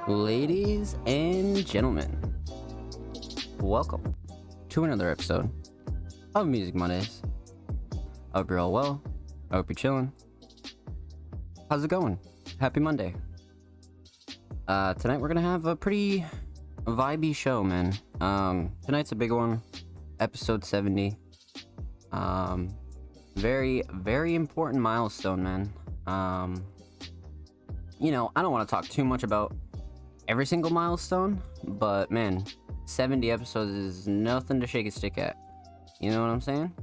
Ladies and gentlemen, welcome to another episode of Music Mondays. I hope you're all well. I hope you're chilling. How's it going? Happy Monday. Tonight we're gonna have a pretty vibey show, man. Tonight's a big one, episode 70. Very, very important milestone, man. I don't want to talk too much about every single milestone, but man, 70 episodes is nothing to shake a stick at. You know what I'm saying?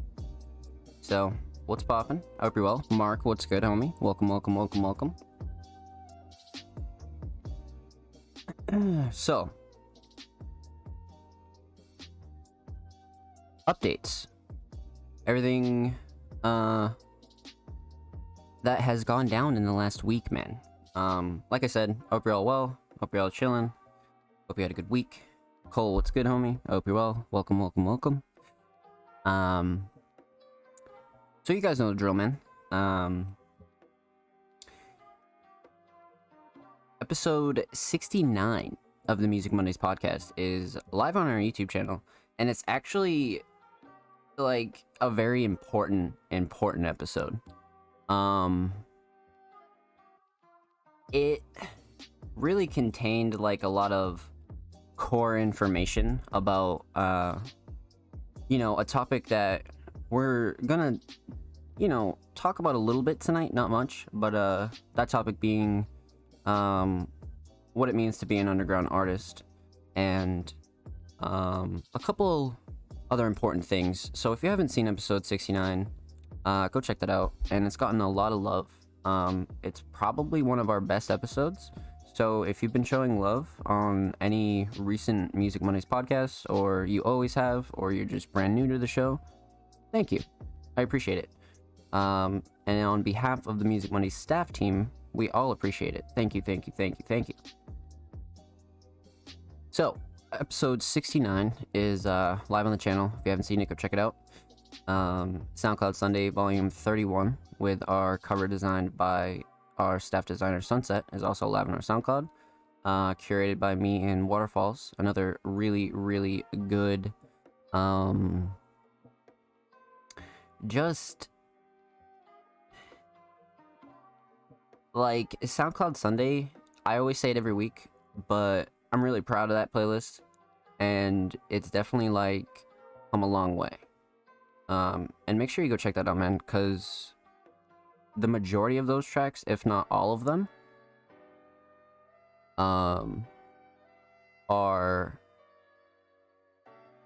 So, what's poppin'? I hope you're well. Mark, what's good, homie? Welcome. So, updates. Everything, that has gone down in the last week, man. Like I said, I hope you're all well. Hope you're all chilling. Hope you had a good week. Cole, what's good, homie? I hope you're well. Welcome. So you guys know the drill, man. Episode 69 of the Music Mondays podcast is live on our YouTube channel, and it's actually like a very important episode. It really contained like a lot of core information about a topic that we're gonna talk about a little bit tonight, not much, but that topic being what it means to be an underground artist, and a couple other important things. So if you haven't seen episode 69, go check that out, and it's gotten a lot of love. It's probably one of our best episodes. So if you've been showing love on any recent Music Mondays podcasts, or you always have, or you're just brand new to the show, thank you. I appreciate it. And on behalf of the Music Mondays staff team, we all appreciate it. Thank you. So, episode 69 is live on the channel. If you haven't seen it, go check it out. SoundCloud Sunday, volume 31, with our cover designed by our staff designer Sunset, is also live on our SoundCloud. Curated by me and Waterfalls, another really good, just like SoundCloud Sunday. I always say it every week, but I'm really proud of that playlist, and it's definitely like come a long way. And make sure you go check that out, man, because the majority of those tracks, if not all of them, are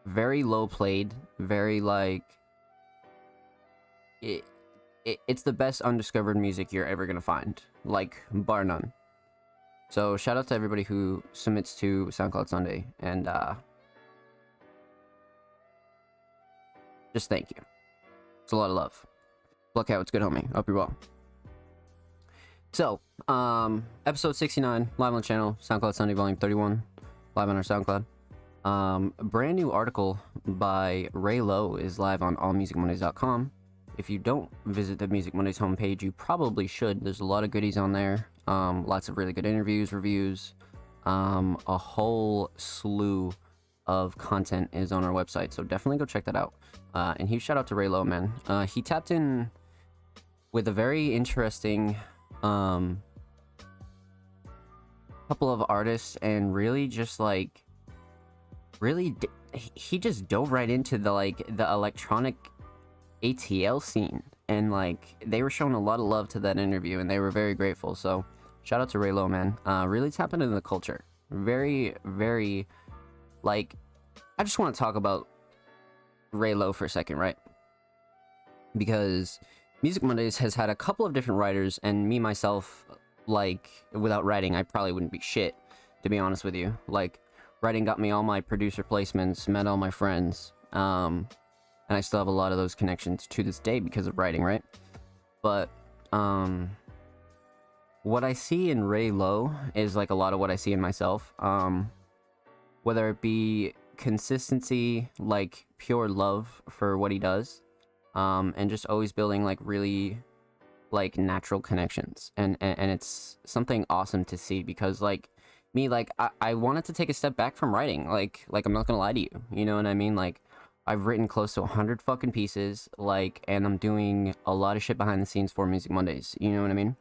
very low played, very like it's the best undiscovered music you're ever gonna find, like bar none. So shout out to everybody who submits to SoundCloud Sunday, and just thank you. It's a lot of love. Look out, it's good, homie. Hope you're well. So, episode 69, live on the channel, SoundCloud Sunday, volume 31, live on our SoundCloud. A brand new article by Ray Lowe is live on allmusicmondays.com. If you don't visit the Music Mondays homepage, you probably should. There's a lot of goodies on there. Lots of really good interviews, reviews. A whole slew of content is on our website, so definitely go check that out. And huge shout out to Ray Lowe, man. He tapped in with a very interesting couple of artists, and really just like he just dove right into the electronic ATL scene, and like they were showing a lot of love to that interview, and they were very grateful. So shout out to Ray Lowe, man. Really tapping into the culture. Very like, I just want to talk about Ray Lowe for a second, right? Because Music Mondays has had a couple of different writers, and me myself, like, without writing, I probably wouldn't be shit, to be honest with you. Like, writing got me all my producer placements, met all my friends, and I still have a lot of those connections to this day because of writing, right? But, what I see in Ray Lowe is like a lot of what I see in myself. Whether it be consistency, like pure love for what he does, and just always building like really like natural connections, and it's something awesome to see, because like me, like, I wanted to take a step back from writing. Like I'm not gonna lie to you. You know what I mean? Like, I've written close to 100 fucking pieces, like, and I'm doing a lot of shit behind the scenes for Music Mondays. You know what I mean?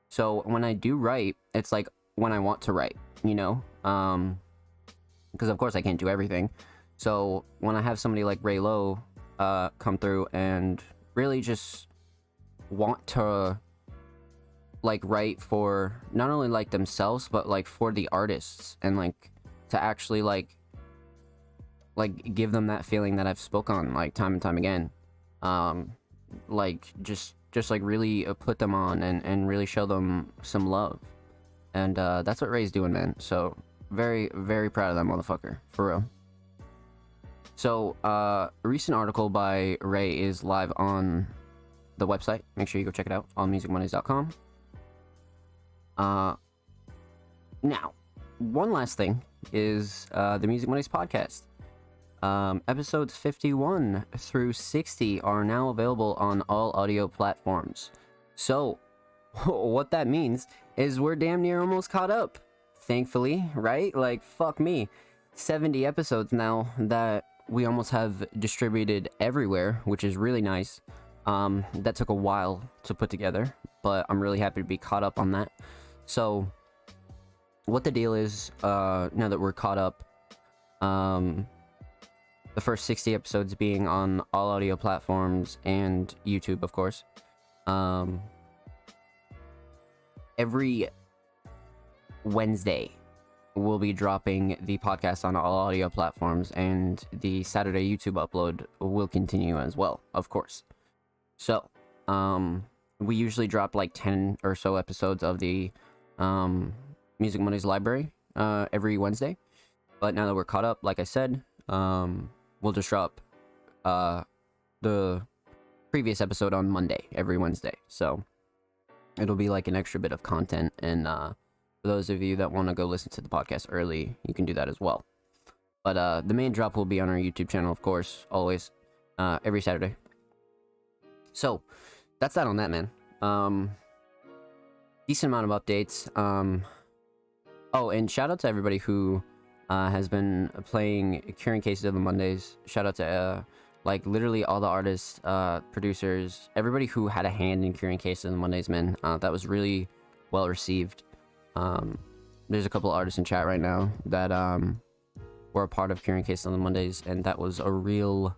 So when I do write, it's like when I want to write, you know? Because of course I can't do everything. So when I have somebody like Ray Lowe come through and really just want to like write for not only like themselves but like for the artists, and like to actually like give them that feeling that I've spoke on like time and time again, like just like really put them on and really show them some love. And that's what Ray's doing, man. So very, very proud of that motherfucker, for real. So a recent article by Ray is live on the website. Make sure you go check it out on musicmondays.com. Now, one last thing is the Music Mondays podcast. Episodes 51 through 60 are now available on all audio platforms. So, what that means is we're damn near almost caught up. Thankfully, right? Like, fuck me. 70 episodes now that we almost have distributed everywhere, which is really nice. That took a while to put together, but I'm really happy to be caught up on that. So, what the deal is, now that we're caught up, the first 60 episodes being on all audio platforms and YouTube, of course. Every Wednesday, we'll be dropping the podcast on all audio platforms, and the Saturday YouTube upload will continue as well, of course. So, we usually drop like 10 or so episodes of the Music Mondays library every Wednesday. But now that we're caught up, like I said, we'll just drop the previous episode on Monday every Wednesday. So it'll be like an extra bit of content. And for those of you that want to go listen to the podcast early, you can do that as well. But the main drop will be on our YouTube channel, of course, always, every Saturday. So that's that on that, man. Decent amount of updates. Oh, and shout out to everybody who has been playing Curing Cases of the Mondays. Shout out to like literally all the artists, producers, everybody who had a hand in Curing Cases of the Mondays, man. That was really well received. There's a couple of artists in chat right now that were a part of Curing Cases of the Mondays, and that was a real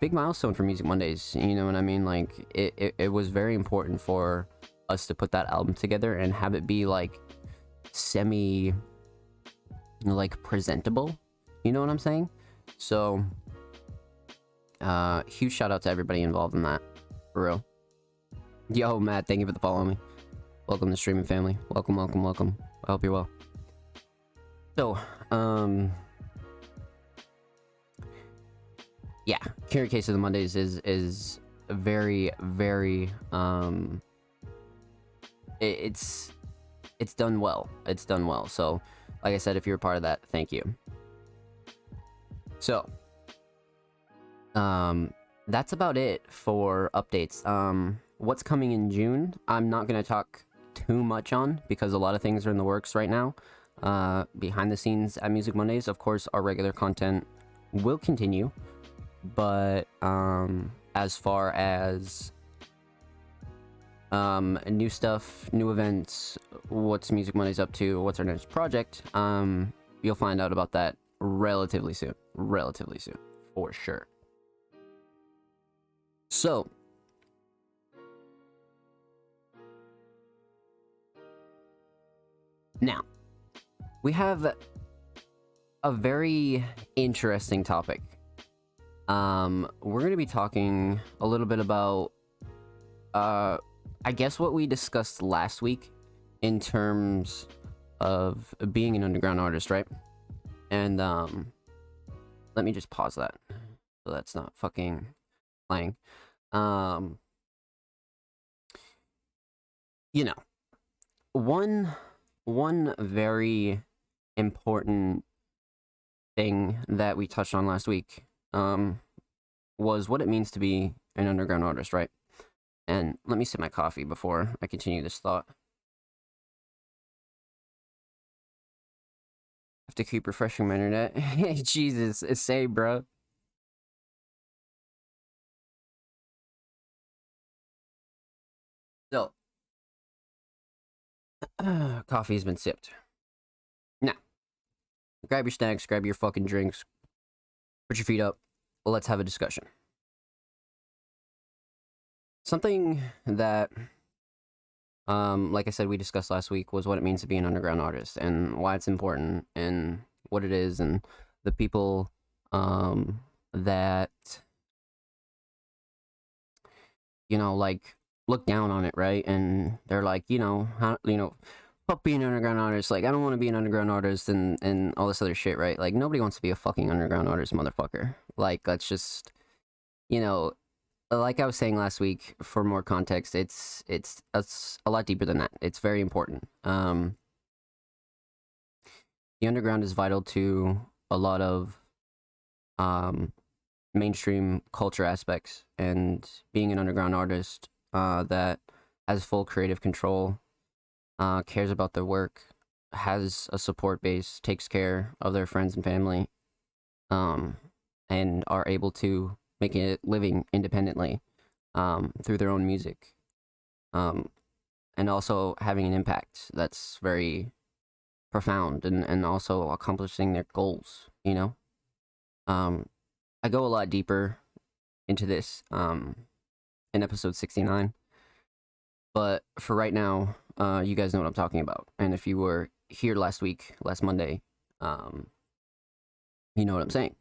big milestone for Music Mondays. You know what I mean? Like it was very important for us to put that album together and have it be like semi like presentable, you know what I'm saying? So huge shout out to everybody involved in that, for real. Yo, Matt, thank you for the follow me. Welcome to streaming family. Welcome. I hope you're well. So yeah, Curing Case of the Mondays is very, very it's done well. It's done well. So like I said, if you're a part of that, thank you. So, that's about it for updates. What's coming in June, I'm not going to talk too much on, because a lot of things are in the works right now. Behind the scenes at Music Mondays, of course, our regular content will continue. But, as far as new stuff, new events, what's Music Mondays up to, what's our next project, you'll find out about that relatively soon, for sure. So now we have a very interesting topic. We're going to be talking a little bit about I guess what we discussed last week in terms of being an underground artist, right? And let me just pause that so that's not fucking playing. You know, one very important thing that we touched on last week was what it means to be an underground artist, right? And let me sip my coffee before I continue this thought. Have to keep refreshing my internet. Jesus, it's say, bro. So, coffee's been sipped. Now, grab your snacks, grab your fucking drinks, put your feet up. Let's have a discussion. Something that, like I said, we discussed last week was what it means to be an underground artist and why it's important and what it is and the people, that, like look down on it, right? And they're like, how, fuck being an underground artist. Like, I don't want to be an underground artist and all this other shit, right? Like, nobody wants to be a fucking underground artist, motherfucker. Like, let's just, you know, like I was saying last week, for more context, it's a lot deeper than that. It's very important. The underground is vital to a lot of um, mainstream culture aspects, and being an underground artist that has full creative control, cares about their work, has a support base, takes care of their friends and family, um, and are able to make a living independently, through their own music, um, and also having an impact that's very profound, and also accomplishing their goals, Um, I go a lot deeper into this in episode 69, but for right now, you guys know what I'm talking about. And if you were here last Monday, um, you know what I'm saying.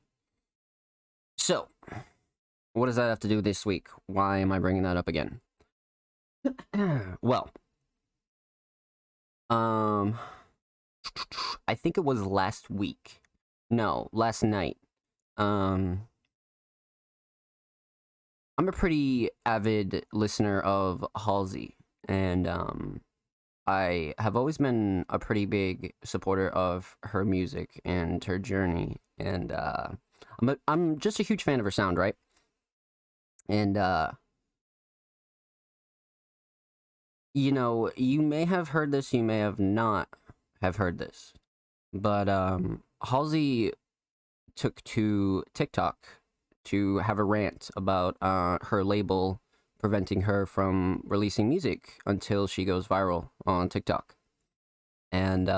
So, what does that have to do this week? Why am I bringing that up again? Well, I think it was last week. No, last night. Um, I'm a pretty avid listener of Halsey, and I have always been a pretty big supporter of her music and her journey, and I'm just a huge fan of her sound, right? And you may have heard this, you may have not have heard this, but Halsey took to TikTok to have a rant about her label preventing her from releasing music until she goes viral on TikTok. And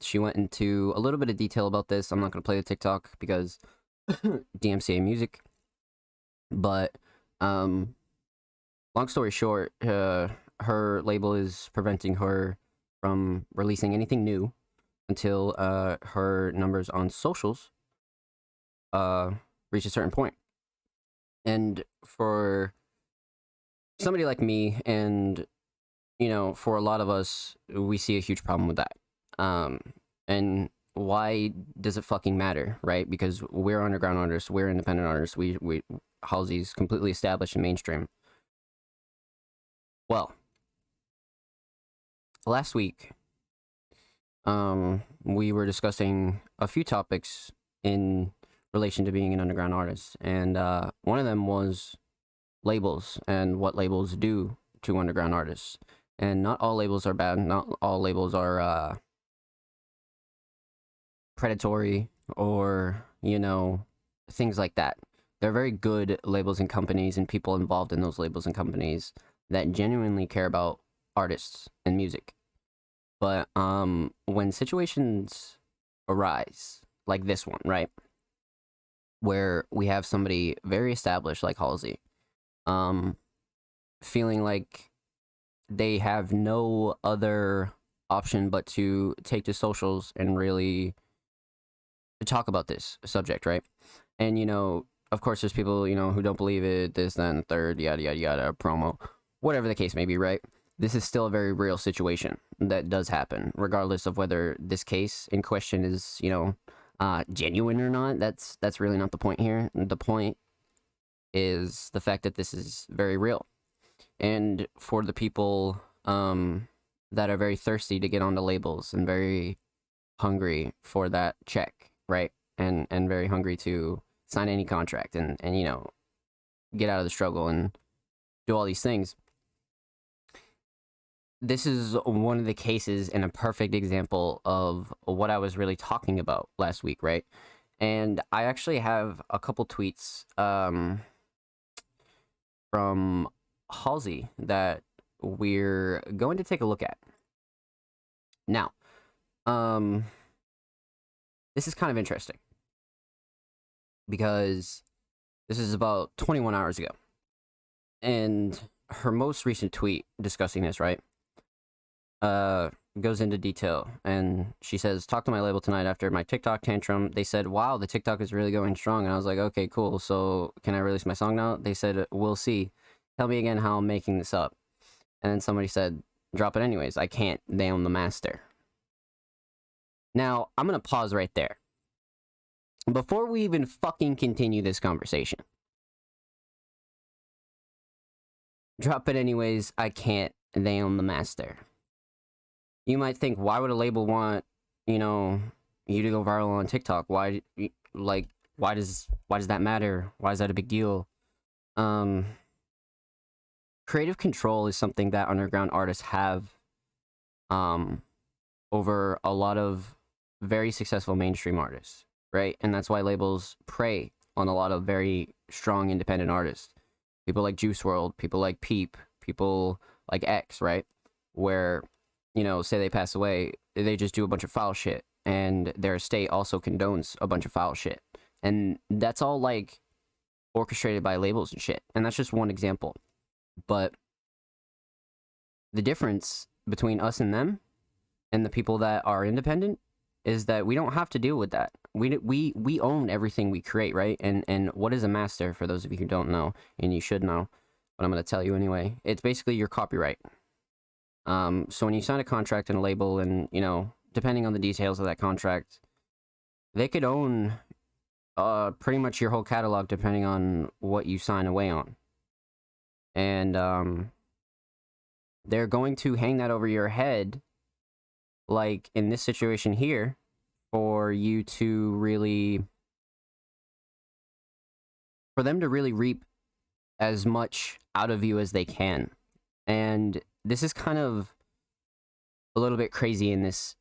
she went into a little bit of detail about this. I'm not going to play the TikTok because DMCA music. But long story short, her label is preventing her from releasing anything new until her numbers on socials reach a certain point. And for somebody like me, and for a lot of us, we see a huge problem with that. And why does it fucking matter, right? Because we're underground artists, we're independent artists. We Halsey's completely established and mainstream. Well, last week, we were discussing a few topics in relation to being an underground artist, and one of them was labels and what labels do to underground artists. And not all labels are bad. Not all labels are predatory or things like that. They're very good labels and companies, and people involved in those labels and companies that genuinely care about artists and music. But when situations arise like this one, right, where we have somebody very established like Halsey, feeling like they have no other option but to take to socials and really talk about this subject, right? And of course, there's people who don't believe it, this, that, and the third, yada yada yada, promo, whatever the case may be, right? This is still a very real situation that does happen, regardless of whether this case in question is genuine or not. That's really not the point here. The point is the fact that this is very real, and for the people that are very thirsty to get onto labels and very hungry for that check, right? And very hungry to sign any contract and get out of the struggle and do all these things. this is one of the cases and a perfect example of what I was really talking about last week, right? And I actually have a couple tweets from Halsey that we're going to take a look at. Now, this is kind of interesting because this is about 21 hours ago. And her most recent tweet discussing this, right? Goes into detail, and she says, talk to my label tonight after my TikTok tantrum. They said, wow, the TikTok is really going strong. And I was like, okay, cool. So can I release my song now? They said, we'll see. Tell me again how I'm making this up. And then somebody said, drop it anyways. I can't. They own the master. Now, I'm going to pause right there. Before we even fucking continue this conversation. Drop it anyways. I can't. They own the master. You might think, why would a label want, you know, you to go viral on TikTok? Why does that matter? Why is that a big deal? Creative control is something that underground artists have over a lot of very successful mainstream artists, right? And that's why labels prey on a lot of very strong independent artists. People like Juice WRLD, people like Peep, people like X, right? Where, you know, say they pass away, they just do a bunch of foul shit, and their estate also condones a bunch of foul shit. And that's all, like, orchestrated by labels and shit. And that's just one example. But the difference between us and them and the people that are independent is that we don't have to deal with that. We own everything we create, right? And what is a master, for those of you who don't know, and you should know, but I'm going to tell you anyway. It's basically your copyright. So when you sign a contract in a label, and, you know, depending on the details of that contract, they could own pretty much your whole catalog depending on what you sign away on. And they're going to hang that over your head, like in this situation here, for you to really, for them to really reap as much out of you as they can. And this is kind of a little bit crazy in this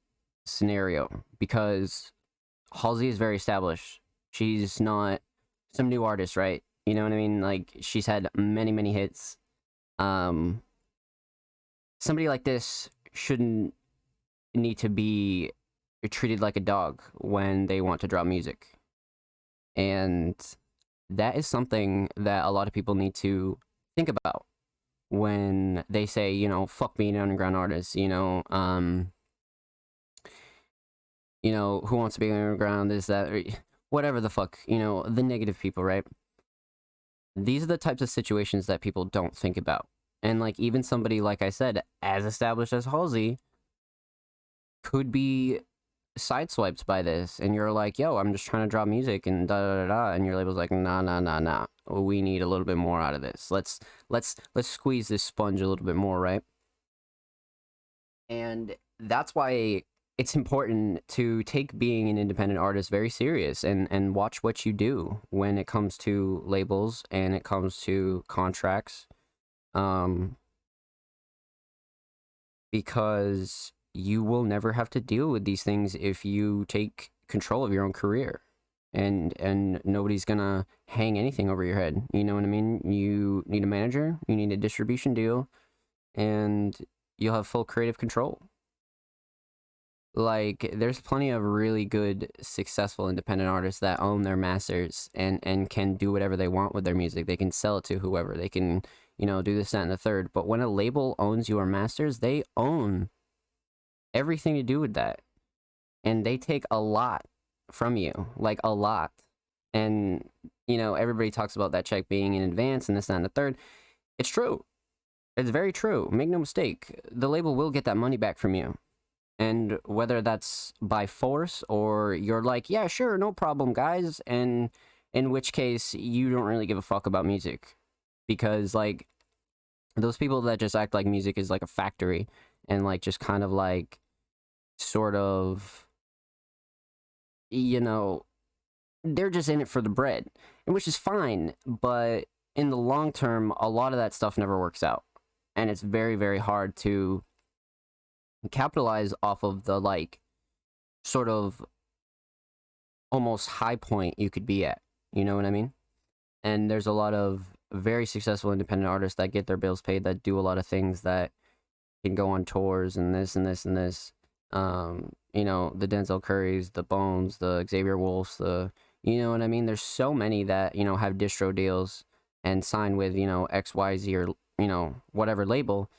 scenario because Halsey is very established. She's not some new artist, right? You know what I mean? Like, she's had many, many hits. Somebody like this shouldn't need to be treated like a dog when they want to drop music. And that is something that a lot of people need to think about when they say, you know, fuck being an underground artist, you know, who wants to be underground, is that, whatever the fuck, you know, the negative people, right? These are the types of situations that people don't think about. And, like, even somebody, like I said, as established as Halsey, could be sideswiped by this. And you're like, yo, I'm just trying to drop music and da-da-da-da. And your label's like, nah. We need a little bit more out of this. Let's squeeze this sponge a little bit more, right? And that's why it's important to take being an independent artist very serious and watch what you do when it comes to labels and it comes to contracts. Because you will never have to deal with these things if you take control of your own career. And nobody's gonna hang anything over your head. You know what I mean? You need a manager, you need a distribution deal, and you'll have full creative control. Like, there's plenty of really good, successful independent artists that own their masters and can do whatever they want with their music. They can sell it to whoever. They can, you know, do this, that, and the third. But when a label owns your masters, they own everything to do with that. And they take a lot from you. Like, a lot. And, you know, everybody talks about that check being in advance and this, that, and the third. It's true. It's very true. Make no mistake. The label will get that money back from you. And whether that's by force or you're like, yeah, sure, no problem, guys. And in which case, you don't really give a fuck about music. Because, like, those people that just act like music is like a factory and, like, just kind of, like, sort of, you know, they're just in it for the bread. And which is fine. But in the long term, a lot of that stuff never works out. And it's very, very hard to capitalize off of the like sort of almost high point you could be at. You know what I mean? And there's a lot of very successful independent artists that get their bills paid, that do a lot of things, that can go on tours and this and this and this. You know, the Denzel Currys, the Bones, the Xavier Wolves, the, you know what I mean? There's so many that, you know, have distro deals and sign with, you know, XYZ or, you know, whatever label,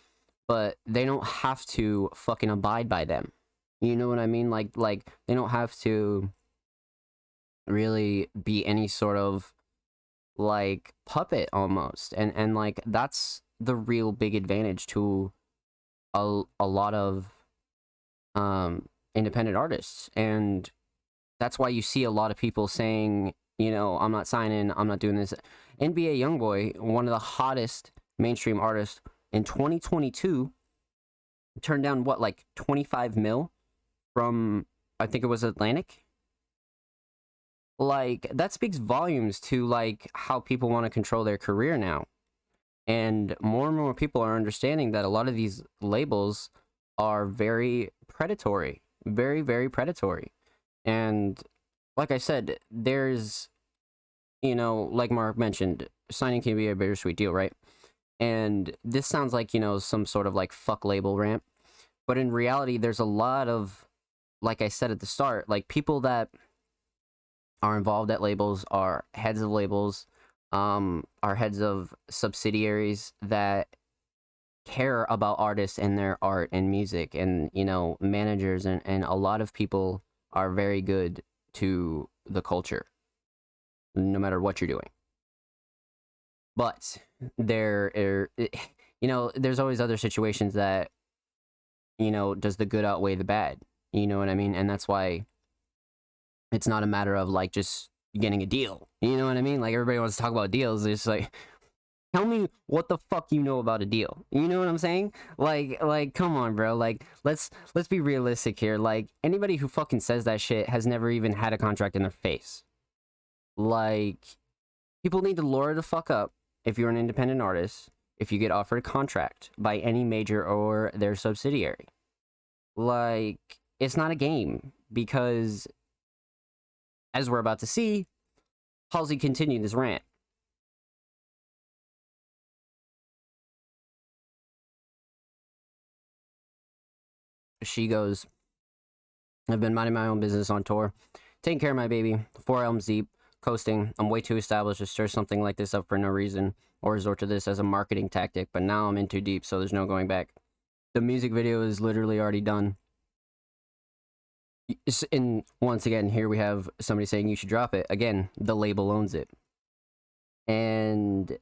but they don't have to fucking abide by them. You know what I mean? Like they don't have to really be any sort of like puppet almost. And like that's the real big advantage to a lot of independent artists. And that's why you see a lot of people saying, you know, I'm not signing, I'm not doing this. NBA Youngboy, one of the hottest mainstream artists in 2022, turned down what, like 25 mil from, I think it was Atlantic. Like that speaks volumes to like how people want to control their career now. And more people are understanding that a lot of these labels are very predatory, very, very predatory. And like I said, there's, you know, like Mark mentioned, signing can be a bittersweet deal, right? And this sounds like, you know, some sort of like fuck label rant. But in reality, there's a lot of, like I said at the start, like people that are involved at labels, are heads of labels, are heads of subsidiaries that care about artists and their art and music, and, you know, managers, and a lot of people are very good to the culture, no matter what you're doing. But there are, you know, there's always other situations that, you know, does the good outweigh the bad? You know what I mean? And that's why it's not a matter of like just getting a deal. You know what I mean? Like everybody wants to talk about deals. It's like, tell me what the fuck you know about a deal. You know what I'm saying? Like come on, bro. Like let's be realistic here. Like anybody who fucking says that shit has never even had a contract in their face. Like people need to lure the fuck up if you're an independent artist, if you get offered a contract by any major or their subsidiary. Like it's not a game, because as we're about to see, Halsey continued this rant. She goes, I've been minding my own business on tour, taking care of my baby, 4 albums deep, coasting. I'm way too established to stir something like this up for no reason, or resort to this as a marketing tactic, but now I'm in too deep, so there's no going back. The music video is literally already done. And once again, here we have somebody saying you should drop it. Again, the label owns it. And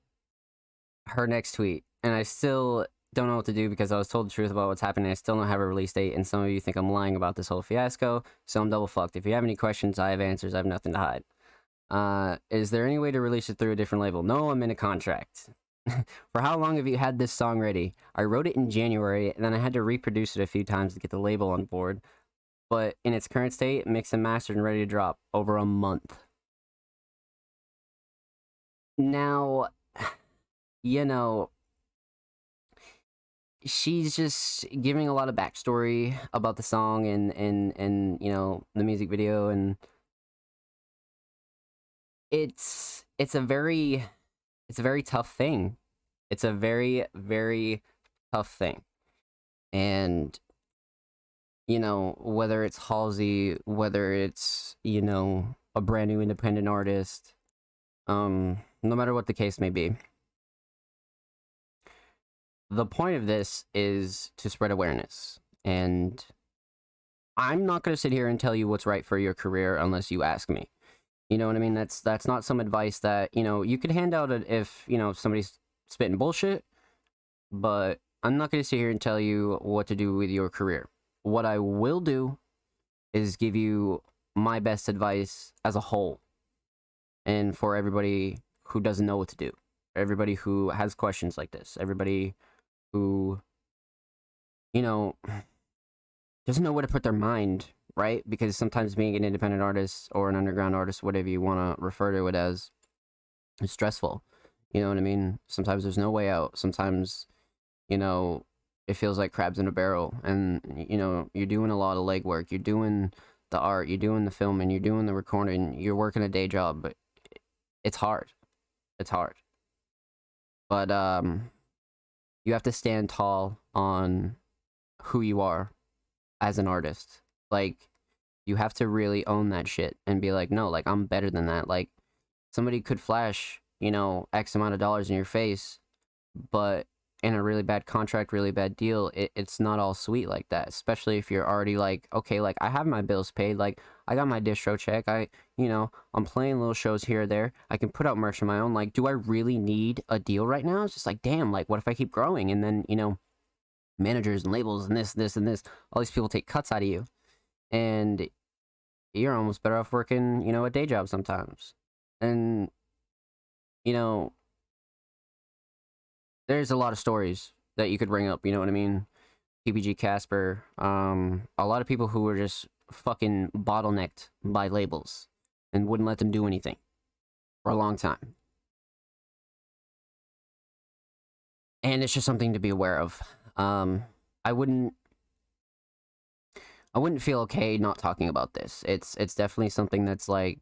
her next tweet, and I still don't know what to do because I was told the truth about what's happening. I still don't have a release date, and some of you think I'm lying about this whole fiasco, so I'm double fucked. If you have any questions, I have answers. I have nothing to hide. Is there any way to release it through a different label? No, I'm in a contract. For how long have you had this song ready? I wrote it in January, and then I had to reproduce it a few times to get the label on board. But in its current state, mixed and mastered and ready to drop over a month. Now, you know, she's just giving a lot of backstory about the song and you know, the music video, and it's a very tough thing. It's a very, very tough thing. And you know, whether it's Halsey, whether it's, you know, a brand new independent artist, no matter what the case may be, the point of this is to spread awareness. And I'm not going to sit here and tell you what's right for your career unless you ask me. You know what I mean? That's not some advice that, you know, you could hand out if, you know, somebody's spitting bullshit, but I'm not going to sit here and tell you what to do with your career. What I will do is give you my best advice as a whole, and for everybody who doesn't know what to do, everybody who has questions like this, everybody who, you know, doesn't know where to put their mind, right? Because sometimes being an independent artist or an underground artist, whatever you want to refer to it as, is stressful. You know what I mean? Sometimes there's no way out. Sometimes, you know, it feels like crabs in a barrel. And you know, you're doing a lot of legwork. You're doing the art. You're doing the filming. You're doing the recording. You're working a day job, but it's hard. It's hard. But you have to stand tall on who you are as an artist. Like, you have to really own that shit and be like, no, like, I'm better than that. Like, somebody could flash, you know, X amount of dollars in your face, but in a really bad contract, really bad deal, it's not all sweet like that. Especially if you're already like, okay, like, I have my bills paid, like, I got my distro check, you know, I'm playing little shows here or there, I can put out merch of my own. Like, do I really need a deal right now? It's just like, damn, like, what if I keep growing? And then, you know, managers and labels and this and this, all these people take cuts out of you, and you're almost better off working, you know, a day job sometimes. And, you know, there's a lot of stories that you could bring up, you know what I mean? PPG Casper, a lot of people who were just fucking bottlenecked by labels and wouldn't let them do anything for a long time. And it's just something to be aware of. I wouldn't feel okay not talking about this. It's definitely something that's like,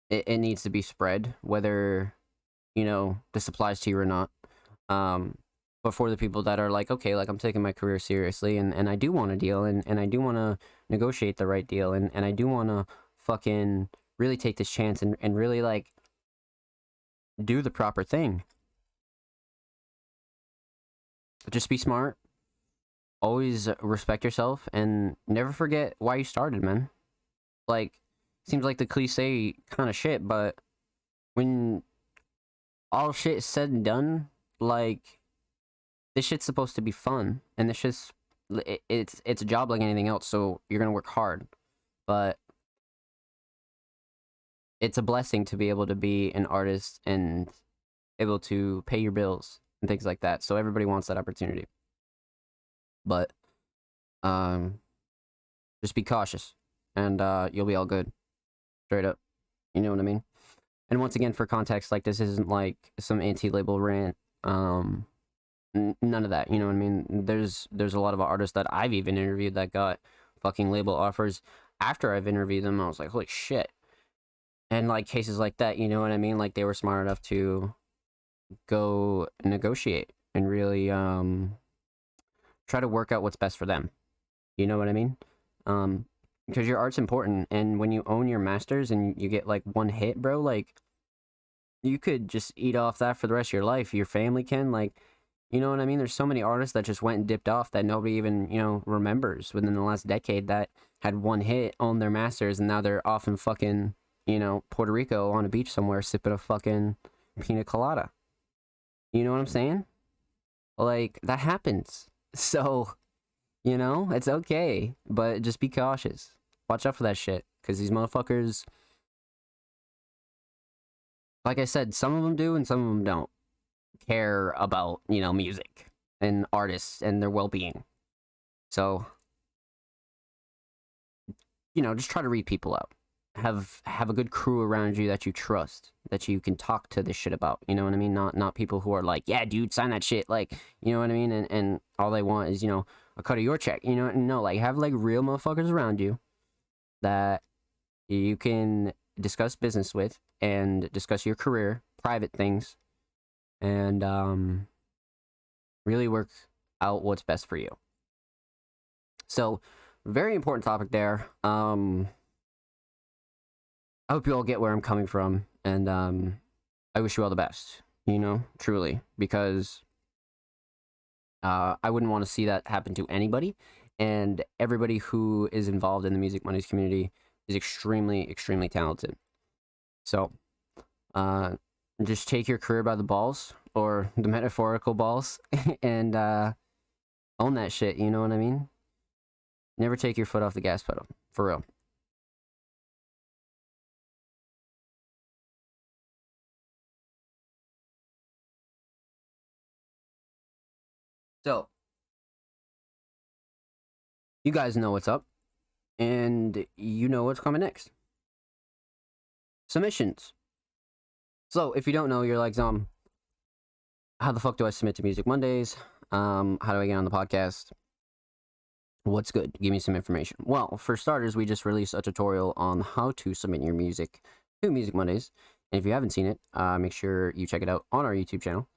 it needs to be spread, whether, you know, this applies to you or not. But for the people that are like, okay, like, I'm taking my career seriously, and I do want a deal, and I do want to negotiate the right deal, and I do want to fucking really take this chance and really, like, do the proper thing. Just be smart. Always respect yourself, and never forget why you started, man. Like, seems like the cliche kind of shit, but when all shit is said and done, like, this shit's supposed to be fun, and this shit's, it's a job like anything else, so you're gonna work hard, but it's a blessing to be able to be an artist and able to pay your bills and things like that. So everybody wants that opportunity, but just be cautious, and you'll be all good, straight up. You know what I mean? And once again, for context, like, this isn't like some anti-label rant. None of that. You know what I mean? There's a lot of artists that I've even interviewed that got fucking label offers after I've interviewed them. I was like, holy shit. And like, cases like that, you know what I mean? Like, they were smart enough to go negotiate and really try to work out what's best for them. You know what I mean? Because your art's important, and when you own your masters and you get like one hit, bro, like, you could just eat off that for the rest of your life. Your family can, like, you know what I mean? There's so many artists that just went and dipped off that nobody even, you know, remembers within the last decade, that had one hit, owned their masters, and now they're off in fucking, you know, Puerto Rico on a beach somewhere sipping a fucking pina colada. You know what I'm saying? Like, that happens. So, you know, it's okay, but just be cautious. Watch out for that shit, because these motherfuckers, like I said, some of them do and some of them don't care about, you know, music and artists and their well-being. So, you know, just try to read people out. Have a good crew around you that you trust, that you can talk to this shit about. You know what I mean? Not people who are like, yeah, dude, sign that shit. Like, you know what I mean? And all they want is, you know, a cut of your check. You know, no, like, have like real motherfuckers around you that you can discuss business with and discuss your career, private things, and really work out what's best for you. So, very important topic there. I hope you all get where I'm coming from, and I wish you all the best, you know, truly, because I wouldn't want to see that happen to anybody, and everybody who is involved in the Music Mondays community is extremely, extremely talented. So, just take your career by the balls, or the metaphorical balls, and own that shit, you know what I mean? Never take your foot off the gas pedal, for real. So, you guys know what's up, and you know what's coming next. Submissions. So, if you don't know, you're like, how the fuck do I submit to Music Mondays? How do I get on the podcast? What's good? Give me some information. Well, for starters, we just released a tutorial on how to submit your music to Music Mondays. And if you haven't seen it, make sure you check it out on our YouTube channel.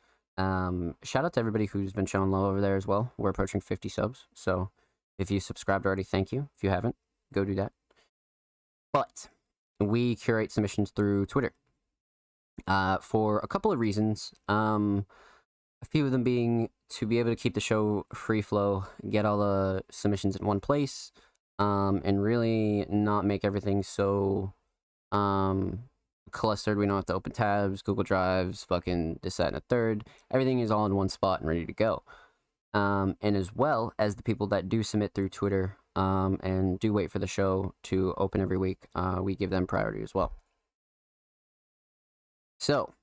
Shout out to everybody who's been showing love over there as well. We're approaching 50 subs. So if you subscribed already, thank you. If you haven't, go do that. But we curate submissions through Twitter for a couple of reasons. A few of them being to be able to keep the show free flow, get all the submissions in one place, and really not make everything so clustered. We don't have to open tabs, Google Drives, fucking this, that, and a third. Everything is all in one spot and ready to go. And as well as the people that do submit through Twitter and do wait for the show to open every week, we give them priority as well. So,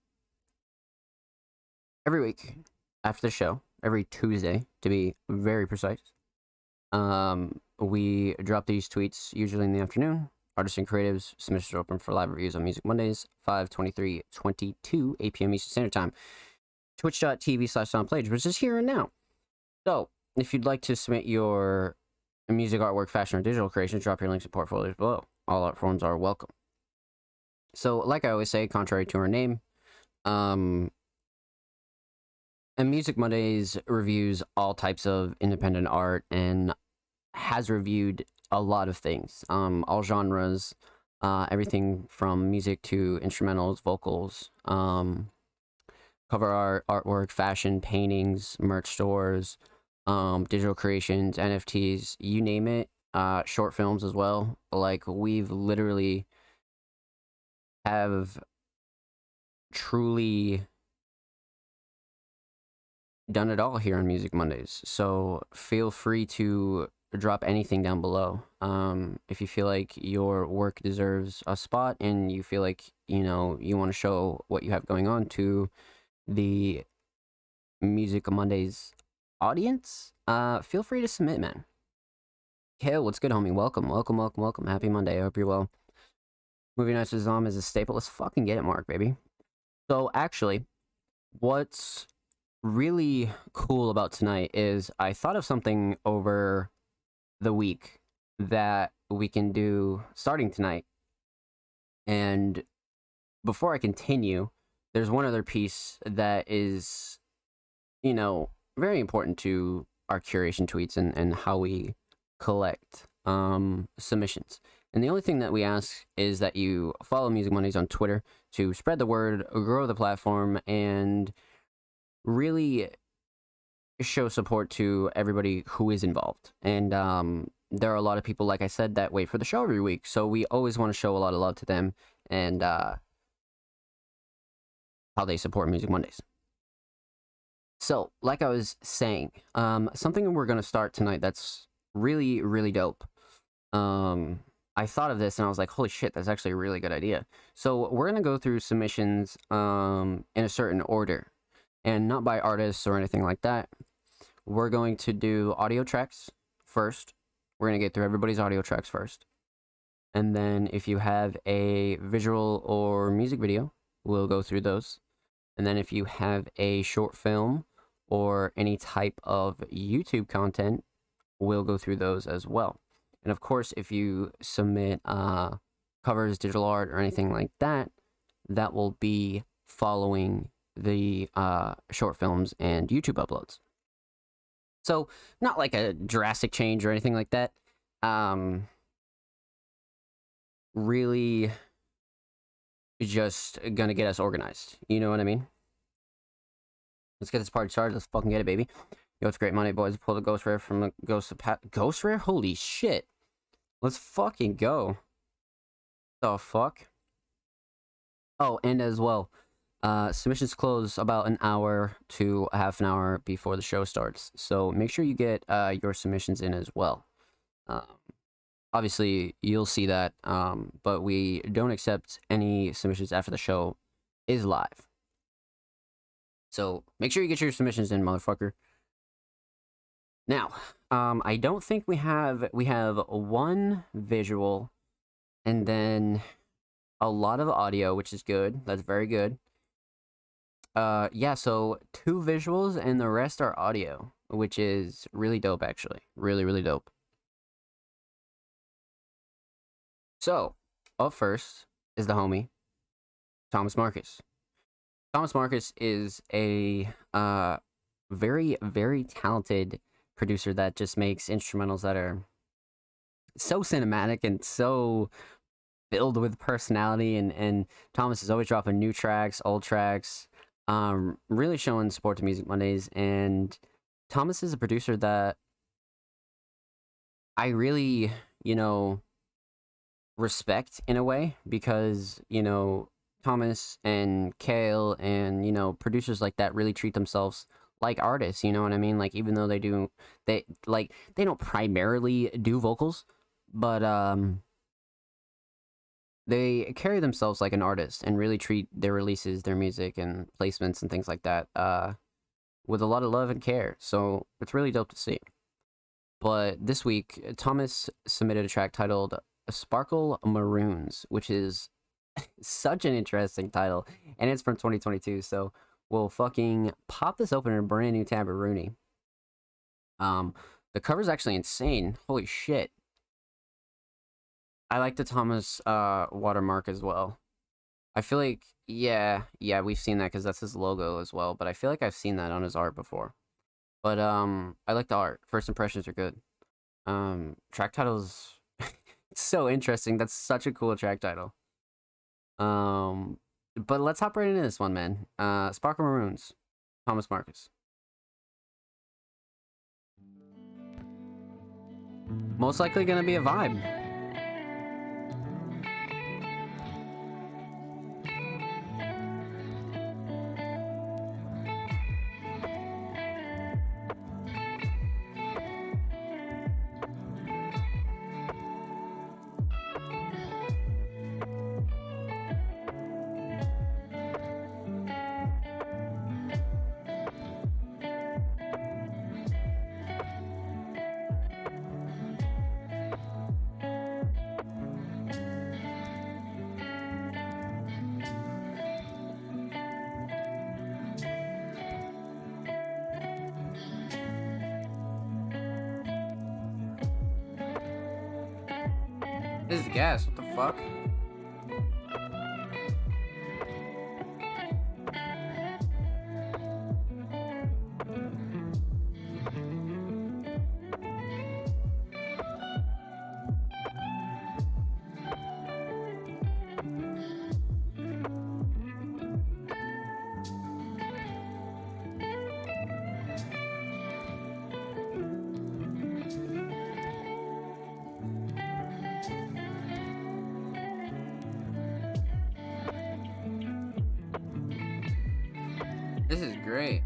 every week after the show, every Tuesday to be very precise, we drop these tweets usually in the afternoon. Artists and creatives, submissions are open for live reviews on Music Mondays, 5/23/22, 8 p.m. Eastern Standard Time. Twitch.tv/SoundPlage, which is here and now. So, if you'd like to submit your music, artwork, fashion, or digital creations, drop your links and portfolios below. All art forms are welcome. So, like I always say, contrary to our name, and Music Mondays reviews all types of independent art and has reviewed a lot of things, all genres, everything from music to instrumentals, vocals, cover art, artwork, fashion, paintings, merch stores, digital creations, NFTs, you name it, short films as well. Like, we've literally have truly done it all here on Music Mondays. So feel free to drop anything down below. If you feel like your work deserves a spot and you feel like, you know, you want to show what you have going on to the Music Mondays audience, feel free to submit, man. Hey, what's good, homie? Welcome, welcome, welcome, welcome. Happy Monday. I hope you're well. Movie Nights with Zom is a staple. Let's fucking get it, Mark, baby. So, actually, what's really cool about tonight is I thought of something over the week that we can do starting tonight. And before I continue, there's one other piece that is, you know, very important to our curation tweets and how we collect submissions. And the only thing that we ask is that you follow Music Mondays on Twitter to spread the word, grow the platform, and really show support to everybody who is involved. And there are a lot of people, like I said, that wait for the show every week. So we always want to show a lot of love to them and how they support Music Mondays. So, like I was saying, something we're going to start tonight that's really, really dope. I thought of this and I was like, holy shit, that's actually a really good idea. So we're going to go through submissions in a certain order, and not by artists or anything like that. We're going to do audio tracks first. We're going to get through everybody's audio tracks first. And then if you have a visual or music video, we'll go through those. And then if you have a short film or any type of YouTube content, we'll go through those as well. And of course, if you submit covers, digital art, or anything like that, that will be following the short films and YouTube uploads. So, not like a drastic change or anything like that. Really just gonna get us organized. You know what I mean? Let's get this party started. Let's fucking get it, baby. Yo, it's great Monday, boys. Pull the Ghost Rare from the Ghost Rare? Holy shit. Let's fucking go. The fuck? Oh, and as well, submissions close about an hour to a half an hour before the show starts. So make sure you get your submissions in as well. Obviously, you'll see that, but we don't accept any submissions after the show is live. So make sure you get your submissions in, motherfucker. Now, I don't think we have one visual and then a lot of audio, which is good. That's very good. Yeah, so 2 visuals and the rest are audio, which is really dope, actually. Really, really dope. So, up first is the homie, Thomas Marcus. Thomas Marcus is a very, very talented producer that just makes instrumentals that are so cinematic and so filled with personality. And Thomas is always dropping new tracks, old tracks, really showing support to Music Mondays. And Thomas is a producer that I really, respect in a way, because Thomas and Kale and producers like that really treat themselves like artists. You know what I mean? Like, even though they don't primarily do vocals, but they carry themselves like an artist and really treat their releases, their music and placements and things like that with a lot of love and care. So it's really dope to see. But this week, Thomas submitted a track titled Sparkle Maroons, which is such an interesting title, and it's from 2022. So we'll fucking pop this open in a brand new Tambourine. The cover's actually insane. Holy shit. I like the Thomas watermark as well. I feel like, yeah, we've seen that because that's his logo as well, but I feel like I've seen that on his art before. But I like the art. First impressions are good. Track titles so interesting. That's such a cool track title. But let's hop right into this one, man. Sparkle Maroons, Thomas Marcus. Most likely gonna be a vibe. This is gas. What the fuck? This is great.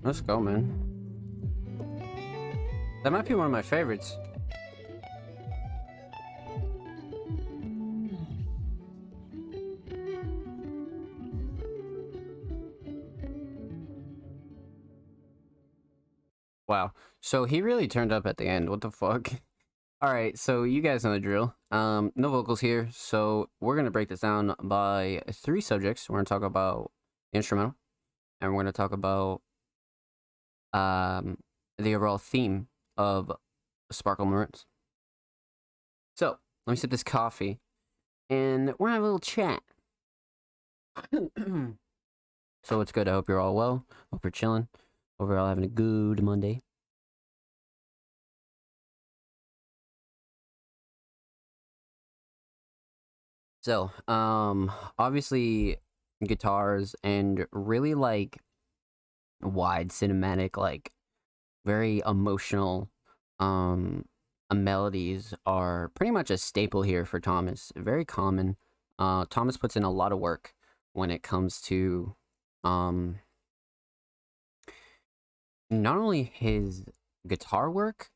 Let's go, man. That might be one of my favorites. Wow. So he really turned up at the end. What the fuck? All right, so you guys know the drill. No vocals here, so we're gonna break this down by three subjects. We're gonna talk about instrumental, and we're gonna talk about um the overall theme of Sparkle Maroons. So let me sip this coffee, and we're gonna have a little chat. So it's good. I hope you're all well. Hope you're chilling. Hope you're all having a good Monday. So, obviously guitars and really like wide cinematic, like very emotional melodies are pretty much a staple here for Thomas. Very common. Thomas puts in a lot of work when it comes to um not only his guitar work,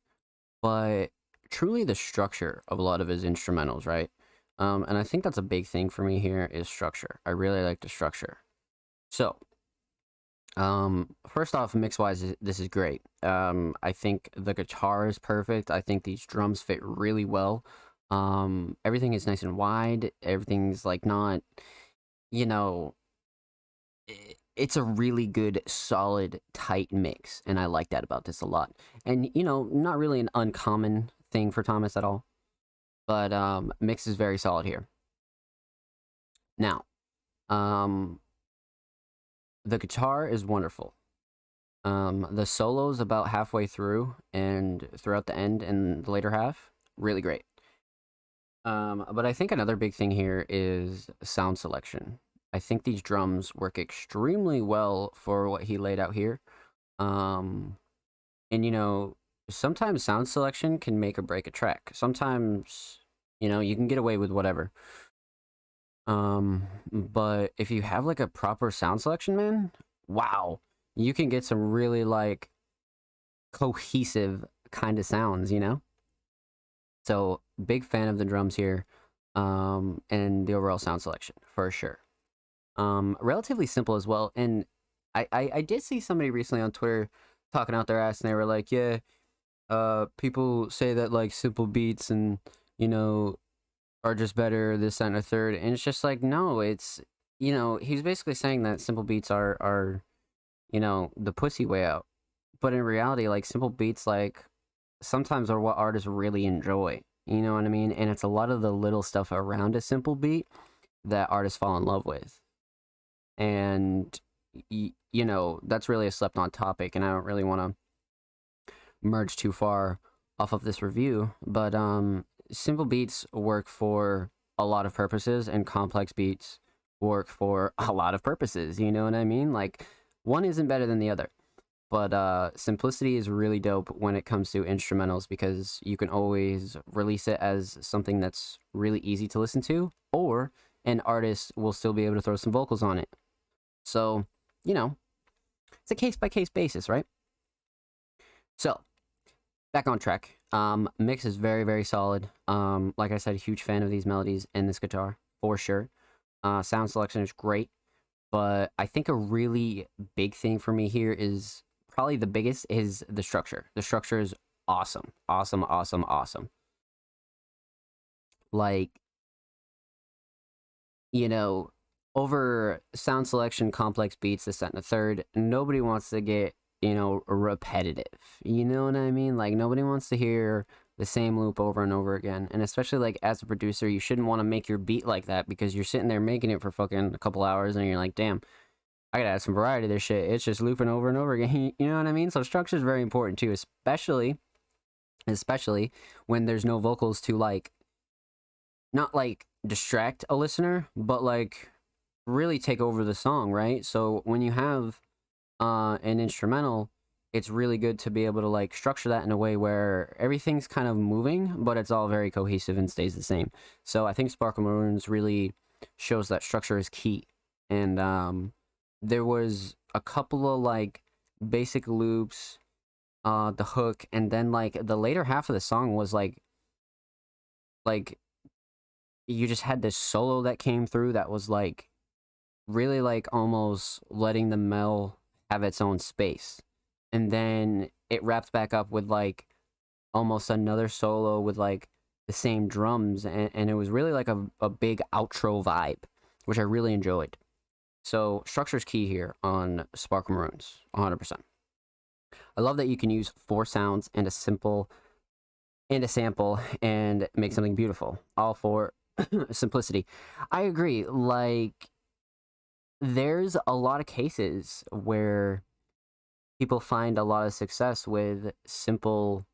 but truly the structure of a lot of his instrumentals, right? And I think that's a big thing for me here is structure. I really like the structure. So, first off, mix wise, this is great. I think the guitar is perfect. I think these drums fit really well. Everything is nice and wide. Everything's like not, you know, it's a really good, solid, tight mix, and I like that about this a lot. And not really an uncommon thing for Thomas at all, but mix is very solid here. Now, um, the guitar is wonderful. The solos about halfway through and throughout the end and the later half, really great. But I think another big thing here is sound selection. I think these drums work extremely well for what he laid out here. Um, and sometimes sound selection can make or break a track. Sometimes, you can get away with whatever. But if you have like a proper sound selection, man, wow, you can get some really like cohesive kind of sounds, So big fan of the drums here, and the overall sound selection for sure. Relatively simple as well, and I did see somebody recently on Twitter talking out their ass, and they were like, yeah, people say that like simple beats and are just better this, that, and a third, and it's just like no, it's he's basically saying that simple beats are the pussy way out, but in reality, like simple beats like sometimes are what artists really enjoy. You know what I mean? And it's a lot of the little stuff around a simple beat that artists fall in love with. And, that's really a slept on topic. And I don't really want to merge too far off of this review. But simple beats work for a lot of purposes, and complex beats work for a lot of purposes. You know what I mean? Like, one isn't better than the other. But simplicity is really dope when it comes to instrumentals because you can always release it as something that's really easy to listen to, or an artist will still be able to throw some vocals on it. So, it's a case by case basis, right? So, back on track. Mix is very, very solid. Like I said, huge fan of these melodies and this guitar for sure. Sound selection is great, but I think a really big thing for me here is probably the biggest is the structure. The structure is awesome. Awesome, awesome, awesome. Like, over sound selection, complex beats, this, that, and the third, nobody wants to get, repetitive. You know what I mean? Like, nobody wants to hear the same loop over and over again. And especially, like, as a producer, you shouldn't want to make your beat like that because you're sitting there making it for fucking a couple hours and you're like, damn, I gotta add some variety to this shit. It's just looping over and over again. You know what I mean? So structure is very important too, especially when there's no vocals to like, not like distract a listener, but like really take over the song, right? So when you have an instrumental, it's really good to be able to like structure that in a way where everything's kind of moving, but it's all very cohesive and stays the same. So I think Sparkle Maroons really shows that structure is key. And there was a couple of like basic loops, the hook, and then like the later half of the song was like you just had this solo that came through that was like really like almost letting the mel have its own space. And then it wraps back up with like almost another solo with like the same drums, and it was really like a big outro vibe, which I really enjoyed. So structure's key here on Sparkle Maroons, 100%. I love that you can use 4 sounds and a sample and make something beautiful, all for simplicity. I agree. Like, there's a lot of cases where people find a lot of success with simple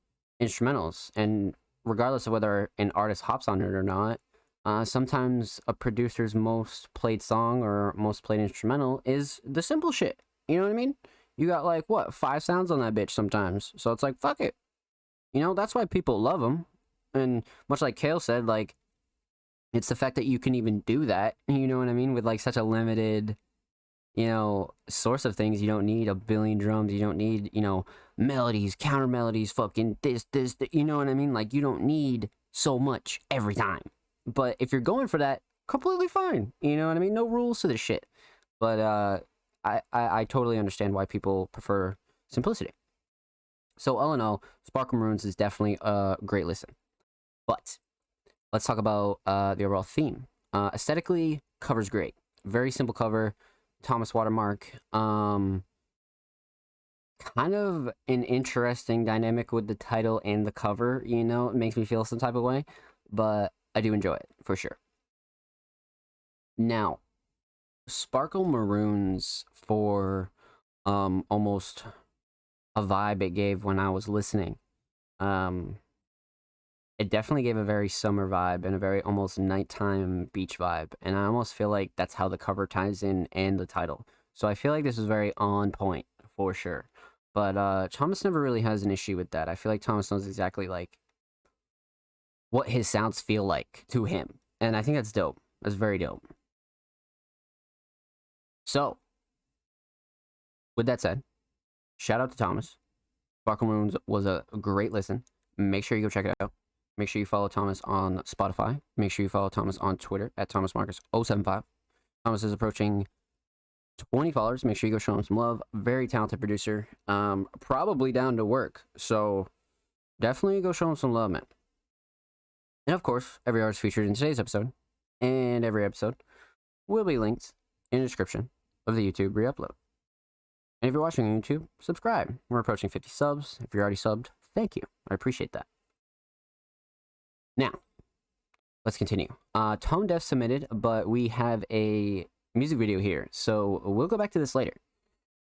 instrumentals, and regardless of whether an artist hops on it or not, sometimes a producer's most played song or most played instrumental is the simple shit. You know what I mean? You got like what, 5 sounds on that bitch sometimes, so it's like fuck it. You know, that's why people love them. And much like Kale said, like, it's the fact that you can even do that, you know what I mean, with like such a limited, you know, source of things. You don't need a billion drums. You don't need, you know, melodies, counter melodies, fucking this, you know what I mean? Like, you don't need so much every time. But if you're going for that, completely fine. You know what I mean? No rules to this shit. But I totally understand why people prefer simplicity. So all in all, Sparkle Maroons is definitely a great listen. But let's talk about the overall theme. Aesthetically, cover's great. Very simple cover. Thomas Watermark. Kind of an interesting dynamic with the title and the cover, you know? It makes me feel some type of way. But I do enjoy it, for sure. Now, Sparkle Maroons, for almost a vibe it gave when I was listening. It definitely gave a very summer vibe and a very almost nighttime beach vibe. And I almost feel like that's how the cover ties in and the title. So I feel like this is very on point for sure. But Thomas never really has an issue with that. I feel like Thomas knows exactly like what his sounds feel like to him. And I think that's dope. That's very dope. So, with that said, shout out to Thomas. Sparkle Moons was a great listen. Make sure you go check it out. Make sure you follow Thomas on Spotify. Make sure you follow Thomas on Twitter at ThomasMarcus075. Thomas is approaching 20 followers. Make sure you go show him some love. Very talented producer. Probably down to work. So definitely go show him some love, man. And of course, every artist featured in today's episode and every episode will be linked in the description of the YouTube re-upload. And if you're watching on YouTube, subscribe. We're approaching 50 subs. If you're already subbed, thank you. I appreciate that. Now, let's continue. Tone Deaf submitted, but we have a music video here, so we'll go back to this later,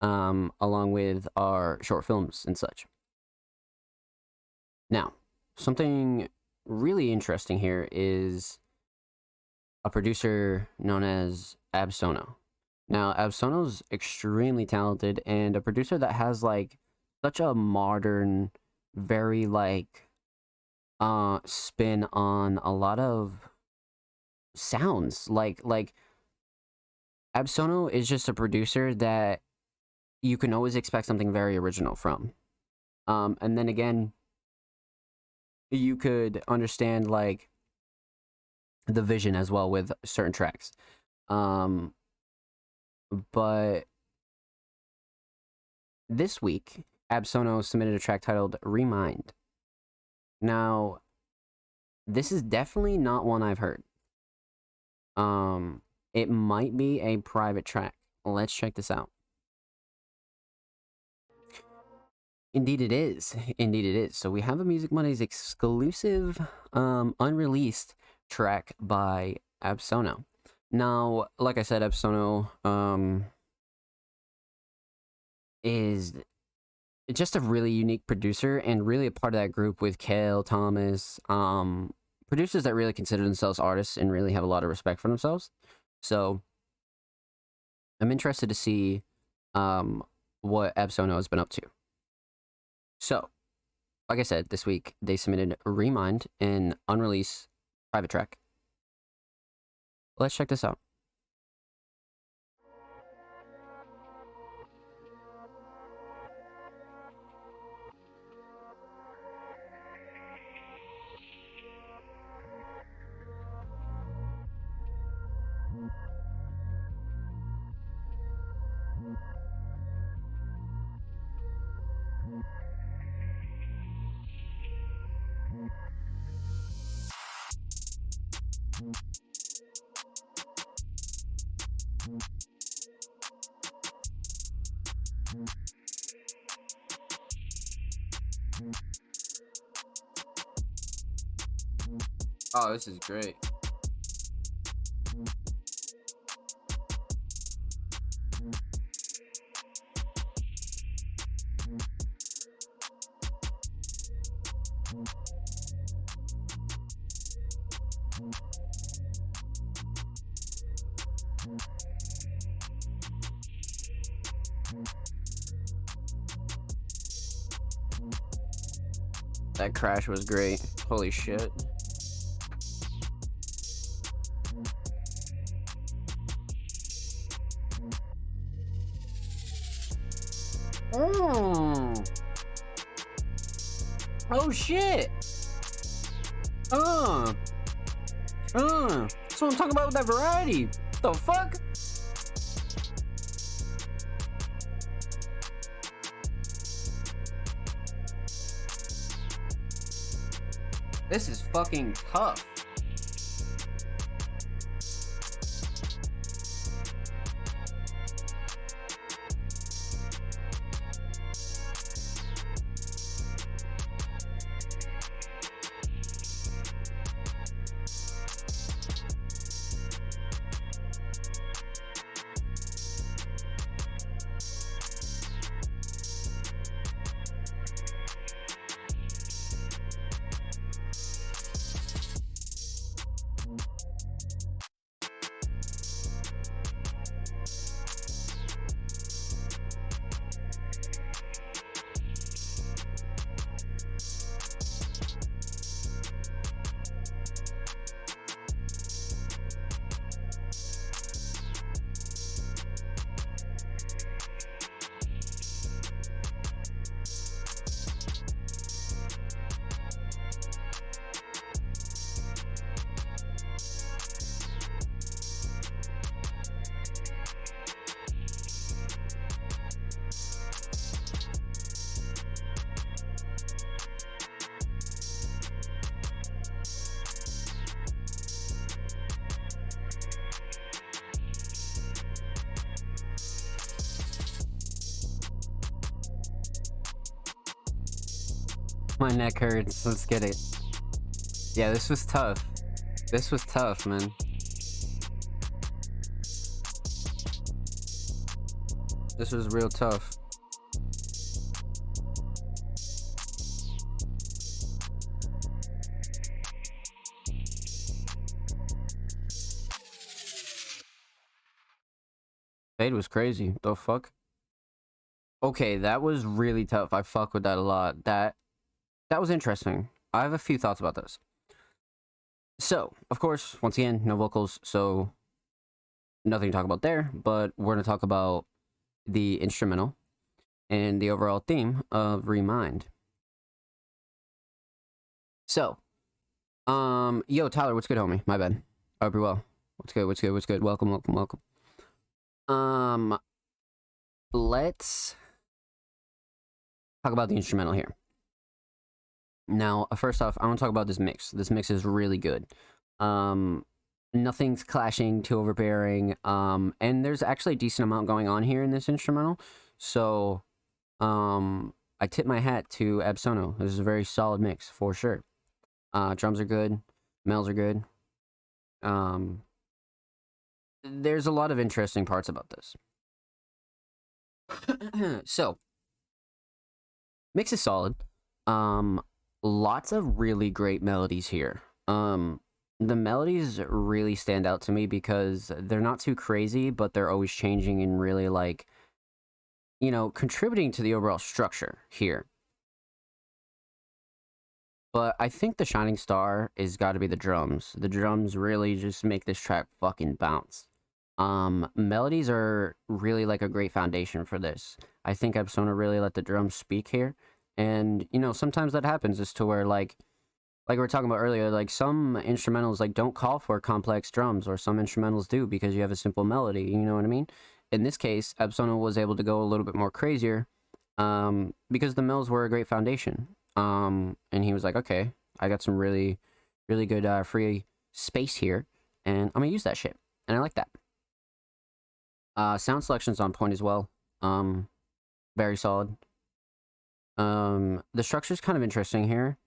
along with our short films and such. Now, something really interesting here is a producer known as Absolo. Now, Absolo's extremely talented and a producer that has like such a modern, very like spin on a lot of sounds. Like Absolo is just a producer that you can always expect something very original from. And then again, you could understand like the vision as well with certain tracks. But this week, Absolo submitted a track titled Remind. Now, this is definitely not one I've heard. It might be a private track. Let's check this out. Indeed it is. Indeed it is. So we have a Music Mondays exclusive, unreleased track by Absolo. Now, like I said, Absolo, is just a really unique producer and really a part of that group with Kale, Thomas, producers that really consider themselves artists and really have a lot of respect for themselves. So I'm interested to see what Absolo has been up to. So, like I said, this week they submitted Remind, an unreleased private track. Let's check this out. Oh, this is great. That crash was great. Holy shit. Oh shit. That's what I'm talking about with that variety. The fuck? This is fucking tough. My neck hurts. Let's get it. Yeah, this was tough. This was tough, man. This was real tough. Fade was crazy. The fuck? Okay, that was really tough. I fuck with that a lot. That was interesting. I have a few thoughts about this. So, of course, once again, no vocals, so nothing to talk about there, but we're going to talk about the instrumental and the overall theme of Remind. So, yo, Tyler, what's good, homie? My bad. I hope you're well. What's good? Welcome. Let's talk about the instrumental here. Now, first off, I want to talk about this mix. This mix is really good. Nothing's clashing, too overbearing. And there's actually a decent amount going on here in this instrumental. So, I tip my hat to Absolno. This is a very solid mix, for sure. Drums are good. Mells are good. There's a lot of interesting parts about this. So, mix is solid. Lots of really great melodies here. The melodies really stand out to me because they're not too crazy, but they're always changing and really, like, you know, contributing to the overall structure here. But I think the shining star is got to be the drums. The drums really just make this track fucking bounce. Melodies are really like a great foundation for this. I think Absolno really let the drums speak here. And, you know, sometimes that happens as to where, like we were talking about earlier, like, some instrumentals, like, don't call for complex drums, or some instrumentals do because you have a simple melody, you know what I mean? In this case, Absolno was able to go a little bit more crazier, because the mells were a great foundation. And he was like, okay, I got some really, really good, free space here, and I'm gonna use that shit, and I like that. Sound selection's on point as well. Very solid. The structure's kind of interesting here.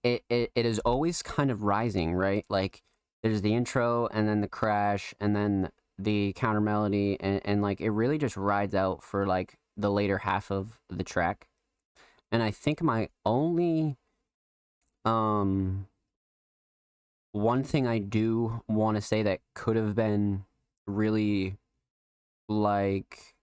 It is always kind of rising, right? Like there's the intro and then the crash and then the counter melody and like it really just rides out for like the later half of the track. And I think my only one thing I do want to say that could have been really like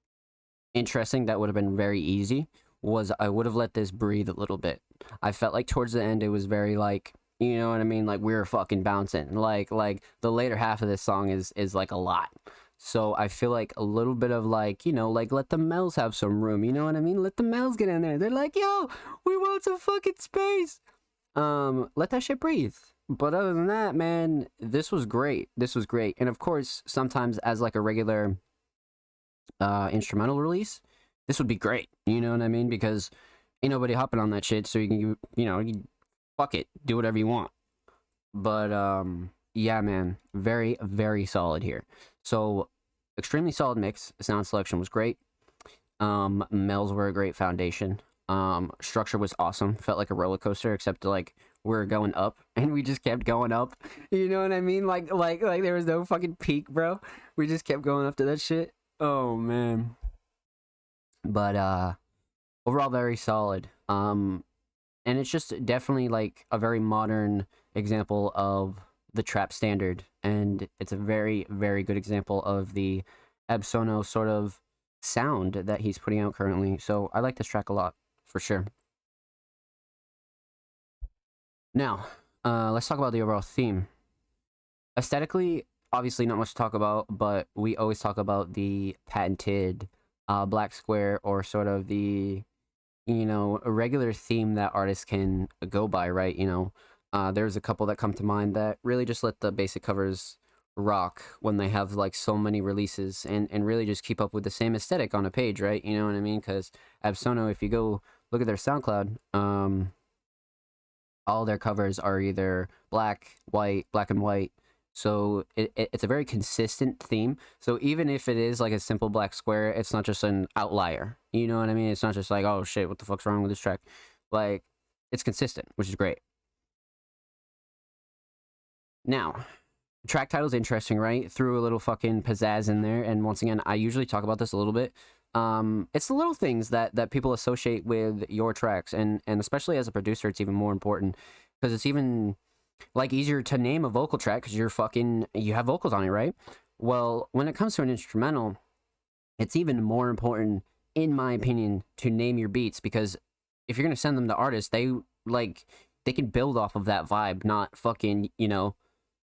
interesting, that would have been very easy, was I would have let this breathe a little bit. I felt like towards the end it was very like, you know what I mean, like we were fucking bouncing. Like the later half of this song is like a lot. So I feel like a little bit of like, you know, like let the males have some room, you know what I mean? Let the males get in there. They're like, yo, we want some fucking space. Let that shit breathe. But other than that, man, this was great. This was great. And of course, sometimes as like a regular instrumental release, this would be great. You know what I mean? Because ain't nobody hopping on that shit, so you can, you fuck it, do whatever you want. But yeah, man, very very solid here. So extremely solid mix. Sound selection was great. Mells were a great foundation. Structure was awesome. Felt like a roller coaster, except like we're going up and we just kept going up. You know what I mean? Like there was no fucking peak, bro. We just kept going up to that shit. Oh man. But overall very solid. And it's just definitely like a very modern example of the trap standard, and it's a very very good example of the Absono sort of sound that he's putting out currently. So I like this track a lot for sure. Now, let's talk about the overall theme. Aesthetically, obviously not much to talk about, but we always talk about the patented black square, or sort of the, you know, a regular theme that artists can go by, right? You know, there's a couple that come to mind that really just let the basic covers rock when they have like so many releases, and really just keep up with the same aesthetic on a page, right? You know what I mean? Because Absono, if you go look at their SoundCloud, all their covers are either black, white, black and white. So it's a very consistent theme. So even if it is like a simple black square, it's not just an outlier. You know what I mean? It's not just like, oh shit, what the fuck's wrong with this track? Like, it's consistent, which is great. Now, track title's interesting, right? Threw a little fucking pizzazz in there. And once again, I usually talk about this a little bit. It's the little things that people associate with your tracks, and especially as a producer, it's even more important, because it's even like easier to name a vocal track because you have vocals on it, right? Well, when it comes to an instrumental, it's even more important, in my opinion, to name your beats, because if you're gonna send them to artists, they can build off of that vibe, not fucking, you know,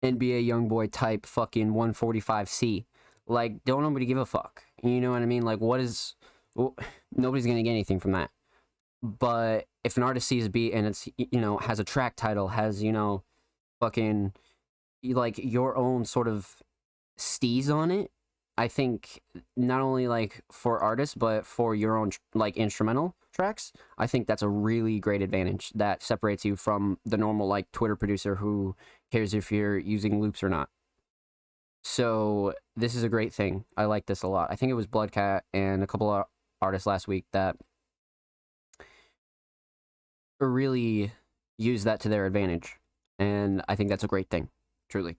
NBA YoungBoy type fucking 145C. Like, don't nobody give a fuck. You know what I mean? Like, well, nobody's gonna get anything from that. But if an artist sees a beat and it's, you know, has a track title, has, you know, fucking like your own sort of steez on it, I think not only like for artists but for your own like instrumental tracks, I think that's a really great advantage that separates you from the normal like Twitter producer who cares if you're using loops or not. So this is a great thing. I like this a lot. I think it was Bloodcat and a couple of artists last week that really use that to their advantage, and I think that's a great thing, truly.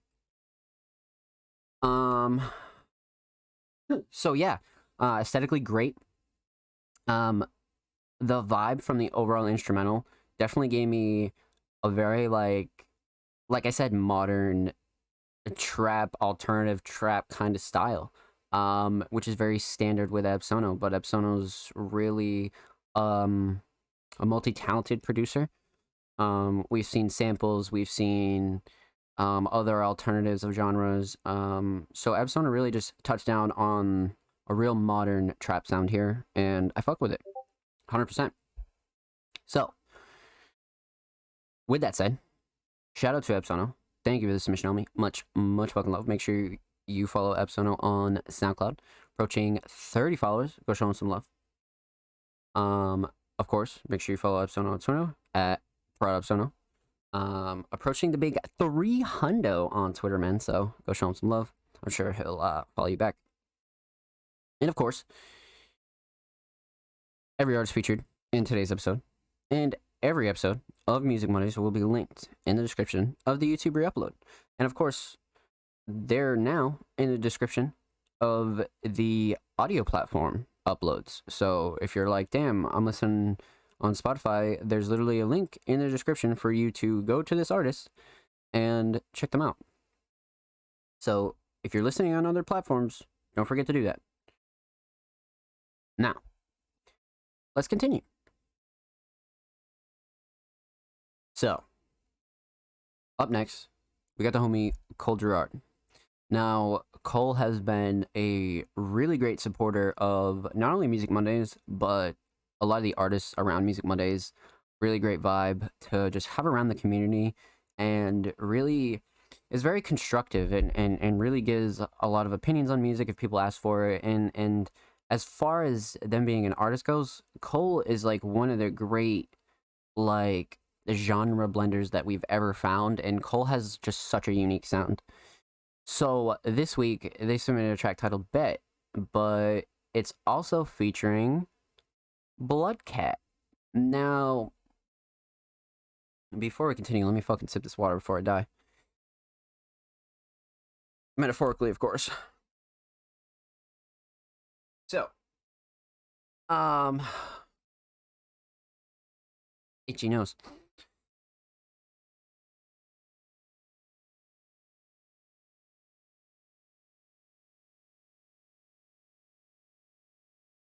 Um, so yeah, aesthetically great. Um, the vibe from the overall instrumental definitely gave me a very like I said, modern trap, alternative trap kind of style. Which is very standard with Absono, but Absono's really a multi-talented producer. We've seen samples, we've seen other alternatives of genres. So Absona really just touched down on a real modern trap sound here, and I fuck with it, 100%. So, with that said, shout out to Absono. Thank you for the submission, on me. Much fucking love. Make sure you follow Absono on SoundCloud. Approaching 30 followers. Go show him some love. Of course, make sure you follow Absono on Twitter at Proud Absono. approaching the big 300 on Twitter, man. So go show him some love. I'm sure he'll follow you back. And of course, every artist featured in today's episode and every episode of Music Mondays will be linked in the description of the YouTube re-upload. And of course, they're now in the description of the audio platform uploads. So if you're like, damn, I'm listening on Spotify, there's literally a link in the description for you to go to this artist and check them out. So if you're listening on other platforms, don't forget to do that. Now, let's continue. So, up next, we got the homie Cole Girard. Now, Cole has been a really great supporter of not only Music Mondays, but a lot of the artists around Music Mondays. Really great vibe to just have around the community, and really is very constructive and really gives a lot of opinions on music if people ask for it. And as far as them being an artist goes, Cole is like one of the great like genre blenders that we've ever found, and Cole has just such a unique sound. So this week they submitted a track titled Bet, but it's also featuring Bloodcat. Now, before we continue, let me fucking sip this water before I die. Metaphorically, of course. So, itchy nose.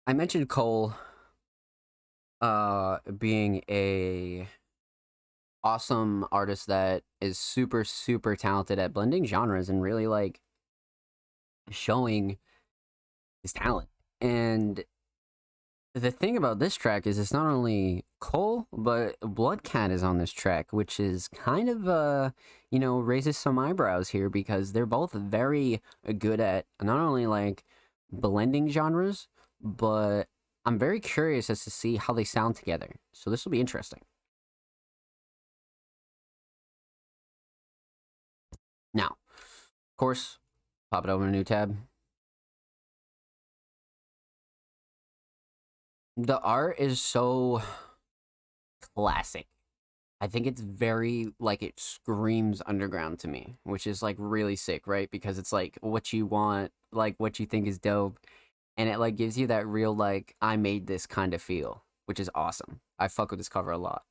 I mentioned Cole being a awesome artist that is super talented at blending genres and really like showing his talent. And the thing about this track is it's not only Cole, but Bloodcat is on this track, which is kind of raises some eyebrows here, because they're both very good at not only like blending genres, but I'm very curious as to see how they sound together. So this will be interesting. Now, of course, pop it over a new tab. The art is so classic. I think it's very, like, it screams underground to me, which is, like, really sick, right? Because it's, like, what you want, like, what you think is dope. And it, like, gives you that real, like, I made this kind of feel, which is awesome. I fuck with this cover a lot.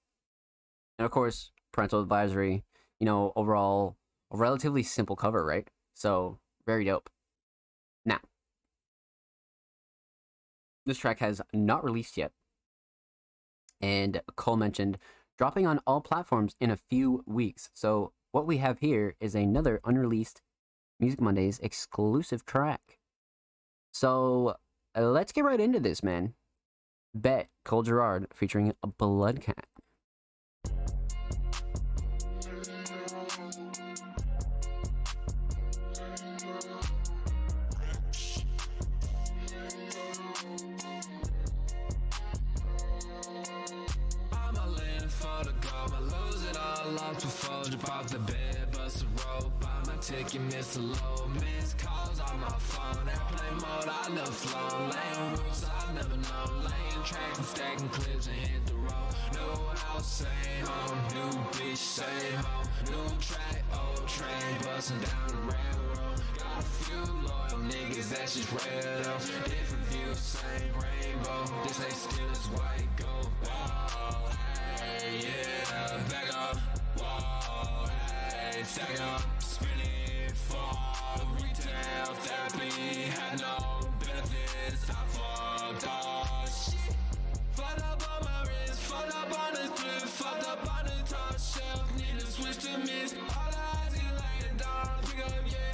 And, of course, parental advisory, overall, a relatively simple cover, right? So, very dope. Now, this track has not released yet. And Cole mentioned dropping on all platforms in a few weeks. So what we have here is another unreleased Music Mondays exclusive track. So let's get right into this, man. Bet, Cole Girard featuring Bloodcat. Before jump off the bed, bust a rope. Buy my ticket, miss a low. Miss calls on my phone. Airplane mode, I never flown. Laying routes, I never know. Laying tracks and stacking clips and hit the road. New house, same home. New bitch, same home. New track, old train. Busting down the railroad. Got a few loyal niggas, that's just rare though. Different views, same rainbow. This ain't still, it's white gold. Whoa, hey, yeah, back up. Whoa, hey, stack up, spinning for retail therapy. Had no benefits, I fucked all shit. Fucked up on my wrist, fucked up on the flip, fucked up on the top shelf. Need to switch to miss. All the eyes get laying down, pick up, yeah.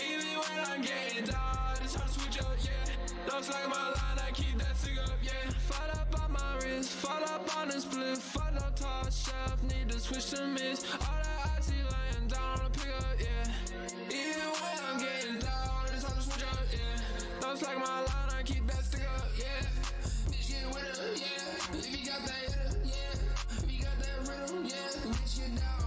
Even when I'm getting down, it's hard to switch up, yeah. Looks like my line, I keep that stick up, yeah. Fucked up on my wrist, fucked up on the split, fucked up top shelf. Need to switch to miss. All the eyes laying down, pick up, yeah. Even when I'm getting down, it's hard to switch up, yeah. Looks like my line, I keep that stick up, yeah. Bitch get with her, yeah. If you got that hitter, yeah. If you got that rhythm, yeah. Bitch get down.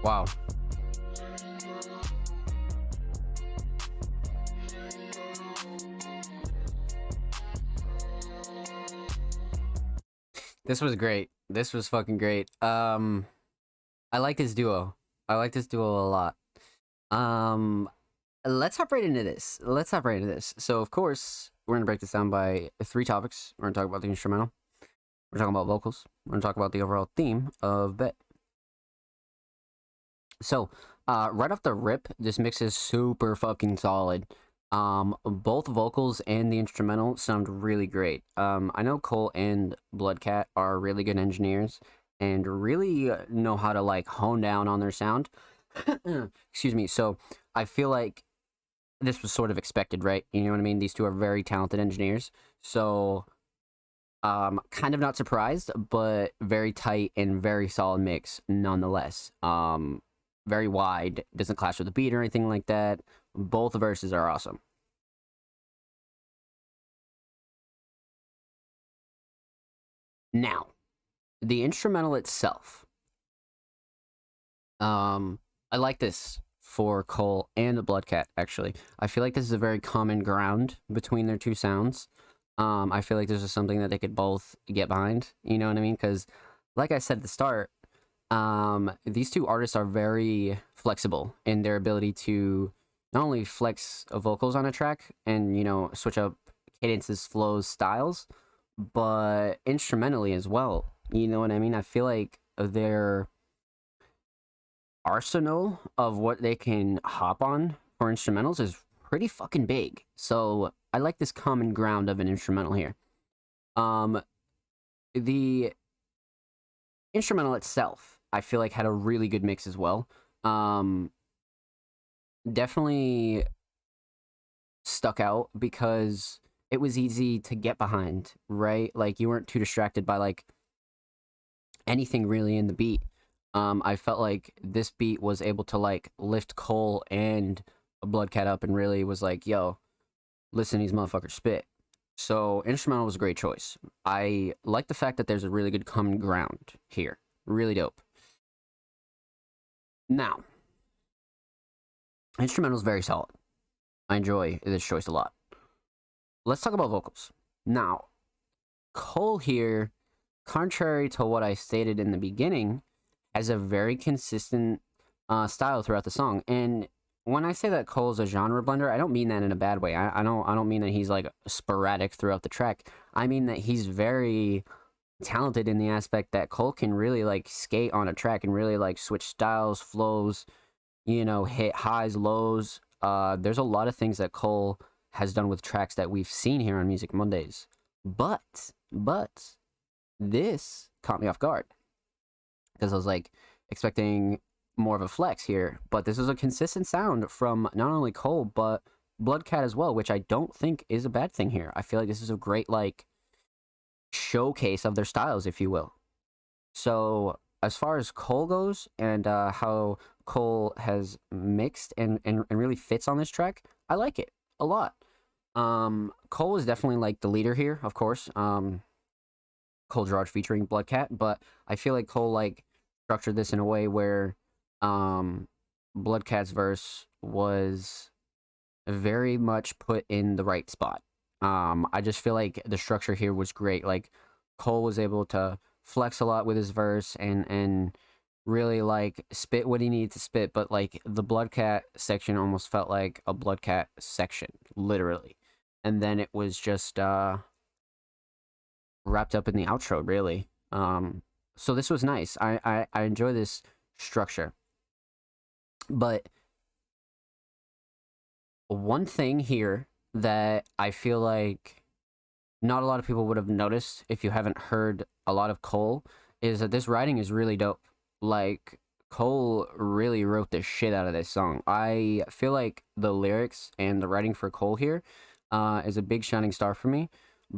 Wow. This was great. This was fucking great. I like this duo. I like this duo a lot. Um, let's hop right into this. Let's hop right into this. So, of course, we're gonna break this down by 3 topics. We're gonna talk about the instrumental. We're talking about vocals. We're gonna talk about the overall theme of Bet. So, right off the rip, this mix is super fucking solid. Both vocals and the instrumental sound really great. I know Cole and Bloodcat are really good engineers and really know how to like hone down on their sound. Excuse me. So I feel like this was sort of expected, right? You know what I mean? These two are very talented engineers. So kind of not surprised, but very tight and very solid mix nonetheless. Very wide, doesn't clash with the beat or anything like that. Both verses are awesome. Now, the instrumental itself. I like this for Cole and Bloodcat, actually. I feel like this is a very common ground between their two sounds. I feel like this is something that they could both get behind, you know what I mean? Because, like I said at the start, these two artists are very flexible in their ability to not only flex vocals on a track and, you know, switch up cadences, flows, styles, but instrumentally as well. You know what I mean? I feel like their arsenal of what they can hop on for instrumentals is pretty fucking big. So I like this common ground of an instrumental here. The instrumental itself, I feel like, had a really good mix as well. Definitely stuck out because it was easy to get behind, right? Like, you weren't too distracted by like anything really in the beat. I felt like this beat was able to like lift Cole and Bloodcat up and really was like, yo, listen, these motherfuckers spit. So instrumental was a great choice. I like the fact that there's a really good common ground here. Really dope. Now, instrumental is very solid. I enjoy this choice a lot. Let's talk about vocals. Now, Cole here, contrary to what I stated in the beginning, has a very consistent style throughout the song. And when I say that Cole's a genre blender, I don't mean that in a bad way. I don't mean that he's like sporadic throughout the track. I mean that he's very talented in the aspect that Cole can really like skate on a track and really like switch styles, flows, you know, hit highs, lows. There's a lot of things that Cole has done with tracks that we've seen here on Music Mondays. But this caught me off guard because I was like expecting more of a flex here, but this is a consistent sound from not only Cole but Bloodcat as well, which I don't think is a bad thing here. I feel like this is a great like showcase of their styles, if you will. So as far as Cole goes and how Cole has mixed and really fits on this track, I like it a lot. Cole is definitely like the leader here, of course. Cole Girard featuring Bloodcat, but I feel like Cole like structured this in a way where Bloodcat's verse was very much put in the right spot. I just feel like the structure here was great. Like Cole was able to flex a lot with his verse and really like spit what he needed to spit, but like the Bloodcat section almost felt like a Bloodcat section, literally. And then it was just wrapped up in the outro, really. So this was nice. I enjoy this structure. But one thing here that I feel like not a lot of people would have noticed if you haven't heard a lot of Cole is that this writing is really dope. Like, Cole really wrote the shit out of this song. I feel like the lyrics and the writing for Cole here is a big shining star for me.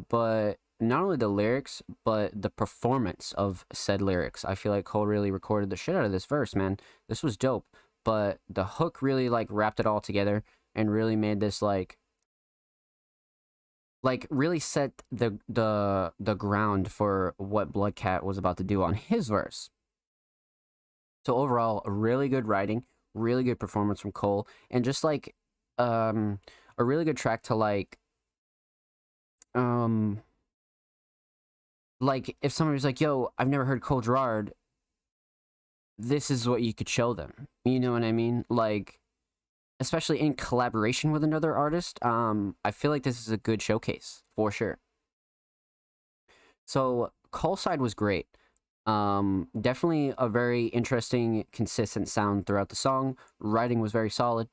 But not only the lyrics, but the performance of said lyrics. I feel like Cole really recorded the shit out of this verse, man. This was dope. But the hook really like wrapped it all together and really made this like really set the ground for what Bloodcat was about to do on his verse. So overall, a really good writing, really good performance from Cole, and just like a really good track to um like if somebody's like, "Yo, I've never heard Cole Gerard," this is what you could show them. You know what I mean? Like, especially in collaboration with another artist. I feel like this is a good showcase for sure. So Cole's side was great. Definitely a very interesting, consistent sound throughout the song. Writing was very solid.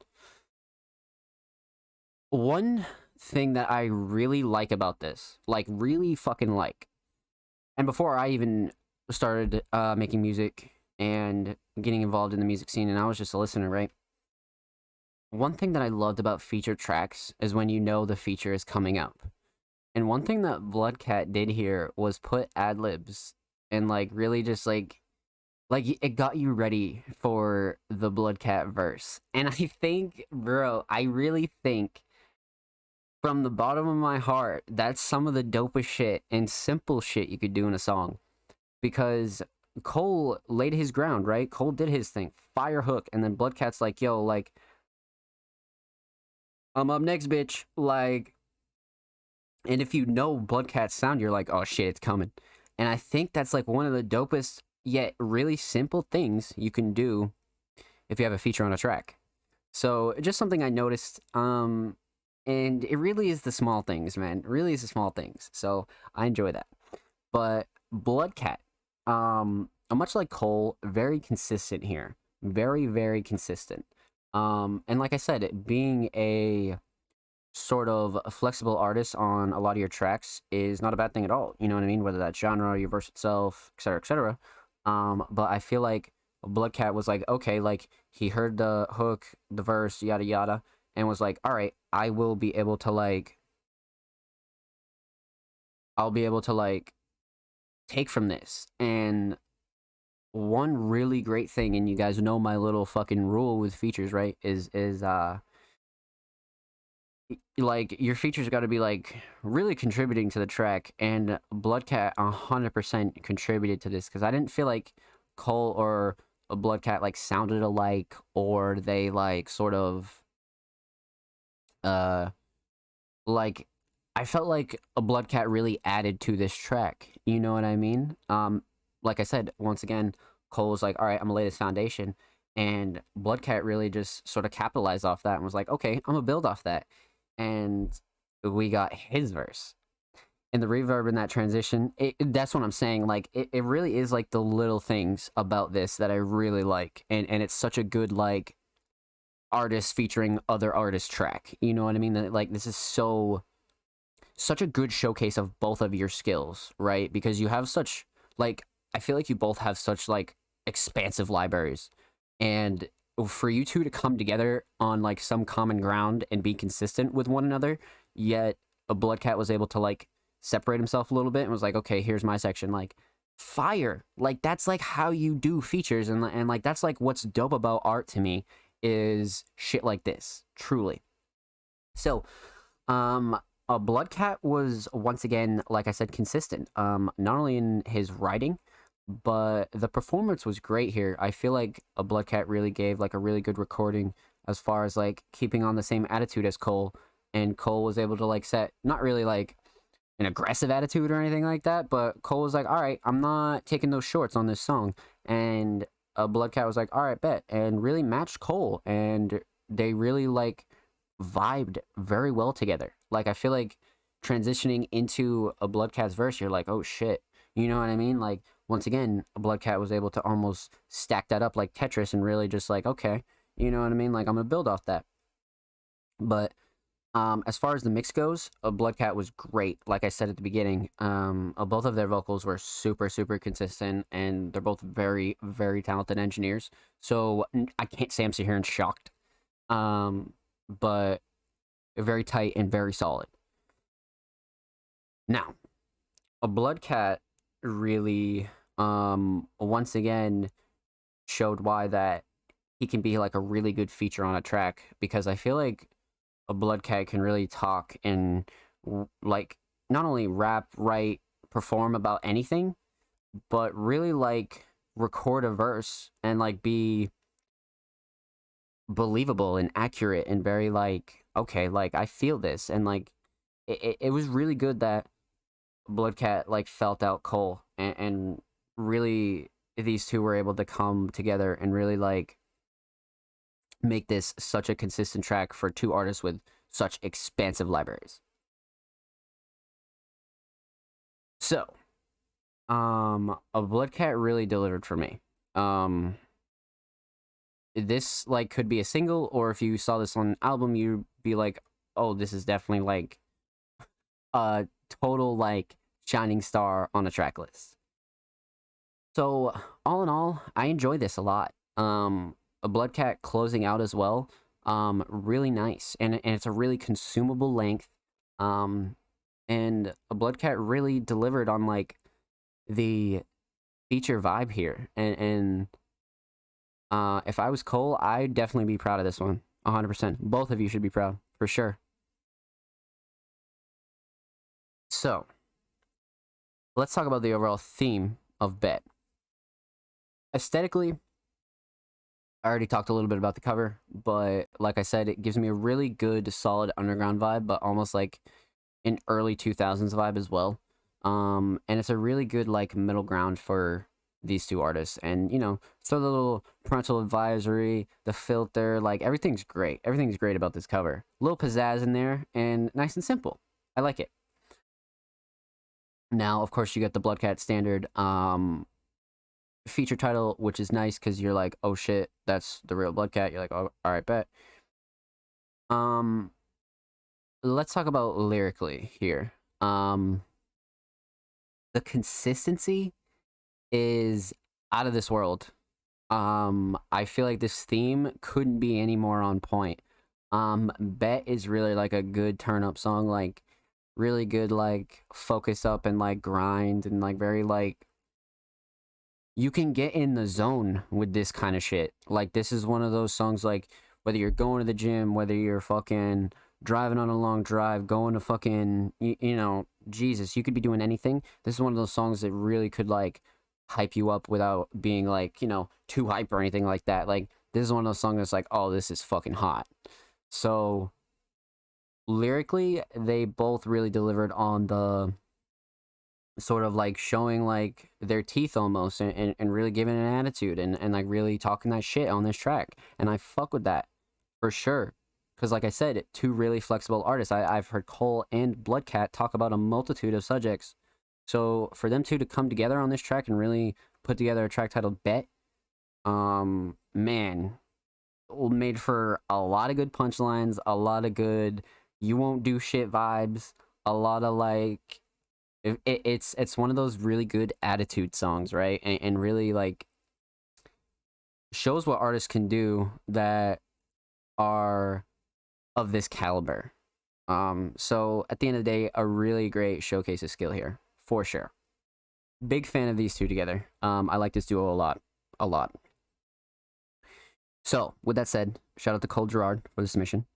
One thing that I really like about this, like really fucking like, and before I even started making music and getting involved in the music scene, and I was just a listener, right? One thing that I loved about feature tracks is when you know the feature is coming up. And one thing that Bloodcat did here was put ad libs and like really just like it got you ready for the Bloodcat verse. And I think, bro, I really think from the bottom of my heart, that's some of the dopest shit and simple shit you could do in a song. Because Cole laid his ground, right? Cole did his thing, fire hook, and then Bloodcat's like, yo, like, I'm up next, bitch. Like, and if you know Bloodcat's sound, you're like, oh shit, it's coming. And I think that's like one of the dopest yet really simple things you can do if you have a feature on a track. So just something I noticed. And it really is the small things, man. It really is the small things. So I enjoy that. But Bloodcat, much like Cole, very consistent here. Very, very consistent. And like I said, being a sort of a flexible artist on a lot of your tracks is not a bad thing at all. You know what I mean? Whether that's genre, your verse itself, etc., etc. But I feel like Bloodcat was like, okay, like he heard the hook, the verse, yada yada, and was like, all right, I will be able to like, I'll be able to like take from this. And one really great thing, and you guys know my little fucking rule with features, right? Is like your features got to be like really contributing to the track, and Bloodcat 100% contributed to this because I didn't feel like Cole or a Bloodcat like sounded alike, or they like sort of uh like I felt like a Bloodcat really added to this track. You know what I mean? Like I said, once again, Cole was like, all right, I'm gonna lay this foundation, and Bloodcat really just sort of capitalized off that and was like, okay, I'm gonna build off that. And we got his verse and the reverb in that transition. That's what I'm saying. Like it really is like the little things about this that I really like, and it's such a good like artist featuring other artist track. You know what I mean? That like this is such a good showcase of both of your skills, right? Because you have such like I feel like you both have such like expansive libraries, and for you two to come together on like some common ground and be consistent with one another, yet a Bloodcat was able to like separate himself a little bit and was like, okay, here's my section, like fire. Like that's like how you do features, and like that's like what's dope about art to me is shit like this, truly. So, a Bloodcat was once again, like I said, consistent. Not only in his writing, but the performance was great here. I feel like a Bloodcat really gave like a really good recording as far as like keeping on the same attitude as Cole, and Cole was able to like set not really like an aggressive attitude or anything like that, but Cole was like, all right, I'm not taking those shorts on this song, and a Bloodcat was like, all right, bet, and really matched Cole, and they really like vibed very well together. Like I feel like transitioning into a Bloodcat's verse, you're like, oh shit, you know what I mean? Like once again, a Bloodcat was able to almost stack that up like Tetris and really just like, okay, you know what I mean? Like I'm gonna build off that. But As far as the mix goes, Bloodcat was great. Like I said at the beginning, both of their vocals were super, super consistent, and they're both very, very talented engineers. So I can't say I'm sitting here and shocked, but very tight and very solid. Now, a Bloodcat really, once again, showed why that he can be like a really good feature on a track, because I feel like a Bloodcat can really talk and like not only rap, write, perform about anything, but really like record a verse and like be believable and accurate and very like, okay, like I feel this, and like it was really good that Bloodcat like felt out Cole, and really these two were able to come together and really like make this such a consistent track for two artists with such expansive libraries. So, a Bloodcat really delivered for me. This like could be a single, or if you saw this on an album, you'd be like, oh, this is definitely like a total like shining star on a track list. So all in all, I enjoy this a lot. A Bloodcat closing out as well, really nice, and it's a really consumable length. And a Bloodcat really delivered on like the feature vibe here, and if I was Cole, I'd definitely be proud of this one, 100%. Both of you should be proud for sure. So let's talk about the overall theme of Bet. Aesthetically, I already talked a little bit about the cover, but like I said, it gives me a really good, solid underground vibe, but almost like an early 2000s vibe as well. And it's a really good like middle ground for these two artists. And you know, throw the little parental advisory, the filter, like everything's great. Everything's great about this cover. A little pizzazz in there, and nice and simple. I like it. Now, of course, you get the Bloodcat standard feature title, which is nice because you're like, oh shit, that's the real Bloodcat. You're like, oh, all right, bet. Let's talk about lyrically here. The consistency is out of this world. I feel like this theme couldn't be any more on point. Bet is really like a good turn up song, like really good, like focus up and like grind, and like very like you can get in the zone with this kind of shit. Like this is one of those songs, like whether you're going to the gym, whether you're fucking driving on a long drive, going to fucking you know, Jesus, you could be doing anything. This is one of those songs that really could like hype you up without being like, you know, too hype or anything like that. Like this is one of those songs that's like, oh, this is fucking hot. So lyrically, they both really delivered on the sort of like showing like their teeth almost, and really giving an attitude, and like really talking that shit on this track. And I fuck with that for sure. Because like I said, two really flexible artists. I've heard Cole and Bloodcat talk about a multitude of subjects. So for them two to come together on this track and really put together a track titled Bet, man, made for a lot of good punchlines, a lot of good you won't do shit vibes, a lot of like it's one of those really good attitude songs, right? And really like shows what artists can do that are of this caliber. So at the end of the day, a really great showcase of skill here for sure. Big fan of these two together. I like this duo a lot, a lot. So with that said, shout out to Cole Gerard for the submission.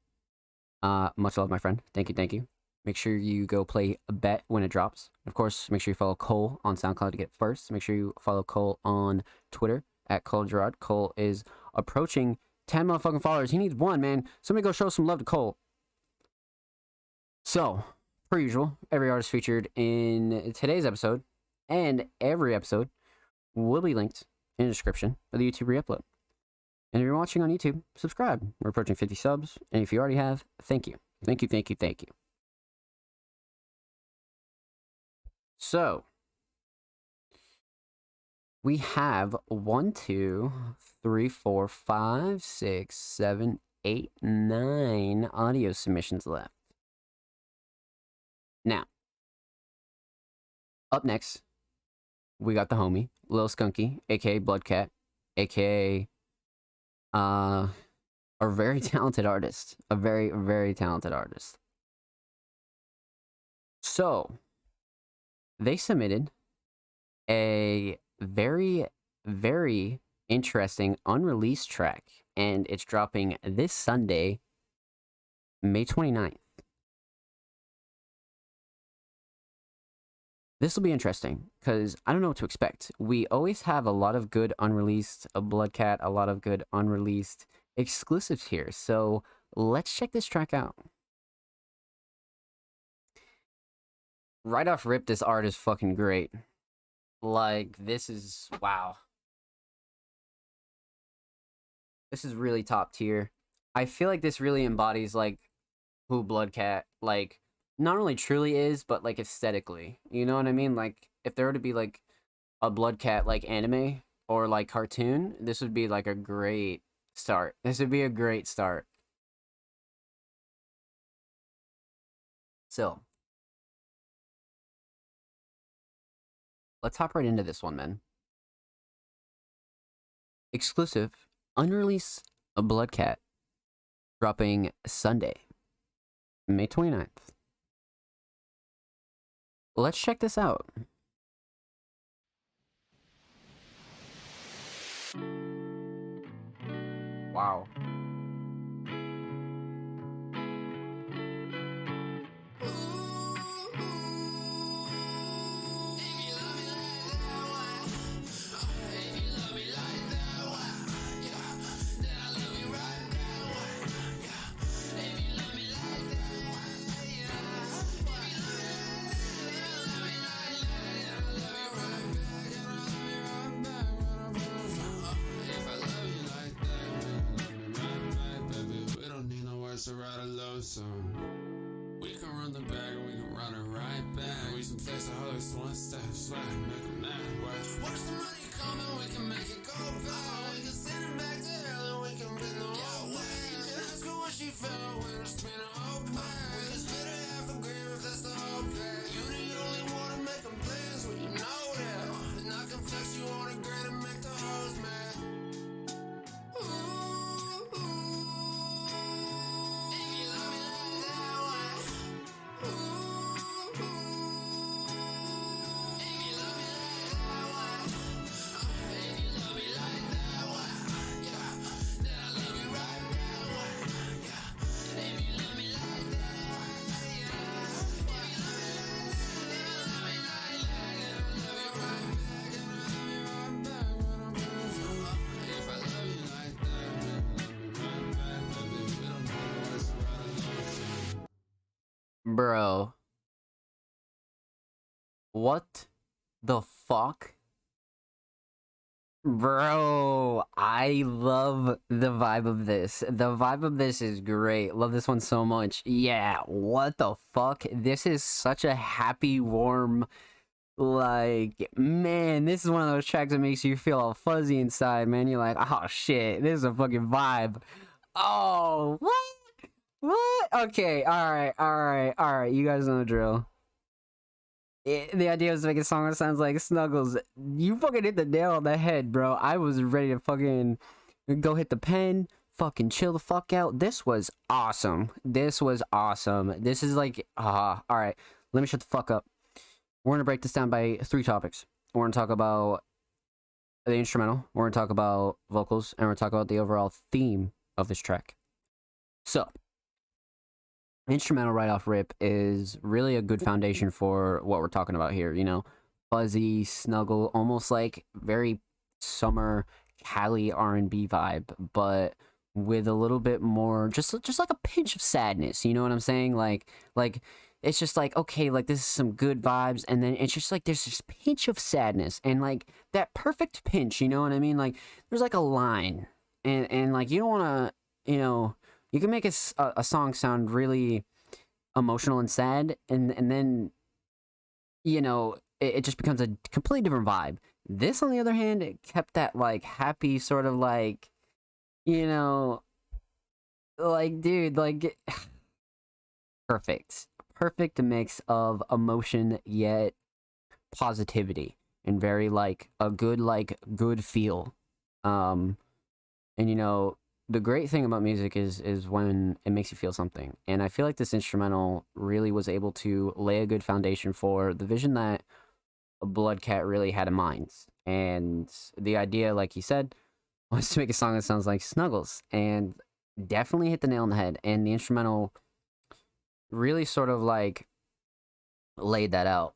Much love, my friend. Thank you, thank you. Make sure you go play a Bet when it drops. Of course, make sure you follow Cole on SoundCloud to get first. Make sure you follow Cole on Twitter at Cole Gerard. Cole is approaching 10 motherfucking followers. He needs one, man. Somebody go show some love to Cole. So, per usual, every artist featured in today's episode and every episode will be linked in the description of the YouTube re-upload. And if you're watching on YouTube, subscribe. We're approaching 50 subs. And if you already have, thank you. Thank you, thank you, thank you. So, we have 1, 2, 3, 4, 5, 6, 7, 8, 9 audio submissions left. Now, up next, we got the homie, Lil Skunky, aka Bloodcat, aka a very talented artist. A very, very talented artist. So, they submitted a very, very interesting unreleased track, and it's dropping this Sunday, May 29th. This will be interesting because I don't know what to expect. We always have a lot of good unreleased Bloodcat, a lot of good unreleased exclusives here. So let's check this track out. Right off rip, this art is fucking great. Like, this is, wow. This is really top tier. I feel like this really embodies, like, who Bloodcat, like, not only truly is, but, like, aesthetically. You know what I mean? Like, if there were to be, like, a Bloodcat, like, anime or, like, cartoon, this would be, like, a great start. This would be a great start. So, let's hop right into this one, man. Exclusive, unreleased Bloodcat, dropping Sunday, May 29th. Let's check this out. Wow. To write a love song. We can run the bag and we can run it right back. We some flex the hoes, one step slack, make them mad. Watch the money coming, we can make it go back. We can send it back to hell and we can bend the whole way. Ask her what she felt when I spin her whole back. We can split her half a gram if that's the whole pack. You the only one to make them plans when you know that. And I can flex you on a grand and make the hoes mad. Bro. What the fuck? Bro, I love the vibe of this. The vibe of this is great. Love this one so much. Yeah, what the fuck? This is such a happy, warm, like, man, this is one of those tracks that makes you feel all fuzzy inside, man. You're like, oh shit, this is a fucking vibe. Oh, what? What? Okay, alright. You guys know the drill. The idea was to make a song that sounds like Snuggles. You fucking hit the nail on the head, bro. I was ready to fucking go hit the pen, fucking chill the fuck out. This was awesome. This was awesome. This is like, alright. Let me shut the fuck up. We're gonna break this down by 3 topics. We're gonna talk about the instrumental, we're gonna talk about vocals, and we're gonna talk about the overall theme of this track. So, instrumental right off rip is really a good foundation for what we're talking about here, you know? Fuzzy, snuggle, almost like very summer Cali R&B vibe, but with a little bit more, just like a pinch of sadness, you know what I'm saying? Like it's just like, okay, like this is some good vibes, and then it's just like there's this pinch of sadness, and like that perfect pinch, you know what I mean? Like there's like a line, and like you don't want to, you know, you can make a song sound really emotional and sad, and then, you know, it just becomes a completely different vibe. This, on the other hand, it kept that like happy sort of like, you know, like dude, like perfect, perfect mix of emotion yet positivity, and very like a good feel. Um, and the great thing about music is when it makes you feel something. And I feel like this instrumental really was able to lay a good foundation for the vision that Bloodcat really had in mind. And the idea, like he said, was to make a song that sounds like Snuggles, and definitely hit the nail on the head. And the instrumental really sort of like laid that out.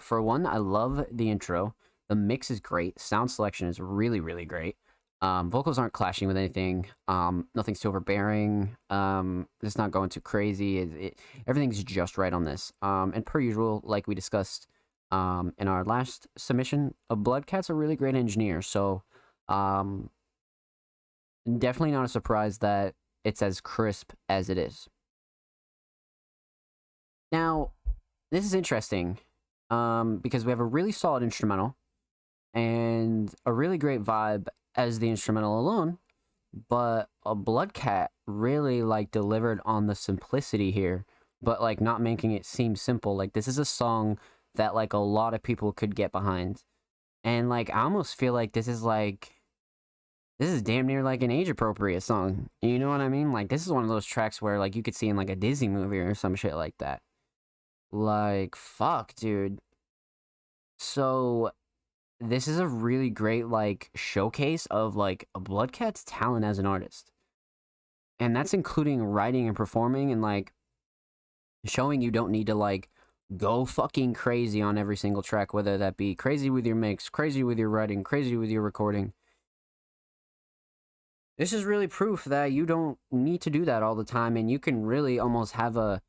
For one, I love the intro. The mix is great. Sound selection is really, really great. Vocals aren't clashing with anything. Nothing's too overbearing. It's not going too crazy. Everything's just right on this. And per usual, like we discussed in our last submission, Bloodcat's a really great engineer. So definitely not a surprise that it's as crisp as it is. Now, this is interesting because we have a really solid instrumental and a really great vibe as the instrumental alone, but a Bloodcat really like delivered on the simplicity here, but like not making it seem simple. Like this is a song that like a lot of people could get behind, and like I almost feel like this is damn near like an age appropriate song. You know what I mean? Like this is one of those tracks where like you could see in like a Disney movie or some shit like that. Like fuck, dude. So this is a really great like showcase of like a Bloodcat's talent as an artist. And that's including writing and performing, and like showing you don't need to like go fucking crazy on every single track, whether that be crazy with your mix, crazy with your writing, crazy with your recording. This is really proof that you don't need to do that all the time, and you can really almost have a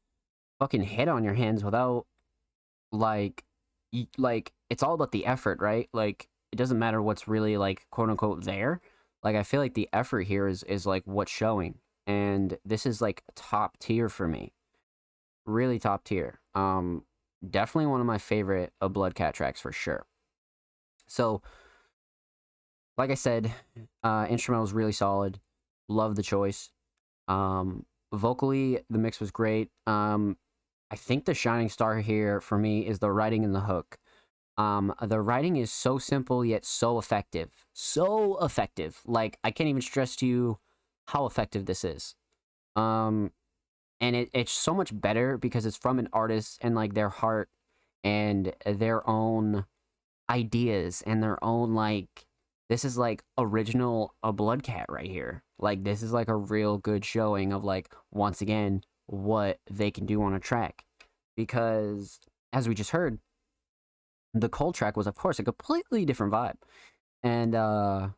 fucking hit on your hands without like it's all about the effort, right? Like it doesn't matter what's really like quote unquote there. Like I feel like the effort here is like what's showing, and this is like top tier for me. Really top tier. Definitely one of my favorite of Bloodcat tracks for sure. So like I said, instrumental is really solid. Love the choice. Vocally, the mix was great. I think the shining star here for me is the writing and the hook. The writing is so simple yet so effective. So effective. Like I can't even stress to you how effective this is. And it's so much better because it's from an artist and like their heart and their own ideas and their own like this is like original a Bloodcat right here. Like this is like a real good showing of like once again what they can do on a track. Because as we just heard, the Cold track was of course a completely different vibe. And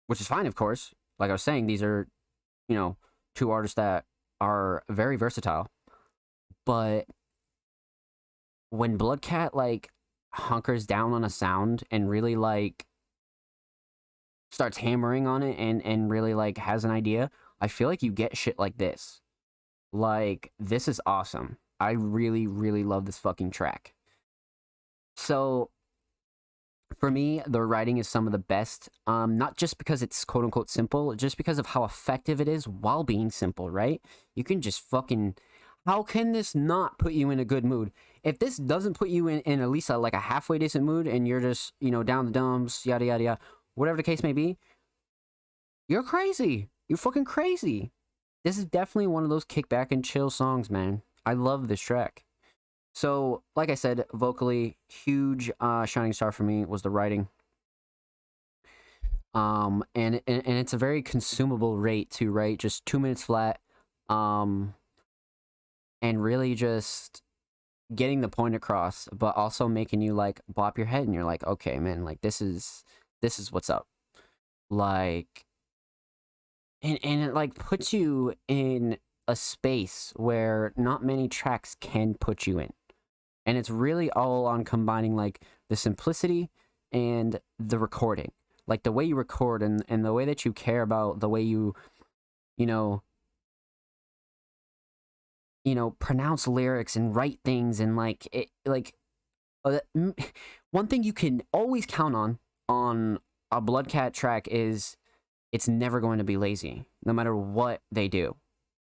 which is fine, of course. Like I was saying, these are, two artists that are very versatile. But when Bloodcat like hunkers down on a sound and really like starts hammering on it and really like has an idea, I feel like you get shit like this. Like this is awesome. I really, really love this fucking track. So for me, the writing is some of the best. Not just because it's quote unquote simple, just because of how effective it is while being simple, right? You can just fucking how can this not put you in a good mood? If this doesn't put you in at least like a halfway decent mood and you're just, down the dumps, yada yada yada, whatever the case may be, you're crazy. You're fucking crazy. This is definitely one of those kick back and chill songs, man. I love this track. So, like I said, vocally, huge shining star for me was the writing. And it's a very consumable rate too, right? Just 2 minutes flat. And really just getting the point across, but also making you like bop your head and you're like, okay, man, like this is what's up. Like and it like puts you in a space where not many tracks can put you in. And it's really all on combining like the simplicity and the recording. Like the way you record and the way that you care about the way you pronounce lyrics and write things and like it like one thing you can always count on a Bloodcat track is it's never going to be lazy, no matter what they do.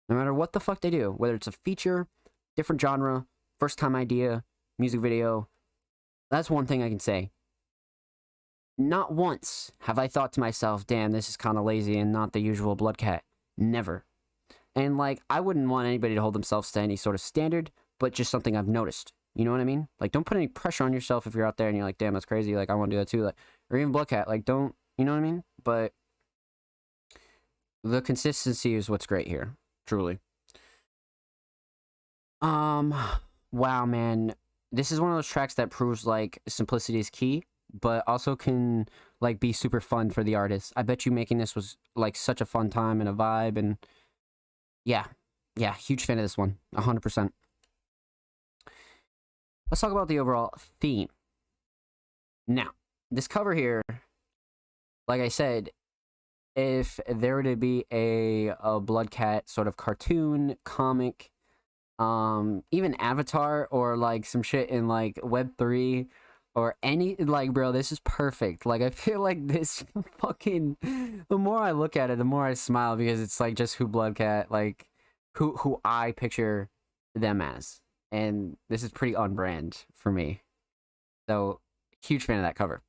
No matter what the fuck they do, whether it's a feature, different genre, first time idea, music video. That's one thing I can say. Not once have I thought to myself, damn, this is kind of lazy and not the usual Bloodcat. Never. And like, I wouldn't want anybody to hold themselves to any sort of standard, but just something I've noticed. You know what I mean? Like, don't put any pressure on yourself if you're out there and you're like, damn, that's crazy. Like, I want to do that too. Like, or even Bloodcat. Like, don't, you know what I mean? But the consistency is what's great here. Truly. Wow, man. This is one of those tracks that proves, like, simplicity is key, but also can, like, be super fun for the artist. I bet you making this was, like, such a fun time and a vibe, and yeah. Yeah, huge fan of this one. 100%. Let's talk about the overall theme. Now, this cover here, like I said, if there were to be a Bloodcat sort of cartoon, comic, even Avatar or like some shit in like Web3 or any, like, bro, this is perfect. Like, I feel like this fucking, the more I look at it, the more I smile because it's like just who Bloodcat, like, who I picture them as. And this is pretty on brand for me. So, huge fan of that cover.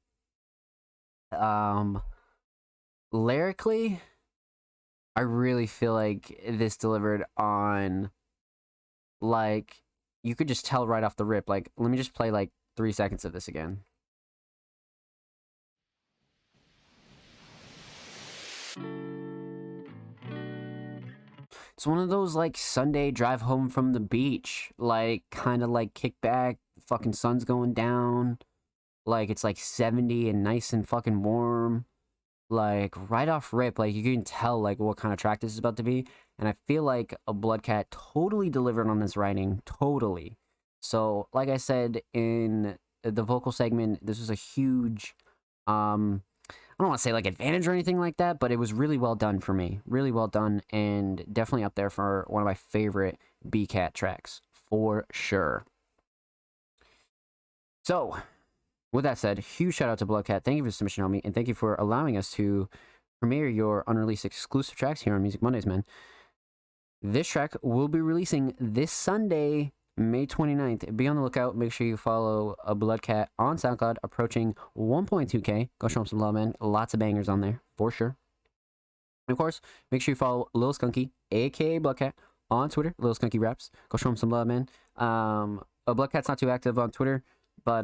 Lyrically, I really feel like this delivered on, like, you could just tell right off the rip. Like, let me just play like 3 seconds of this again. It's one of those like Sunday drive home from the beach, like kind of like kick back, fucking sun's going down, like it's like 70 and nice and fucking warm, like right off rip, like you can tell like what kind of track this is about to be, and I feel like a Bloodcat totally delivered on this writing, totally. So like I said in the vocal segment, this was a huge, I don't want to say like advantage or anything like that, but it was really well done for me. Really well done, and definitely up there for one of my favorite BCat tracks, for sure. So, with that said, huge shout out to Bloodcat. Thank you for the submission, homie, and thank you for allowing us to premiere your unreleased exclusive tracks here on Music Mondays, man. This track will be releasing this Sunday, May 29th. Be on the lookout. Make sure you follow a Bloodcat on SoundCloud, approaching 1.2K. Go show him some love, man. Lots of bangers on there, for sure. And of course, make sure you follow Lil Skunky, aka Bloodcat, on Twitter, Lil Skunky Raps. Go show him some love, man. Bloodcat's not too active on Twitter, but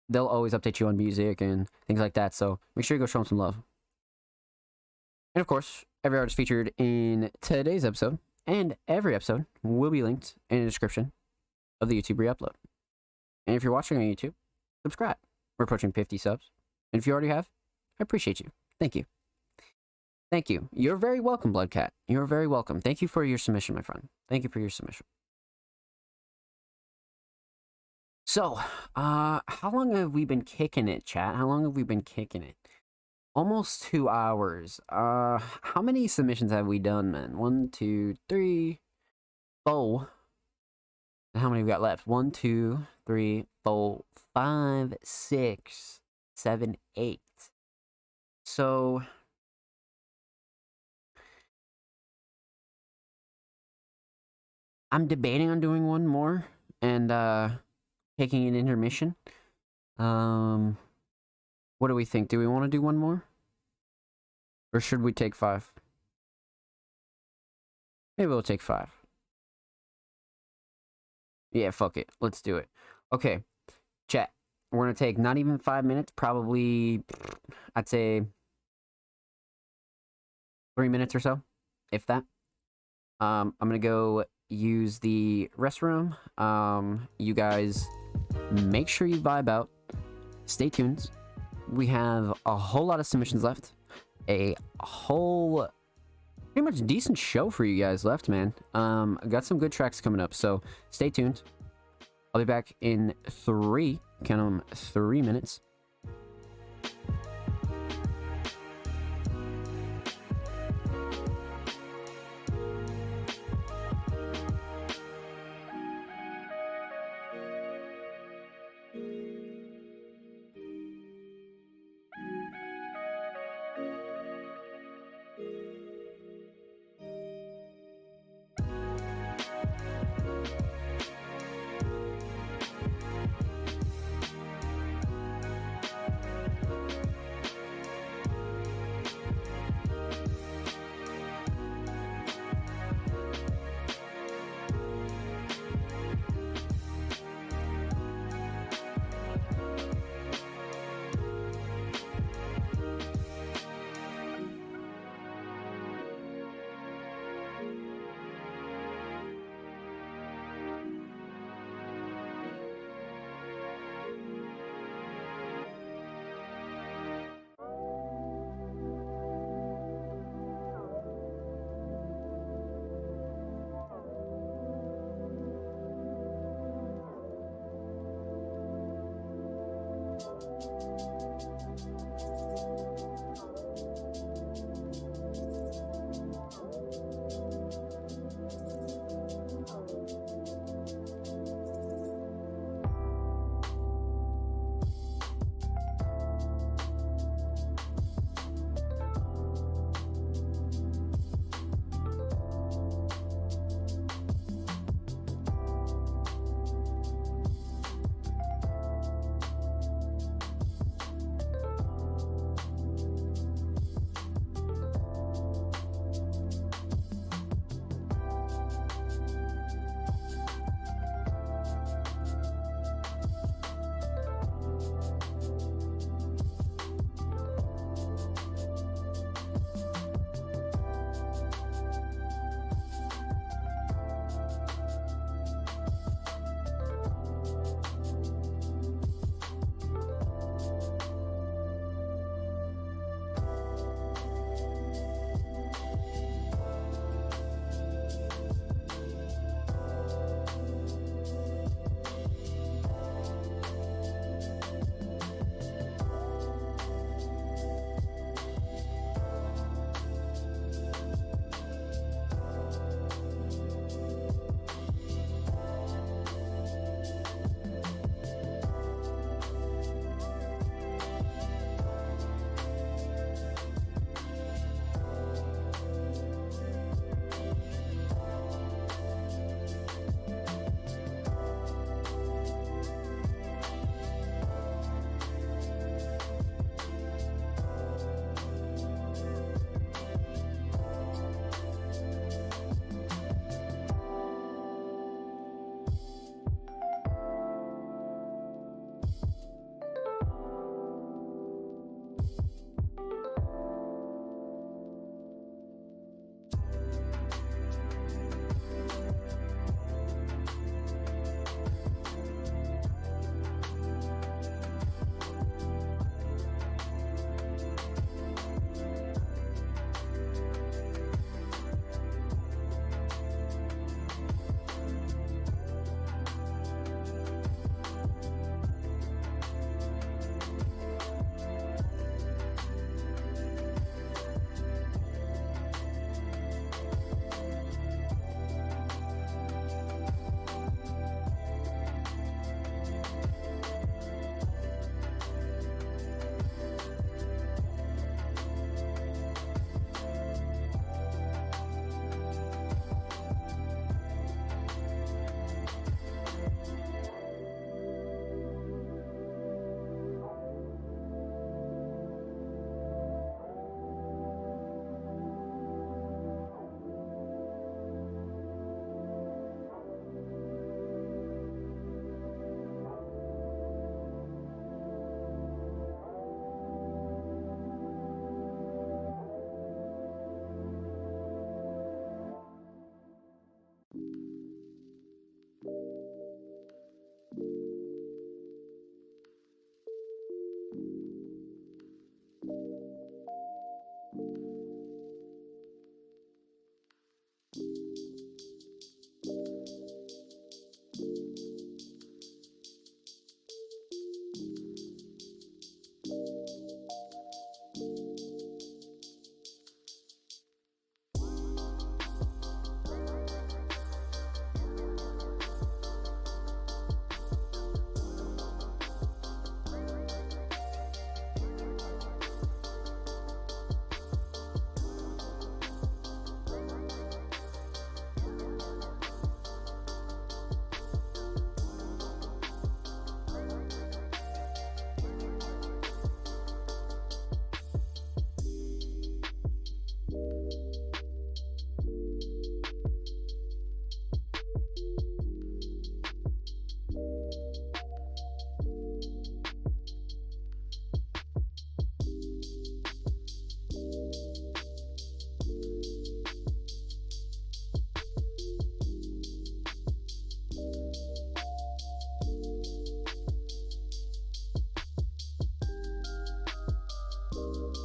they'll always update you on music and things like that, so make sure you go show them some love. And of course, every artist featured in today's episode and every episode will be linked in the description of the YouTube re-upload. And if you're watching on YouTube, subscribe. We're approaching 50 subs. And if you already have, I appreciate you. Thank you. Thank you. You're very welcome, Bloodcat. You're very welcome. Thank you for your submission, my friend. Thank you for your submission. So, how long have we been kicking it, chat? How long have we been kicking it? Almost 2 hours. How many submissions have we done, man? 1, 2, 3, 4. And how many we got left? 1, 2, 3, 4, 5, 6, 7, 8. So, I'm debating on doing one more and taking an intermission. What do we think? Do we want to do one more? Or should we take 5? Maybe we'll take 5. Yeah, fuck it. Let's do it. Okay. Chat. We're going to take not even 5 minutes. Probably, I'd say 3 minutes or so. If that. I'm going to go use the restroom. You guys make sure you vibe out. Stay tuned. We have a whole lot of submissions left. A whole pretty much decent show for you guys left, man. I got some good tracks coming up, so stay tuned. I'll be back in 3, count them, 3 minutes.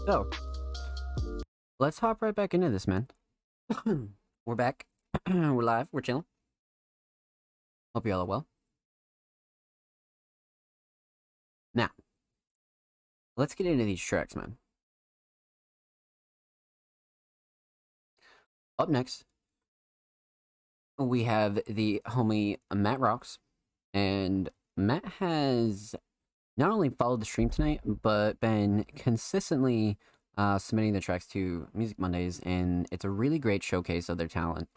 So, let's hop right back into this, man. We're back. We're live. We're chilling. Hope you all are well. Now, let's get into these tracks, man. Up next, we have the homie Matt Rocks, and Matt has not only followed the stream tonight, but been consistently submitting the tracks to Music Mondays, and it's a really great showcase of their talent.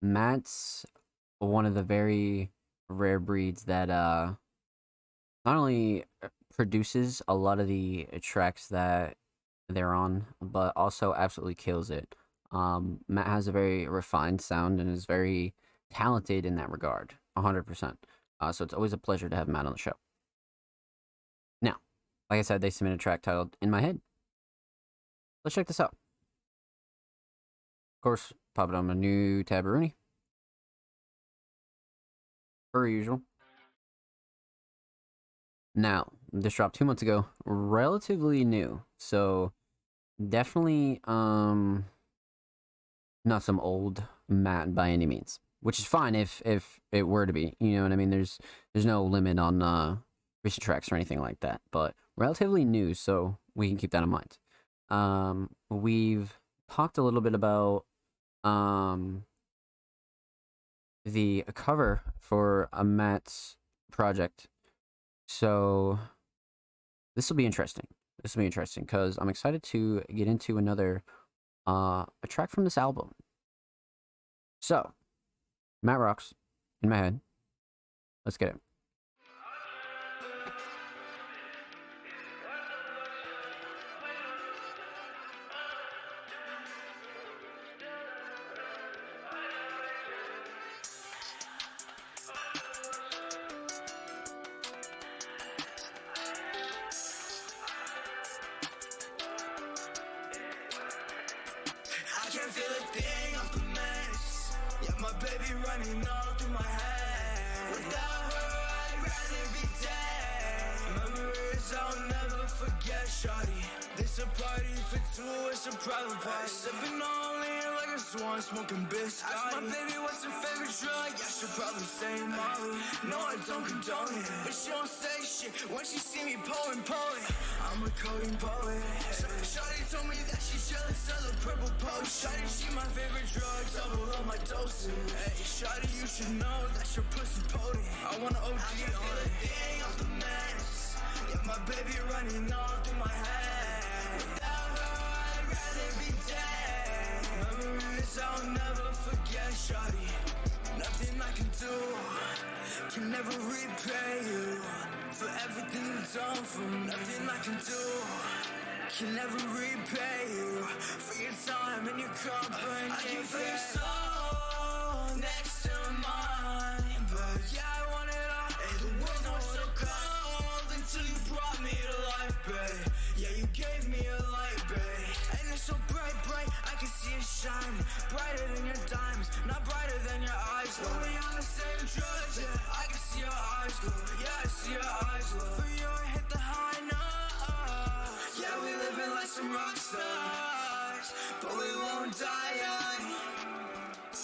Matt's one of the very rare breeds that not only produces a lot of the tracks that they're on, but also absolutely kills it. Matt has a very refined sound and is very talented in that regard, 100%. So it's always a pleasure to have Matt on the show. Now, like I said, they submitted a track titled In My Head. Let's check this out. Of course, pop it on a new Tabaroonie. Per usual. Now, this dropped 2 months ago, relatively new, so definitely not some old Matt by any means, which is fine if it were to be. You know what I mean? There's no limit on recent tracks or anything like that, but relatively new, so we can keep that in mind. We've talked a little bit about the cover for a Matt's project, so this will be interesting. This will be interesting because I'm excited to get into another a track from this album. So, Matt Rocks, In My Head. Let's get it. Smoking biscuits. Ask my baby what's her favorite drug. Yeah, she'll probably say Molly. No, I don't condone it, but she don't say shit when she see me poet. I'm a coding poet. Shawty told me that she's jealous of the purple potion. Shawty, she my favorite drug, double up my dosing. Hey, Shawty, you should know that your pussy potent. I wanna OD on it. Thing off the mess. Yeah, my baby running all through my head. Without her, I'd rather be dead. Memories I'll never forget, shawty. Nothing I can do can never repay you for everything you've done for me. Nothing I can do can never repay you for your time and your company. I can feel your soul next to mine, but yeah, I want it all. Hey, the world was so cold until you brought me to life, babe. Yeah, you gave me a light, babe. And it's so bright, I can see it shining. Brighter than your diamonds, not brighter than your eyes. When we on the same drugs, yeah, I can see your eyes glow. Yeah, I see your eyes glow. For you, I hit the high note. Yeah, we living like some rock stars, but we won't die young.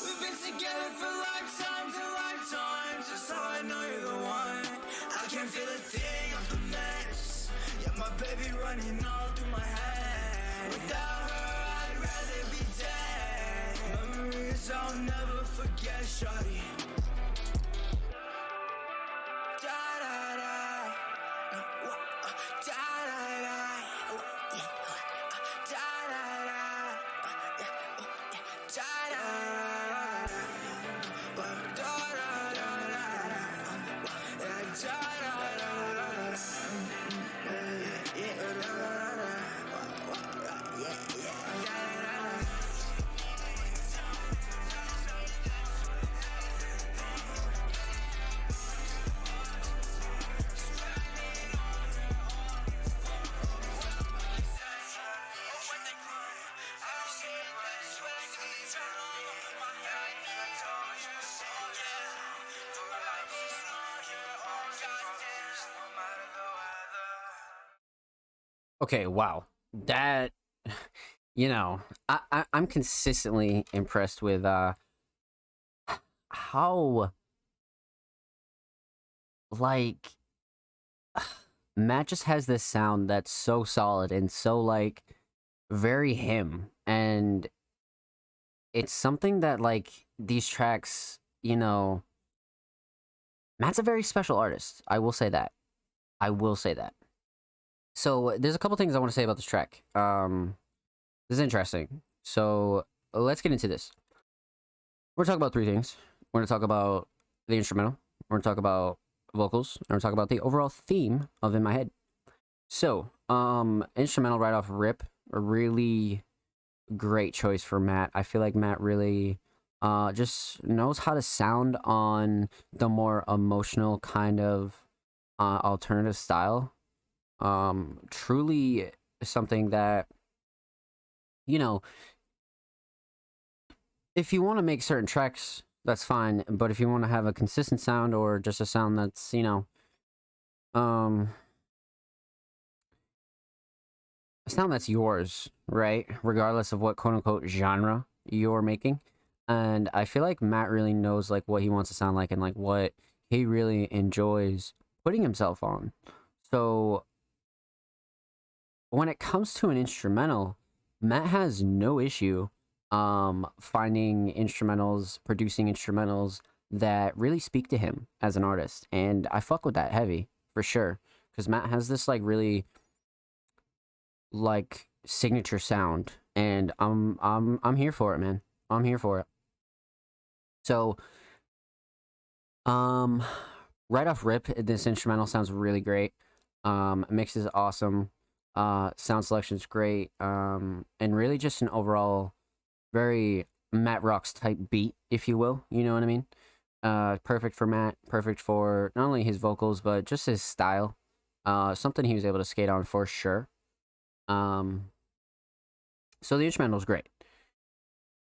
We've been together for lifetimes and lifetimes. That's how I know you're the one. I can't feel a thing off the mess. Yeah, my baby running all through my head. Without her, I'd rather be dead. Memories I'll never forget, shawty. Okay, wow. That, I'm consistently impressed with how, like, Matt just has this sound that's so solid and so like very him, and it's something that like these tracks, you know, Matt's a very special artist. I will say that. I will say that. So there's a couple things I want to say about this track. This is interesting. So let's get into this. We're gonna talk about three things. We're gonna talk about the instrumental. We're gonna talk about vocals. And we're gonna talk about the overall theme of In My Head. So, instrumental right off rip, a really great choice for Matt. I feel like Matt really just knows how to sound on the more emotional kind of alternative style. Truly something that, you know, if you want to make certain tracks, that's fine. But if you want to have a consistent sound or just a sound that's, um, a sound that's yours, right? Regardless of what quote unquote genre you're making. And I feel like Matt really knows like what he wants to sound like and like what he really enjoys putting himself on. So when it comes to an instrumental, Matt has no issue finding instrumentals, producing instrumentals that really speak to him as an artist. And I fuck with that heavy for sure. Because Matt has this like really like signature sound. And I'm here for it, man. I'm here for it. So right off rip, this instrumental sounds really great. Mix is awesome. Sound selection's great. And really just an overall very Matt Rocks type beat, if you will. You know what I mean? Perfect for Matt. Perfect for not only his vocals but just his style. Something he was able to skate on for sure. So the instrumental's great.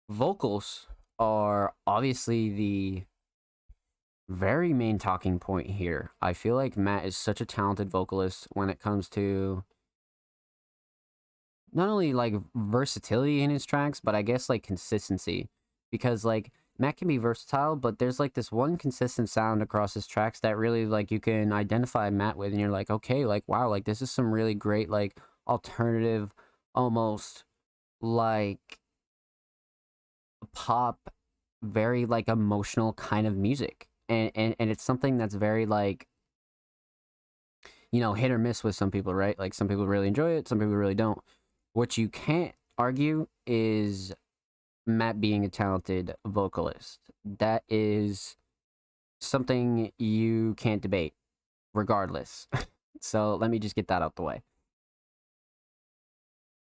Vocals are obviously the very main talking point here. I feel like Matt is such a talented vocalist when it comes to not only like versatility in his tracks, but I guess like consistency. Because like Matt can be versatile, but there's like this one consistent sound across his tracks that really like you can identify Matt with, and you're like, okay, like wow, like this is some really great like alternative, almost like pop, very like emotional kind of music. And it's something that's very like, hit or miss with some people, right? Like some people really enjoy it, some people really don't. What you can't argue is Matt being a talented vocalist. That is something you can't debate, regardless. So let me just get that out the way.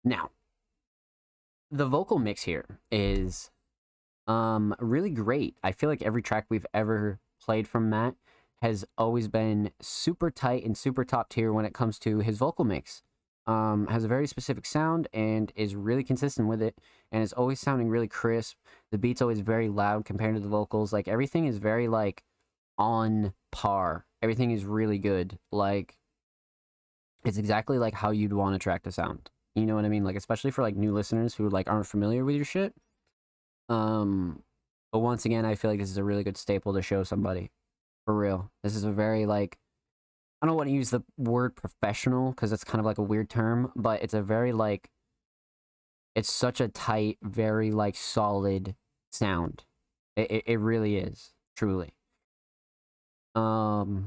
Now, the vocal mix here is really great. I feel like every track we've ever played from Matt has always been super tight and super top tier when it comes to his vocal mix. Has a very specific sound and is really consistent with it, and is always sounding really crisp. The beat's always very loud compared to the vocals. Like everything is very like on par. Everything is really good. Like it's exactly like how you'd want a track to sound. You know what I mean? Like especially for like new listeners who like aren't familiar with your shit. But once again, I feel like this is a really good staple to show somebody. For real. This is a very like, I don't want to use the word professional because it's kind of like a weird term, but it's a very like, it's such a tight, very like solid sound. It really is, truly. Now,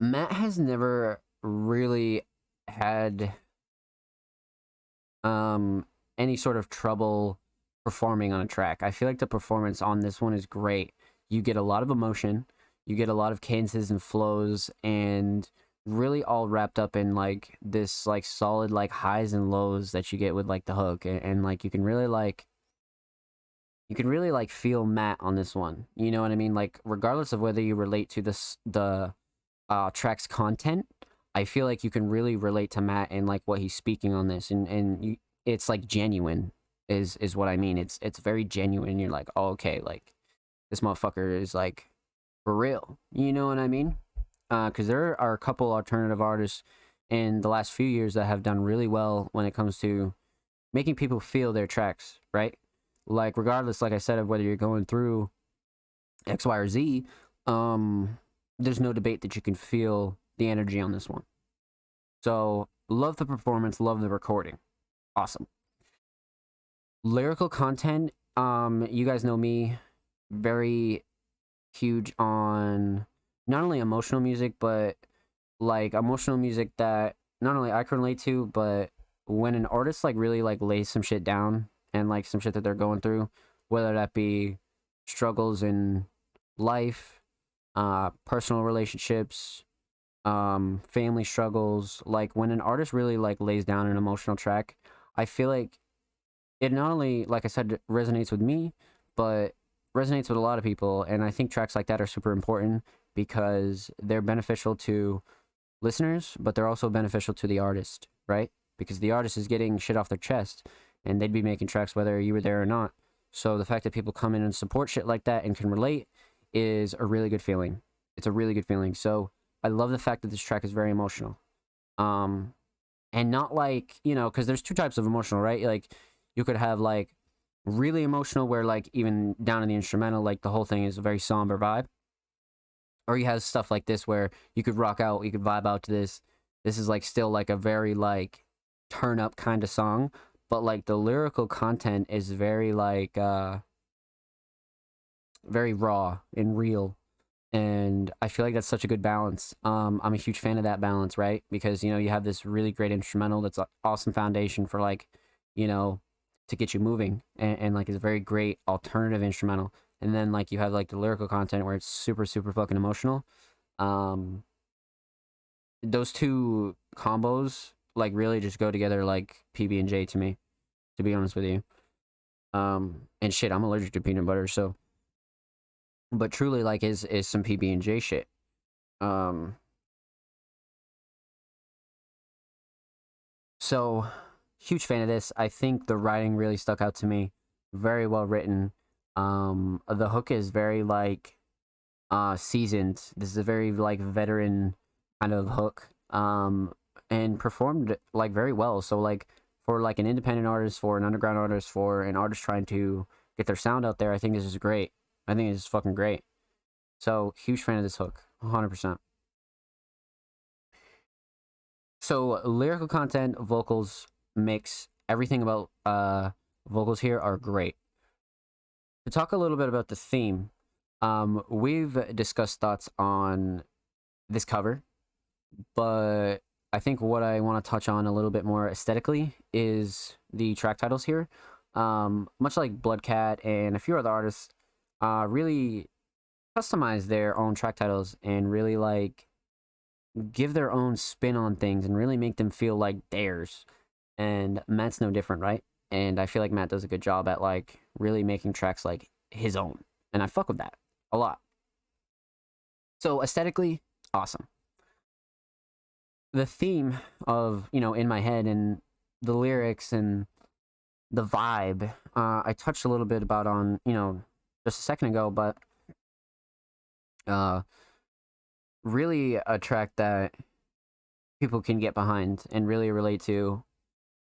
Matt has never really had any sort of trouble performing on a track. I feel like the performance on this one is great. You get a lot of emotion, you get a lot of cadences and flows, and really all wrapped up in like this like solid like highs and lows that you get with like the hook, and like you can really like feel Matt on this one. You know what I mean? Like regardless of whether you relate to the track's content, I feel like you can really relate to Matt and like what he's speaking on this, and it's like genuine is what I mean. It's very genuine. You're like, oh, okay, like this motherfucker is like for real. You know what I mean? Because there are a couple alternative artists in the last few years that have done really well when it comes to making people feel their tracks, right? Like regardless, like I said, of whether you're going through X, Y, or Z, there's no debate that you can feel the energy on this one. So, love the performance, love the recording. Awesome. Lyrical content, you guys know me, very huge on not only emotional music, but like emotional music that not only I can relate to, but when an artist like really like lays some shit down and like some shit that they're going through, whether that be struggles in life, personal relationships, family struggles, like when an artist really like lays down an emotional track, I feel like it not only, like I said, resonates with me, but resonates with a lot of people. And I think tracks like that are super important because they're beneficial to listeners, but they're also beneficial to the artist, right? Because the artist is getting shit off their chest and they'd be making tracks whether you were there or not. So the fact that people come in and support shit like that and can relate is a really good feeling. It's a really good feeling. So I love the fact that this track is very emotional. And not like, you know, because there's two types of emotional, right? Like you could have like really emotional where like even down in the instrumental, like the whole thing is a very somber vibe. Or you have stuff like this where you could rock out, you could vibe out to this. This is like still like a very like turn up kind of song, but like the lyrical content is very like very raw and real. And I feel like that's such a good balance. I'm a huge fan of that balance, right? Because you know you have this really great instrumental that's an awesome foundation for like, you know, to get you moving, and like it's a very great alternative instrumental. And then like you have like the lyrical content where it's super super fucking emotional. Um, those two combos like really just go together like PB and J to me, to be honest with you. And shit, I'm allergic to peanut butter, so but truly like is some PB and J shit. Um, so huge fan of this. I think the writing really stuck out to me. Very well written. The hook is very like seasoned. This is a very like veteran kind of hook. And performed like very well. So like for like an independent artist, for an underground artist, for an artist trying to get their sound out there, I think this is great. I think this is fucking great. So huge fan of this hook, 100%. So lyrical content, vocals, mix, everything about vocals here are great. To talk a little bit about the theme, we've discussed thoughts on this cover, but I think what I want to touch on a little bit more aesthetically is the track titles here. Much like Bloodcat and a few other artists, really customize their own track titles and really like give their own spin on things and really make them feel like theirs. And Matt's no different, right? And I feel like Matt does a good job at like really making tracks like his own. And I fuck with that a lot. So aesthetically, awesome. The theme of, you know, in my head and the lyrics and the vibe, I touched a little bit about on, you know, just a second ago, but really a track that people can get behind and really relate to,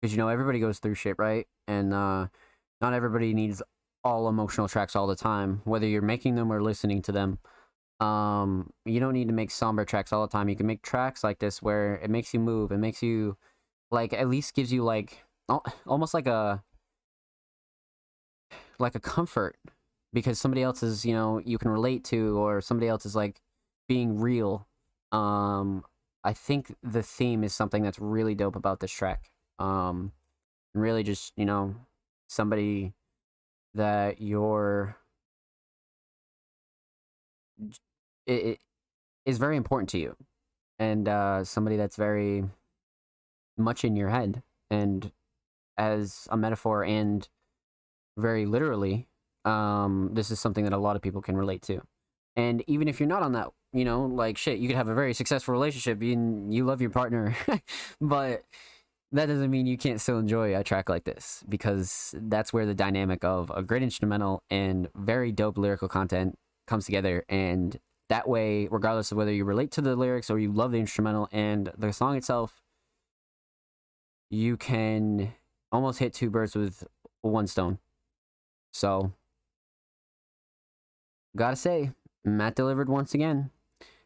because you know everybody goes through shit, right? And not everybody needs all emotional tracks all the time, whether you're making them or listening to them. You don't need to make somber tracks all the time. You can make tracks like this where it makes you move, it makes you like at least gives you like almost like a comfort, because somebody else is, you know, you can relate to, or somebody else is like being real. I think the theme is something that's really dope about this track. And really just, you know, somebody that it is very important to you, and somebody that's very much in your head, and as a metaphor and very literally, this is something that a lot of people can relate to. And even if you're not on that, you know, like shit, you could have a very successful relationship and you love your partner, but that doesn't mean you can't still enjoy a track like this, because that's where the dynamic of a great instrumental and very dope lyrical content comes together. And that way, regardless of whether you relate to the lyrics or you love the instrumental and the song itself, you can almost hit two birds with one stone. So, gotta say, Matt delivered once again.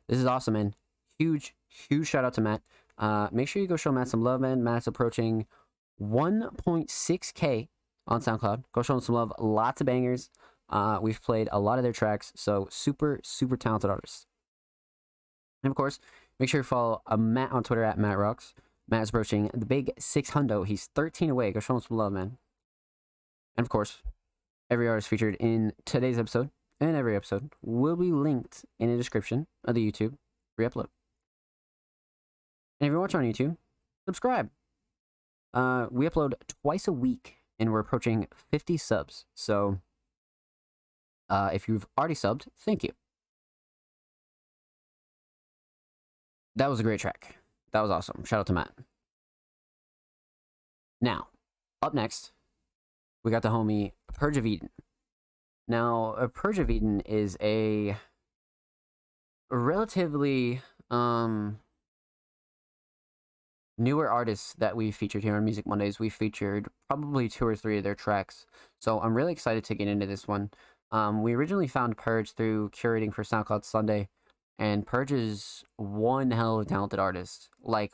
This is awesome, man. Huge shout out to Matt. Make sure you go show Matt some love, man. Matt's approaching 1.6K on SoundCloud. Go show him some love. Lots of bangers. We've played a lot of their tracks, so super talented artists. And of course, make sure you follow Matt on Twitter at MattRocks. Matt's approaching the big 600. He's 13 away. Go show him some love, man. And of course, every artist featured in today's episode and every episode will be linked in the description of the YouTube re-upload. And if you're watching on YouTube, subscribe. We upload twice a week, and we're approaching 50 subs. So, if you've already subbed, thank you. That was a great track. That was awesome. Shout out to Matt. Now, up next, we got the homie Purge of Eden. Now, Purge of Eden is a relatively newer artist that we featured here on Music Mondays. We featured probably 2 or 3 of their tracks, so I'm really excited to get into this one. We originally found Purge through curating for SoundCloud Sunday, and Purge is one hell of a talented artist, like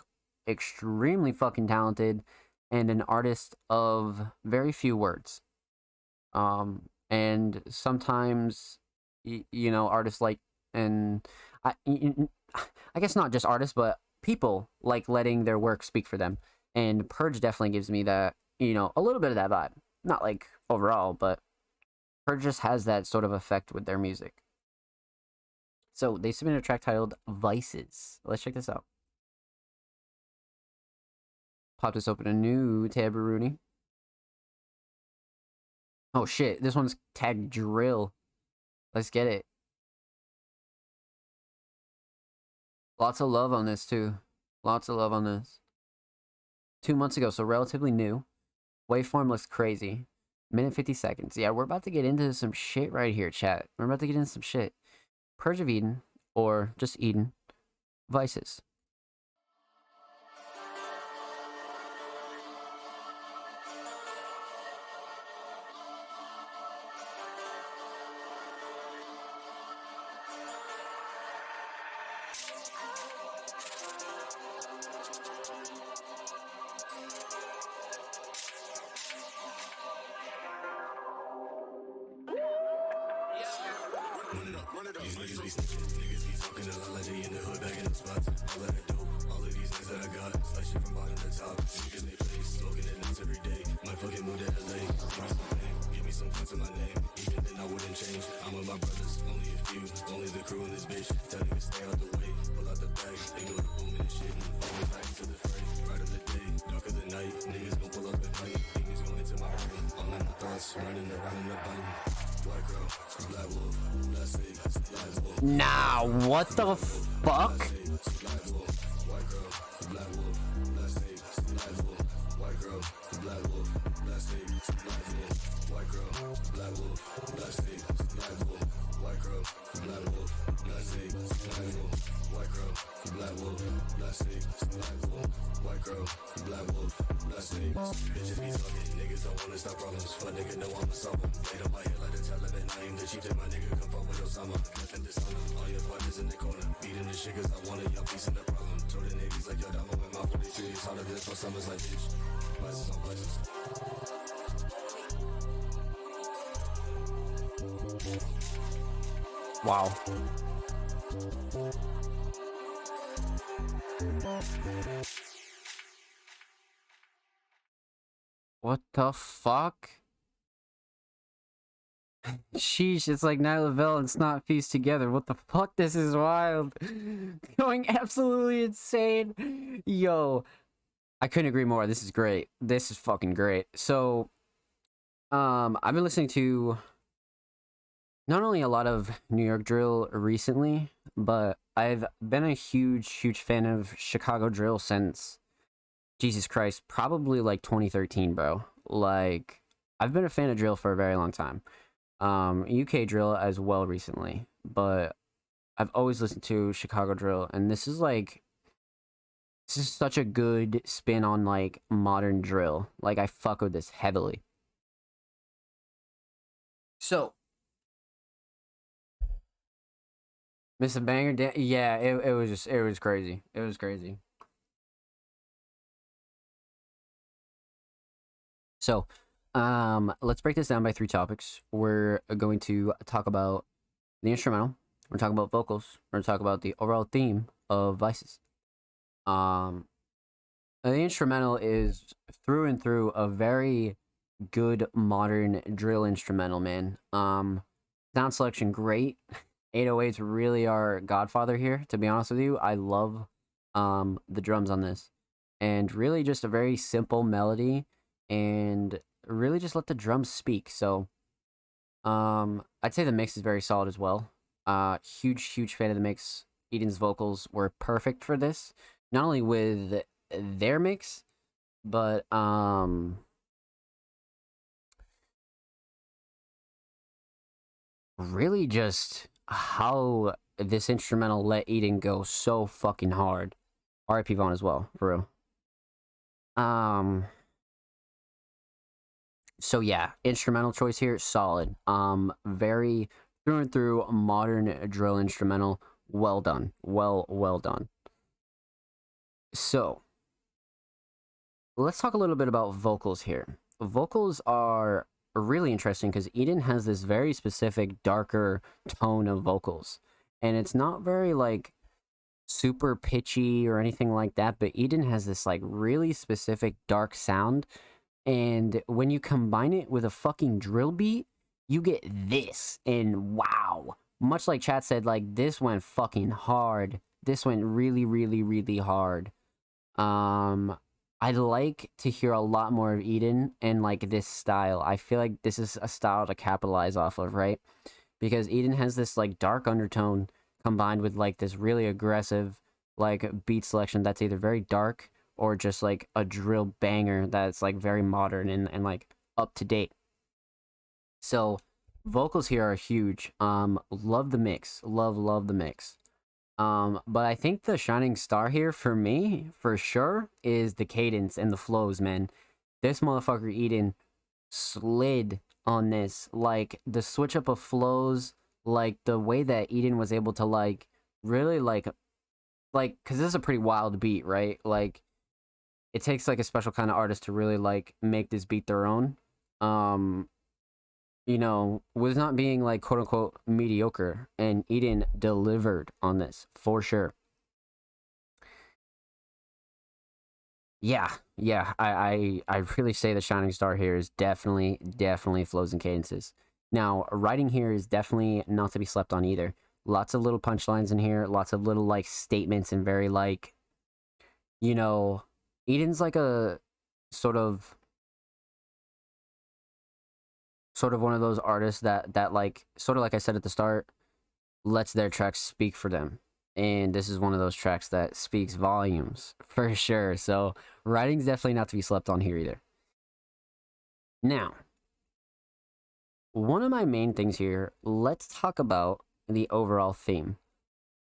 extremely fucking talented, and an artist of very few words. And sometimes, you know, artists like, and I guess not just artists, but people like letting their work speak for them. And Purge definitely gives me that, you know, a little bit of that vibe. Not like overall, but Purge just has that sort of effect with their music. So they submitted a track titled Vices. Let's check this out. Pop this open, a new tab, Rooney. Oh shit, this one's tagged drill. Let's get it. Lots of love on this too. Lots of love on this. 2 months ago, so relatively new. Waveform looks crazy. Minute 50 seconds. Yeah, we're about to get into some shit right here, chat. We're about to get into some shit. Purge of Eden, or just Eden. Vices. These niggas be snitching, niggas be talking a lot like they in the hood, back in the spots. All of that dope, all of these things that I got, slice shit from bottom to top. Niggas they face, smoking in nuts every day. Might fucking move to LA, try some pain, give me some fun to my name. Even then I wouldn't change. I'm with my brothers, only a few, only the crew in this bitch. Tell niggas stay out the way, pull out the bag, ignore the boom and the shit. Always back to the fray, right of the day, dark of the night. Niggas gon' pull up and fight, demons go into my brain. All in my thoughts, running around in the button. White girl, black wolf, black snake, black wolf. Nah, what the fuck? White girl, black wolf, black snake, black wolf. White girl, black wolf, black snake, black wolf. White girl, black wolf, black snake, black wolf. White girl, black wolf, black snake, black wolf. White girl, black wolf, black snake, black wolf. White girl, black wolf, black snake. Bitches be talking, niggas don't wanna stop problems. Fuck nigga, know I'm a solver. Made up my head like the Taliban. I am the chief that my nigga come fuck with Osama. Left in dishonor, all your partners in the corner. Beating the shit cause I wanted y'all piece in the problem. Told the niggas like yo, that moment my 42 years harder than for summers like bitch. Vices on vices. Wow. What the fuck? Sheesh, it's like Night Lavelle and Snot Feast together. What the fuck? This is wild. Going absolutely insane. Yo, I couldn't agree more. This is great. This is fucking great. So, I've been listening to not only a lot of New York drill recently, but I've been a huge fan of Chicago drill since, Jesus Christ, probably like 2013, bro. Like, I've been a fan of drill for a very long time. UK drill as well recently, but I've always listened to Chicago drill, and this is such a good spin on like modern drill. Like, I fuck with this heavily. So, Miss a banger. Yeah, it was just it was crazy. It was crazy. So, let's break this down by three topics. We're going to talk about the instrumental. We're talking about vocals. We're gonna talk about the overall theme of Vices. Um, the instrumental is through and through a very good modern drill instrumental, man. Sound selection great. 808s really are godfather here, to be honest with you. I love the drums on this. And really just a very simple melody and really just let the drums speak. So I'd say the mix is very solid as well. Huge fan of the mix. Eden's vocals were perfect for this. Not only with their mix, but really just how this instrumental let Eden go so fucking hard. R.I.P. Vaughn as well, for real. So yeah, instrumental choice here, solid. Very through and through modern drill instrumental. Well done. Well done. So let's talk a little bit about vocals here. Vocals are really interesting because Eden has this very specific darker tone of vocals. And it's not very like super pitchy or anything like that, but Eden has this like really specific dark sound. And when you combine it with a fucking drill beat, you get this. And wow. Much like chat said, like this went fucking hard. This went really hard. I'd like to hear a lot more of Eden and like this style. I feel like this is a style to capitalize off of, right? Because Eden has this like dark undertone combined with like this really aggressive like beat selection that's either very dark or just like a drill banger that's like very modern and like up to date. So vocals here are huge. Love the mix. Love the mix. But I think the shining star here for me, for sure, is the cadence and the flows, man. This motherfucker Eden slid on this. Like the switch up of flows, like the way that Eden was able to like really like because this is a pretty wild beat, right? Like it takes like a special kind of artist to really like make this beat their own. You know, was not being like quote unquote mediocre, and Eden delivered on this for sure. Yeah, I really say the shining star here is definitely flows and cadences. Now, writing here is definitely not to be slept on either. Lots of little punchlines in here, lots of little like statements and very like, you know, Eden's like a sort of one of those artists that like sort of like I said at the start, lets their tracks speak for them. And this is one of those tracks that speaks volumes for sure. So writing's definitely not to be slept on here either. Now, one of my main things here, let's talk about the overall theme.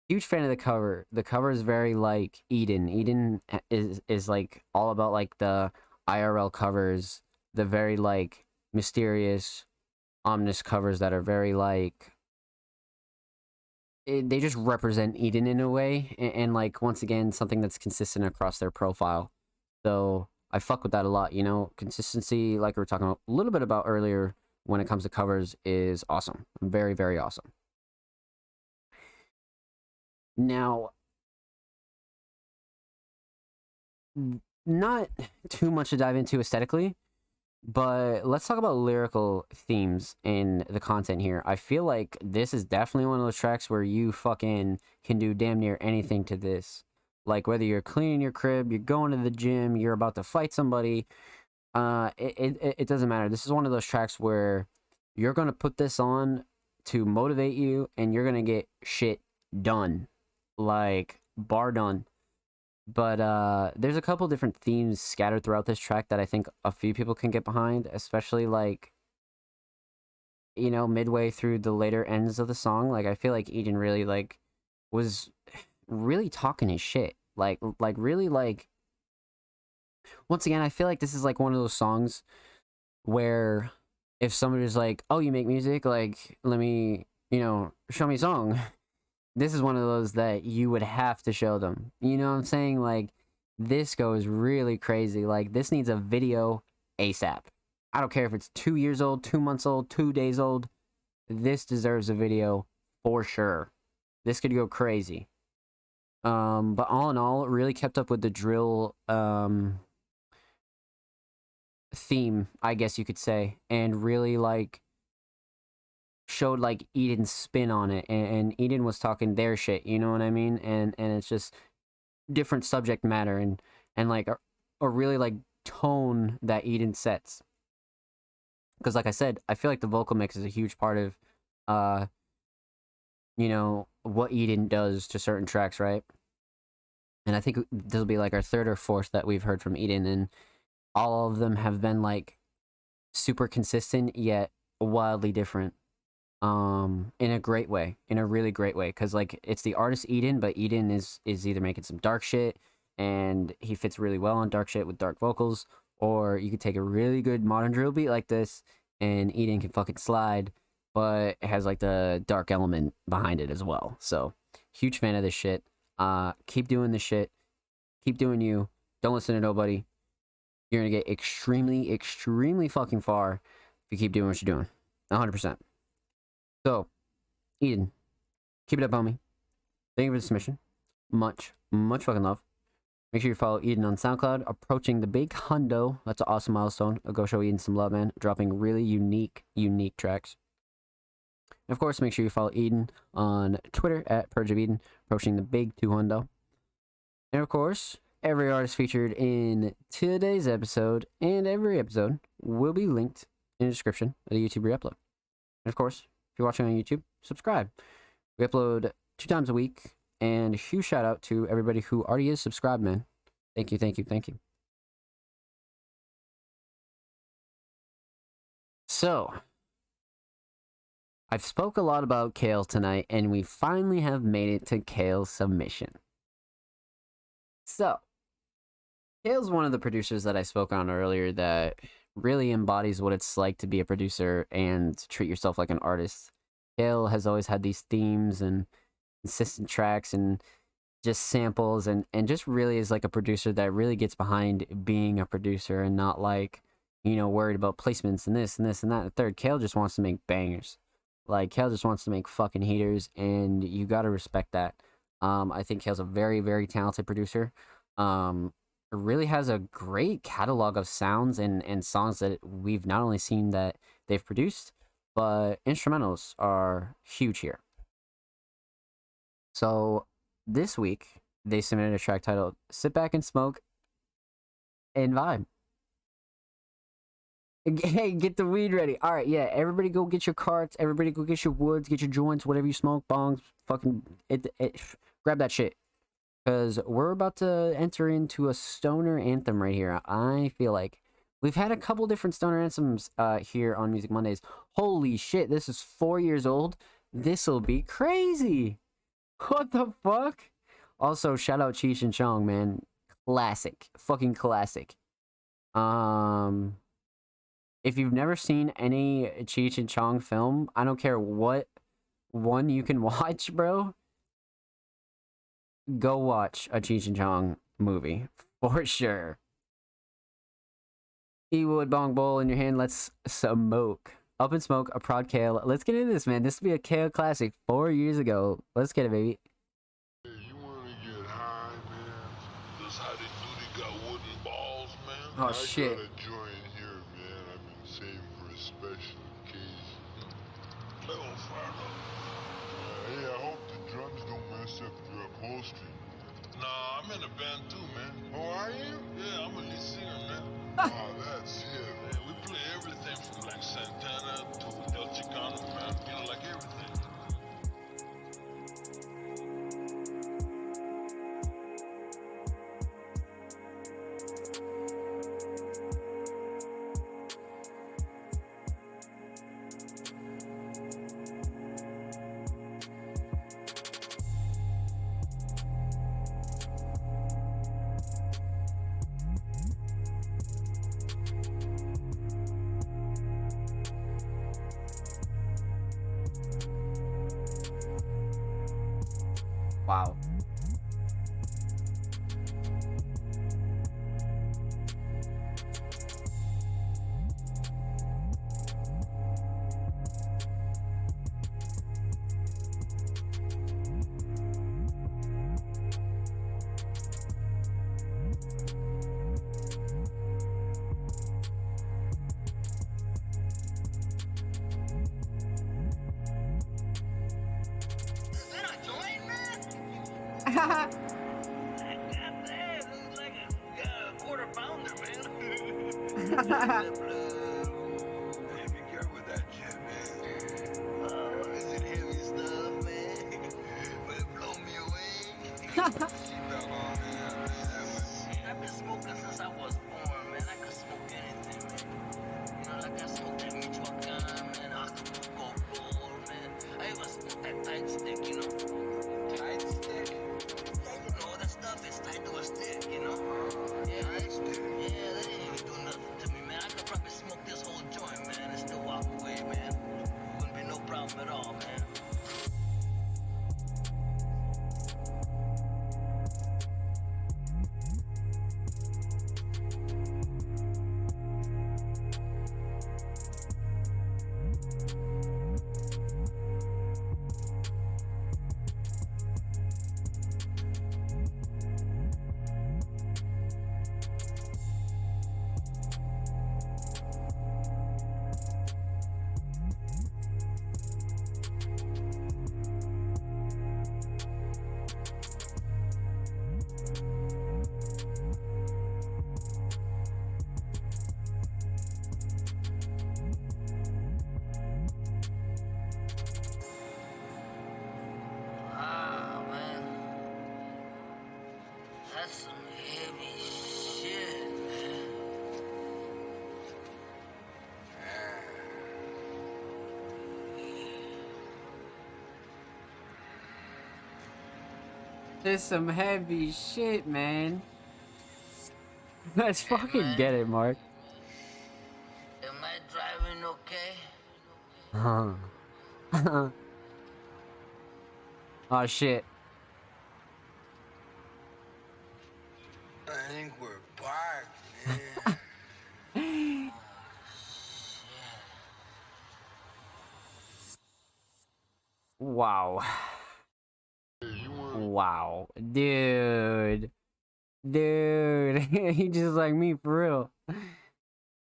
Huge fan of the cover. The cover is very like Eden. Eden is like all about like the IRL covers, the very like mysterious, ominous covers that are very like they just represent Eden in a way, and like once again something that's consistent across their profile. So I fuck with that a lot. You know, consistency, like we were talking a little bit about earlier, when it comes to covers, is awesome. Very awesome. Now, not too much to dive into aesthetically, but let's talk about lyrical themes in the content here. I feel like this is definitely one of those tracks where you fucking can do damn near anything to this. Like whether you're cleaning your crib, you're going to the gym, you're about to fight somebody, it doesn't matter. This is one of those tracks where you're gonna put this on to motivate you, and you're gonna get shit done, like bar done. But there's a couple different themes scattered throughout this track that I think a few people can get behind, especially like, you know, midway through the later ends of the song. Like I feel like Eden really like was really talking his shit. Like really like once again, I feel like this is like one of those songs where if somebody's like, "Oh, you make music? Like, let me, you know, show me a song." this is one of those that you would have to show them. You know what I'm saying? Like, this goes really crazy. Like, this needs a video ASAP. I don't care if it's 2 years old, 2 months old, 2 days old. This deserves a video for sure. This could go crazy. But all in all, it really kept up with the drill theme, I guess you could say, and really like showed like Eden's spin on it, and Eden was talking their shit, you know what I mean? And it's just different subject matter and like a really like tone that Eden sets. Because like I said, I feel like the vocal mix is a huge part of you know, what Eden does to certain tracks, right? And I think this will be like our third or fourth that we've heard from Eden, and all of them have been like super consistent yet wildly different. In a great way, in a really great way, because like it's the artist Eden, but Eden is either making some dark shit and he fits really well on dark shit with dark vocals, or you could take a really good modern drill beat like this and Eden can fucking slide, but it has like the dark element behind it as well. So huge fan of this shit. Keep doing this shit, keep doing you, don't listen to nobody. You're gonna get extremely fucking far if you keep doing what you're doing. 100%. So, Eden, keep it up, homie. Thank you for the submission. Much fucking love. Make sure you follow Eden on SoundCloud. Approaching the big hundo. That's an awesome milestone. I'll go show Eden some love, man. Dropping really unique tracks. And of course, make sure you follow Eden on Twitter at Purge of Eden. Approaching the big 2 hundo. And of course, every artist featured in today's episode and every episode will be linked in the description of the YouTube reupload. And of course, if you're watching on YouTube, subscribe. We upload 2 times a week, and a huge shout out to everybody who already is subscribed, man. Thank you. So, I've spoke a lot about Kale tonight, and we finally have made it to Kale's submission. So, Kale's one of the producers that I spoke on earlier that really embodies what it's like to be a producer and treat yourself like an artist. Kale has always had these themes and consistent tracks and just samples and just really is like a producer that really gets behind being a producer and not like, you know, worried about placements and this and this and that and the third. Kale just wants to make bangers. Like, Kale just wants to make fucking heaters, and you gotta respect that. I think Kale's a very, very talented producer. Really has a great catalog of sounds and songs that we've not only seen that they've produced, but instrumentals are huge here. So this week they submitted a track titled Sit Back and Smoke and Vibe. Hey, get the weed ready. All right, yeah, everybody go get your carts, everybody go get your woods, get your joints, whatever you smoke, bongs, fucking grab that shit. Because we're about to enter into a stoner anthem right here. I feel like we've had a couple different stoner anthems here on Music Mondays. Holy shit, this is 4 years old. This'll be crazy. What the fuck? Also, shout out Cheech and Chong, man. Classic. Fucking classic. If you've never seen any Cheech and Chong film, I don't care what one you can watch, bro. Go watch a Cheech and Chong movie for sure. E-wood bong bowl in your hand. Let's smoke. Up in Smoke, a Proud Kale. Let's get into this, man. This will be a Kale classic 4 years ago. Let's get it, baby. Hey, you wanna get high, man? This how they do. They got wooden balls, man. Oh, shit. I got a joint here, man. I've been saving for a special occasion. Play on fire up. Hey, I hope the drums don't mess up your upholstery. Nah, I'm in a band too, man. Oh, are you? Yeah, I'm a lead singer, man. Oh, that's it. Yeah, we play everything from like Santana to El Chicano, man. You know, like everything. Wow. Is that a joint, man? God damn, this is like a quarter pounder, man. Hey, be careful with that shit, man. Oh, is it heavy stuff, man? Will it blow me away? Seatbelt on, man. I've been smoking since I was born, man. I could smoke anything, man. You know, like I smoked that Michoacan, man. Acapulco Gold, man. I even smoked that tight stick, you know. Tight stick? Yeah, you know, that stuff is tied to a stick, you know? Yeah, tight stick? Yeah, that didn't even do nothing to me, man. I could probably smoke this whole joint, man, and still walk away, man. Wouldn't be no problem at all, man. Wow, man. That's some heavy shit, man. There's some heavy shit, man. Let's fucking man. get it, Mark. Am I driving okay? Oh shit. I think we're parked, man. Wow. Wow. Dude. Dude. He just like me for real.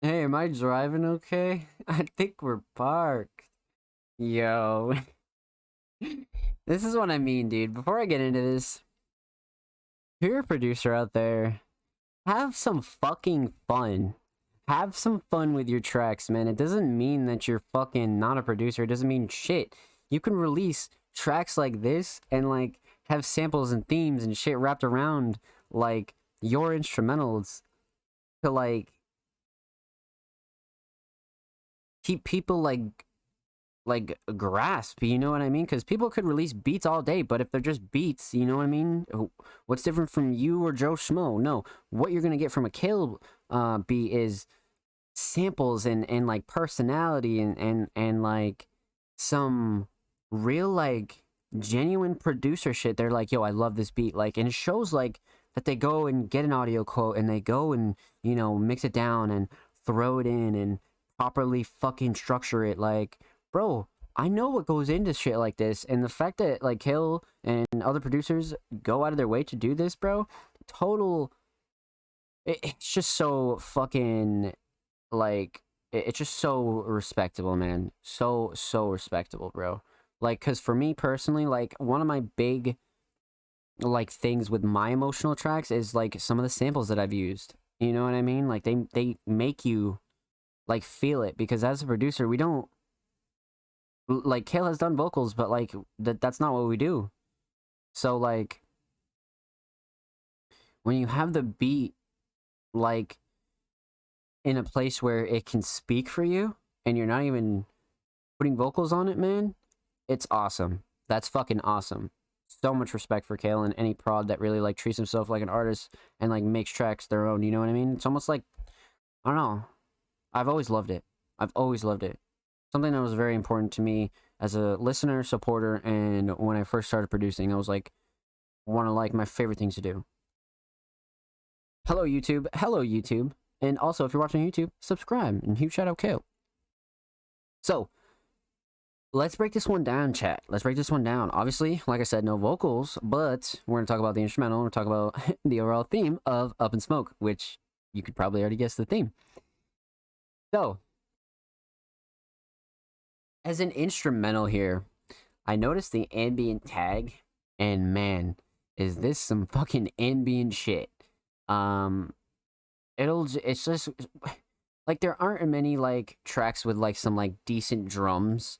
Hey, am I driving okay? I think we're parked. Yo. This is what I mean, dude. Before I get into this, if you're a producer out there, have some fucking fun. Have some fun with your tracks, man. It doesn't mean that you're fucking not a producer. It doesn't mean shit. You can release tracks like this and like have samples and themes and shit wrapped around like your instrumentals to like keep people like grasp, you know what I mean? Because people could release beats all day, but if they're just beats, you know what I mean? What's different from you or Joe Schmo? No, what you're gonna get from a Kale beat is samples and like personality and like some real like genuine producer shit. They're like, yo, I love this beat, like, and it shows like that they go and get an audio quote and they go and, you know, mix it down and throw it in and properly fucking structure it. Like, bro, I know what goes into shit like this, and the fact that like Kale and other producers go out of their way to do this, bro, total, it's just so fucking like it's just so respectable, man. So respectable, bro. Like, cause for me personally, like one of my big like things with my emotional tracks is like some of the samples that I've used. You know what I mean? Like they make you like feel it, because as a producer, we don't like, Kale has done vocals, but like that's not what we do. So like when you have the beat like in a place where it can speak for you and you're not even putting vocals on it, man, it's awesome. That's fucking awesome. So much respect for Kale and any prod that really like treats himself like an artist and like makes tracks their own, you know what I mean? It's almost like, I don't know, I've always loved it. I've always loved it. Something that was very important to me as a listener, supporter, and when I first started producing, I was like, one of like my favorite things to do. Hello YouTube, hello YouTube, and also if you're watching YouTube, subscribe and huge shout out Kale. So let's break this one down, chat. Let's break this one down. Obviously, like I said, no vocals, but we're gonna talk about the instrumental. We're gonna talk about the overall theme of Up in Smoke, which you could probably already guess the theme. So, as an instrumental here, I noticed the ambient tag, and man, is this some fucking ambient shit. It's just like there aren't many like tracks with like some like decent drums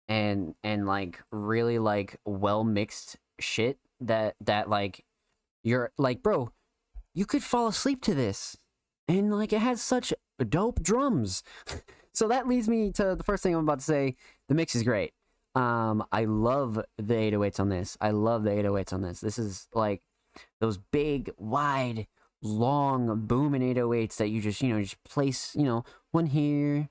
and like really like well mixed shit that like you're like, bro, you could fall asleep to this, and like it has such dope drums. So that leads me to the first thing I'm about to say. The mix is great. I love the 808s on this. I love the 808s on this. This is like those big, wide, long booming 808s that you just, just place, one here,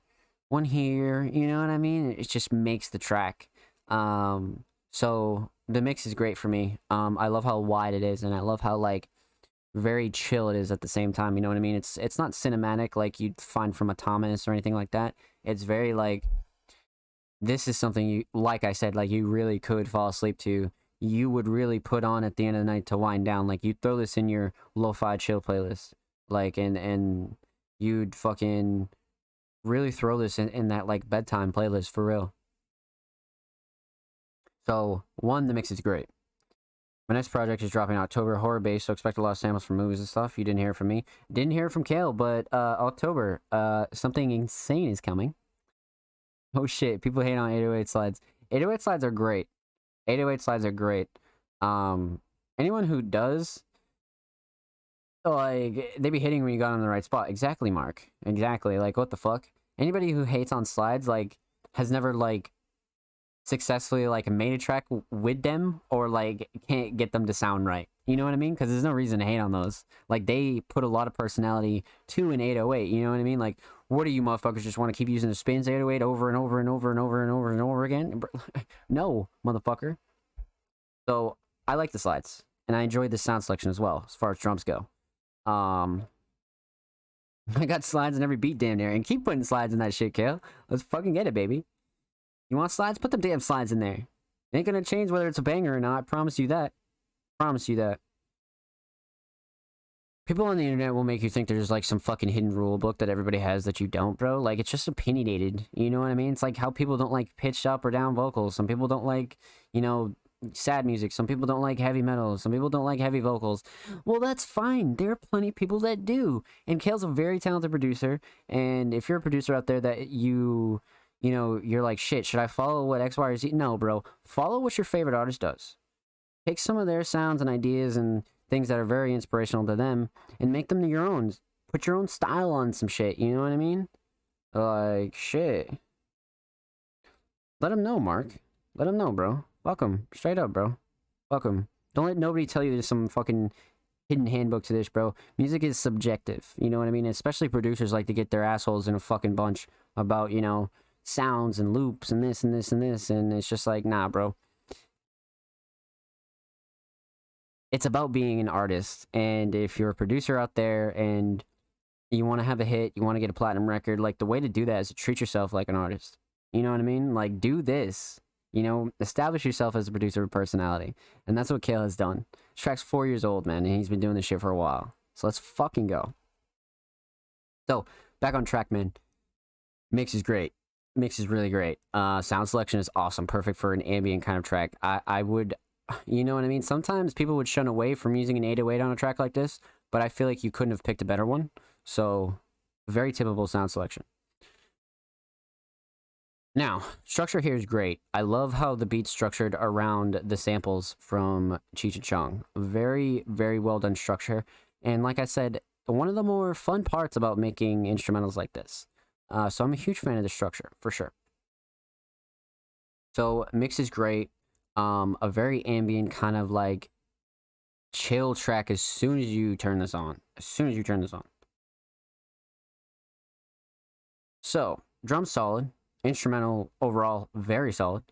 you know what I mean? It just makes the track. So the mix is great for me. I love how wide it is, and I love how like very chill it is at the same time, you know what I mean? It's not cinematic like you'd find from a Thomas or anything like that. It's very like, this is something you, like I said, like you really could fall asleep to. You would really put on at the end of the night to wind down. Like you'd throw this in your lo-fi chill playlist, like, and you'd fucking really throw this in that like bedtime playlist for real. So one, the mix is great. My next project is dropping in October, horror based, so expect a lot of samples from movies and stuff. You didn't hear it from me, didn't hear it from Kale, but October, something insane is coming. Oh shit, people hate on 808 slides. 808 slides are great. 808 slides are great. Anyone who does, like, they be hitting when you got on the right spot. Exactly, Mark. Exactly. Like, what the fuck? Anybody who hates on slides, like, has never, like, successfully, like, made a track with them, or, like, can't get them to sound right. You know what I mean? Because there's no reason to hate on those. Like, they put a lot of personality to an 808, you know what I mean? Like, what do you motherfuckers just want to keep using the spins 808 over and over and over and over and over and over again? No, motherfucker. So, I like the slides, and I enjoyed the sound selection as well, as far as drums go. I got slides in every beat damn near, and keep putting slides in that shit, Kale. Let's fucking get it, baby. You want slides? Put them damn slides in there. It ain't gonna change whether it's a banger or not, I promise you that. Promise you that. People on the internet will make you think there's like some fucking hidden rule book that everybody has that you don't, bro. Like, it's just opinionated, you know what I mean? It's like how people don't like pitched up or down vocals. Some people don't like, sad music. Some people don't like heavy metal. Some people don't like heavy vocals. Well, that's fine. There are plenty of people that do. And Kale's a very talented producer. And if you're a producer out there that you're like, shit, should I follow what X, Y, or Z? No, bro. Follow what your favorite artist does. Take some of their sounds and ideas and things that are very inspirational to them and make them your own. Put your own style on some shit, you know what I mean? Like, shit. Let them know, Mark. Let them know, bro. Fuck them. Straight up, bro. Fuck them. Don't let nobody tell you there's some fucking hidden handbook to this, bro. Music is subjective, you know what I mean? Especially producers like to get their assholes in a fucking bunch about, sounds and loops and this and this and this, and it's just like, nah, bro. It's about being an artist, and if you're a producer out there and you want to have a hit, you want to get a platinum record, like, the way to do that is to treat yourself like an artist. You know what I mean? Like, do this. Establish yourself as a producer of personality. And that's what Kale has done. This track's 4 years old, man, and he's been doing this shit for a while. So let's fucking go. So, back on track, man. Mix is great. Mix is really great. Sound selection is awesome. Perfect for an ambient kind of track. I would... You know what I mean? Sometimes people would shun away from using an 808 on a track like this, but I feel like you couldn't have picked a better one. So, very typical sound selection. Now, structure here is great. I love how the beat's structured around the samples from Cheech and Chong. Very, very well done structure. And like I said, one of the more fun parts about making instrumentals like this. So I'm a huge fan of the structure, for sure. So, mix is great. A very ambient kind of like chill track as soon as you turn this on. So, drums solid. Instrumental overall very solid.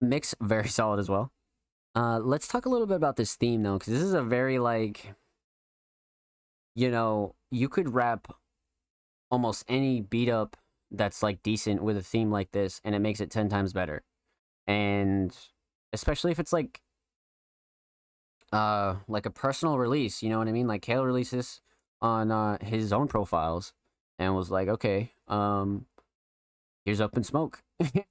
Mix very solid as well. Let's talk a little bit about this theme though, because this is a very like, you could rap almost any beat up that's like decent with a theme like this, and it makes it 10 times better. And especially if it's like a personal release, you know what I mean? Like Kale releases on his own profiles and was like, okay, here's Up in Smoke.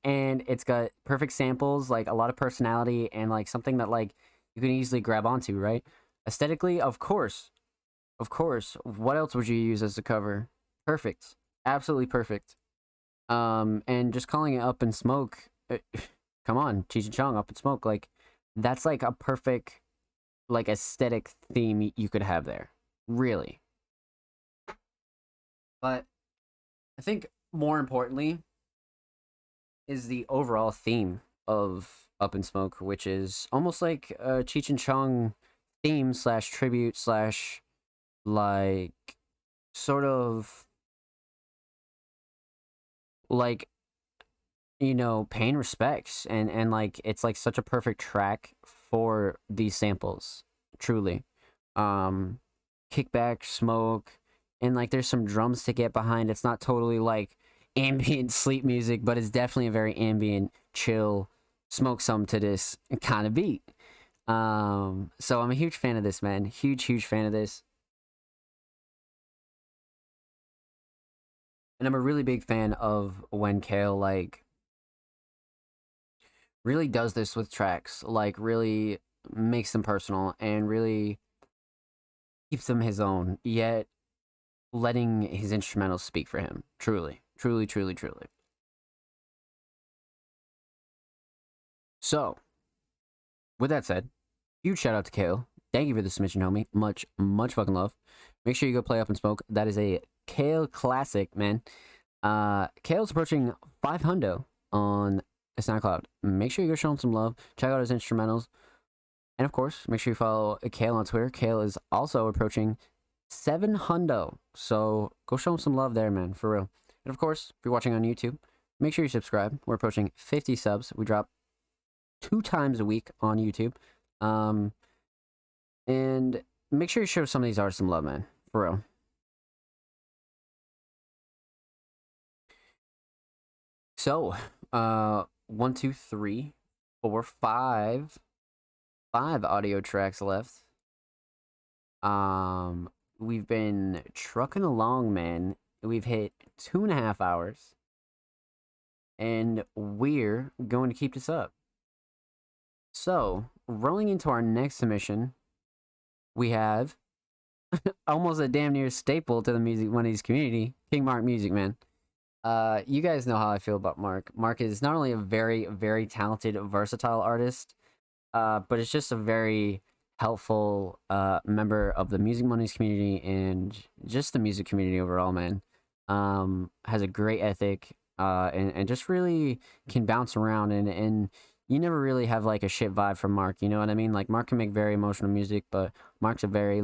And it's got perfect samples, like a lot of personality, and like something that like you can easily grab onto, right? Aesthetically, of course. Of course. What else would you use as the cover? Perfect. Absolutely perfect. And just calling it Up in Smoke, come on, Cheech and Chong, Up in Smoke, like that's like a perfect like aesthetic theme you could have there. Really. But I think more importantly is the overall theme of Up in Smoke, which is almost like a Cheech and Chong theme slash tribute slash like sort of like paying respects, and like it's like such a perfect track for these samples, truly. Kickback, smoke, and like there's some drums to get behind. It's not totally like ambient sleep music, but it's definitely a very ambient, chill, smoke some to this kind of beat. So I'm a huge fan of this, man. Huge fan of this. And I'm a really big fan of when Kale like really does this with tracks, like really makes them personal and really keeps them his own, yet letting his instrumentals speak for him. Truly. So, with that said, huge shout out to Kale. Thank you for the submission, homie. Much fucking love. Make sure you go play Up in Smoke. That is a Kale classic, man. Kale's approaching 500 on SoundCloud. Make sure you go show him some love. Check out his instrumentals. And of course, make sure you follow Kale on Twitter. Kale is also approaching 700. So go show him some love there, man, for real. And of course, if you're watching on YouTube, make sure you subscribe. We're approaching 50 subs. We drop 2 times a week on YouTube. And make sure you show some of these artists some love, man, for real. So, 1, 2, 3, 4, 5 audio tracks left. We've been trucking along, man. We've hit 2.5 hours, and we're going to keep this up. So, rolling into our next submission, we have almost a damn near staple to the Music Money's community, King Mark Music, man. You guys know how I feel about Mark. Mark is not only a very, very talented, versatile artist, but it's just a very helpful member of the Music Money's community and just the music community overall, man. Has a great ethic, and just really can bounce around, and you never really have like a shit vibe from Mark, you know what I mean? Like Mark can make very emotional music, but Mark's a very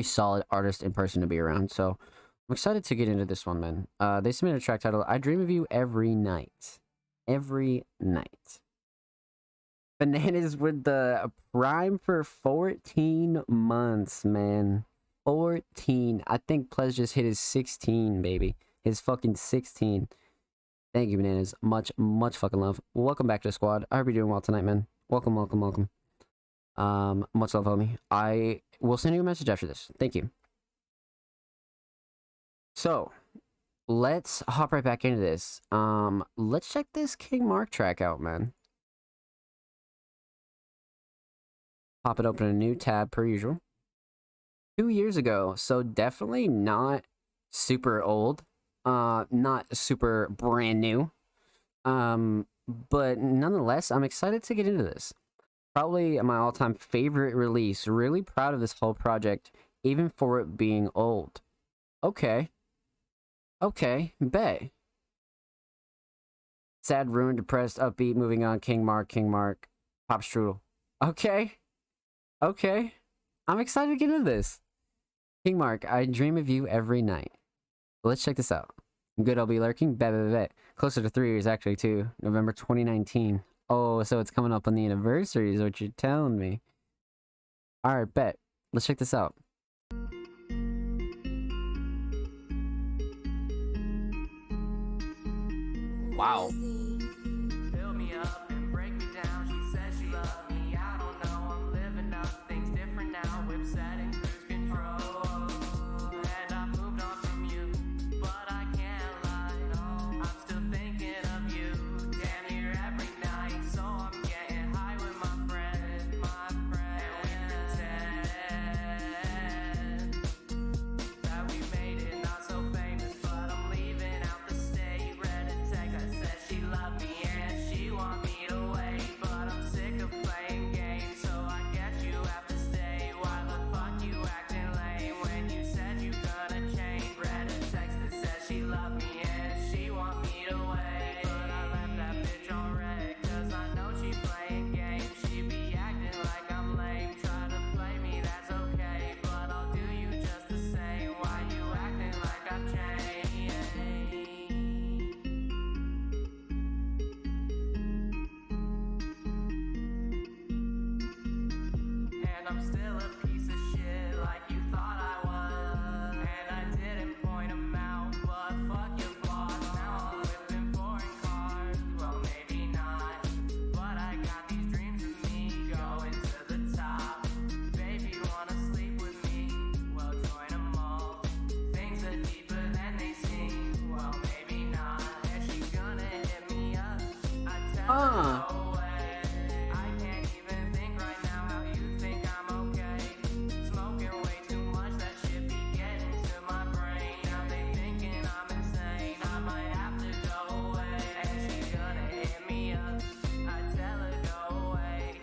solid artist in person to be around. So I'm excited to get into this one, man. They submitted a track titled I Dream of You Every Night. Every night. Bananas with the prime for 14 months, man. 14. I think Ples just hit his 16, baby. His fucking 16. Thank you, Bananas. Much fucking love. Welcome back to the squad. I hope you're doing well tonight, man. Welcome. Much love, homie. I will send you a message after this. Thank you. So, let's hop right back into this. Let's check this King Mark track out, man. Pop it open a new tab per usual. 2 years ago, so definitely not super old. Not super brand new. But nonetheless, I'm excited to get into this. Probably my all-time favorite release. Really proud of this whole project, even for it being old. Okay, bet. Sad, ruined, depressed, upbeat, moving on, King Mark, Pop Strudel. Okay. I'm excited to get into this. King Mark, I dream of you every night. Let's check this out. Good, I'll be lurking. Bet. Closer to 3 years, actually, too. November 2019. Oh, so it's coming up on the anniversary is what you're telling me. Alright, bet. Let's check this out. Wow. Fill me up and break me down. She says she loves me. I don't know. I'm living up. Things different now. Whip setting cruise control. And I've moved on from you, but I can't lie. No, I'm still thinking of you. Damn near every night. So I'm getting high with my friend. And we pretend that we made it not so famous, but I'm leaving out the state. Read a text that said she loved me and she want me to wait, but I'm sick of playing games, so I guess you have to stay. Why the fuck you acting lame when you said you gonna change? Read a text that said she loved me and she want me to wait, but I left that bitch on red, cause I know she playing games. She be acting like I'm lame, try to play me, that's okay, but I'll do you just the same. Why you acting like I've changed? And I'm still a piece of shit like you thought I was. And I didn't point 'em out, but fuck your flaws. Now I'm whipping foreign cars, well maybe not, but I got these dreams of me going to the top. Baby wanna sleep with me, well join 'em all. Things are deeper than they seem, well maybe not. And she gonna hit me up, I tell her no way. I can't even think right now how you think I'm okay. Smoking way too much, that shit be getting to my brain. Now they thinking I'm insane, I might have to go away. And she gonna hit me up, I tell her go away.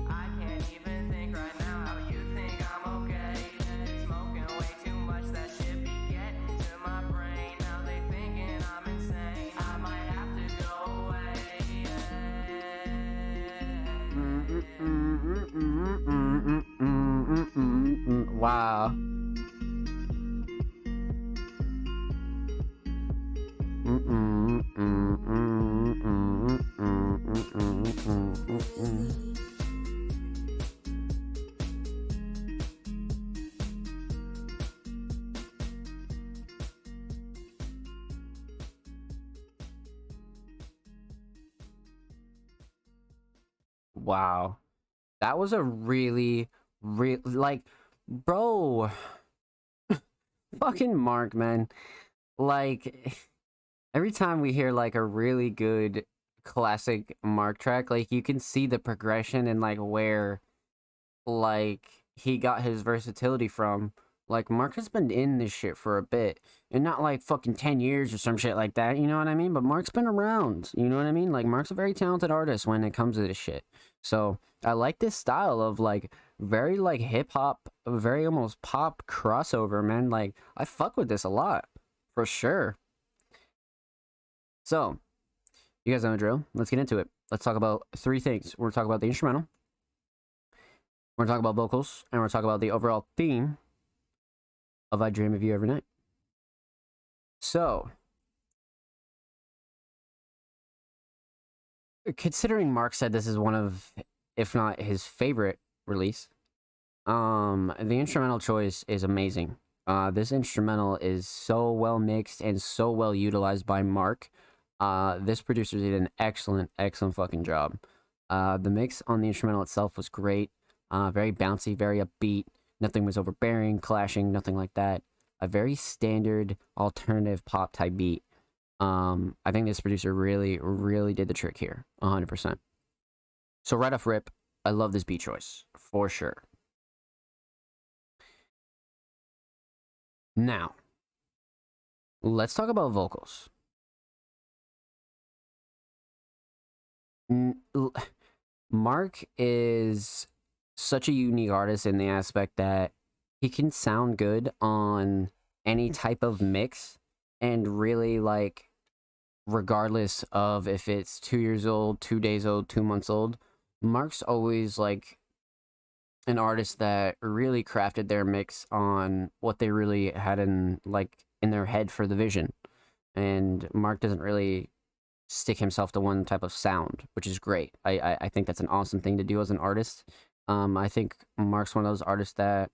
I can't even think right now how you think I'm okay. Smoking way too much, that shit be getting to my brain. Now they thinking I'm insane, I might have to go away. Wow. Wow. That was a really, like, bro. Fucking Mark, man. Like, every time we hear, like, a really good classic Mark track, like, you can see the progression and, like, where, like, he got his versatility from. Like, Mark has been in this shit for a bit. And not, like, fucking 10 years or some shit like that, you know what I mean? But Mark's been around, you know what I mean? Like, Mark's a very talented artist when it comes to this shit. So, I like this style of, like, very, like, hip-hop, very almost pop crossover, man. Like, I fuck with this a lot. For sure. So, you guys know the drill. Let's get into it. Let's talk about three things. We're going to talk about the instrumental. We're going to talk about vocals. And we're going to talk about the overall theme of I Dream of You Every Night. So, considering Mark said this is one of, if not his favorite release, the instrumental choice is amazing. This instrumental is so well mixed and so well utilized by Mark. This producer did an excellent fucking job. The mix on the instrumental itself was great. Very bouncy, very upbeat. Nothing was overbearing, clashing, nothing like that. A very standard alternative pop type beat. I think this producer really did the trick here, 100%. So right off rip, I love this beat choice, for sure. Now, let's talk about vocals. Mark is such a unique artist in the aspect that he can sound good on any type of mix, and really, like, regardless of if it's 2 years old, 2 days old, 2 months old, Mark's always, like, an artist that really crafted their mix on what they really had in, like, in their head for the vision. And Mark doesn't really stick himself to one type of sound, which is great. I think that's an awesome thing to do as an artist. I think Mark's one of those artists that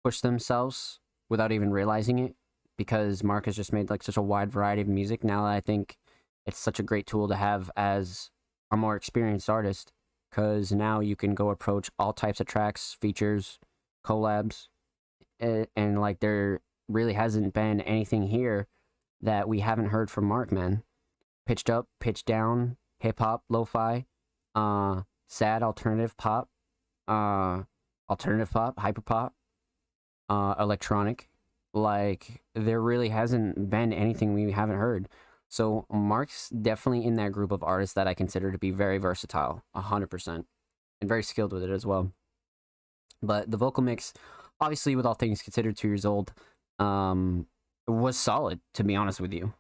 push themselves without even realizing it, because Mark has just made like such a wide variety of music. Now I think it's such a great tool to have as a more experienced artist, because now you can go approach all types of tracks, features, collabs, and like there really hasn't been anything here that we haven't heard from Mark, man. Pitched up, pitched down, hip hop, lo-fi, sad alternative pop, hyper pop, electronic. Like there really hasn't been anything we haven't heard. So Mark's definitely in that group of artists that I consider to be very versatile, 100%, and very skilled with it as well. But the vocal mix, obviously, with all things considered, 2 years old, was solid, to be honest with you.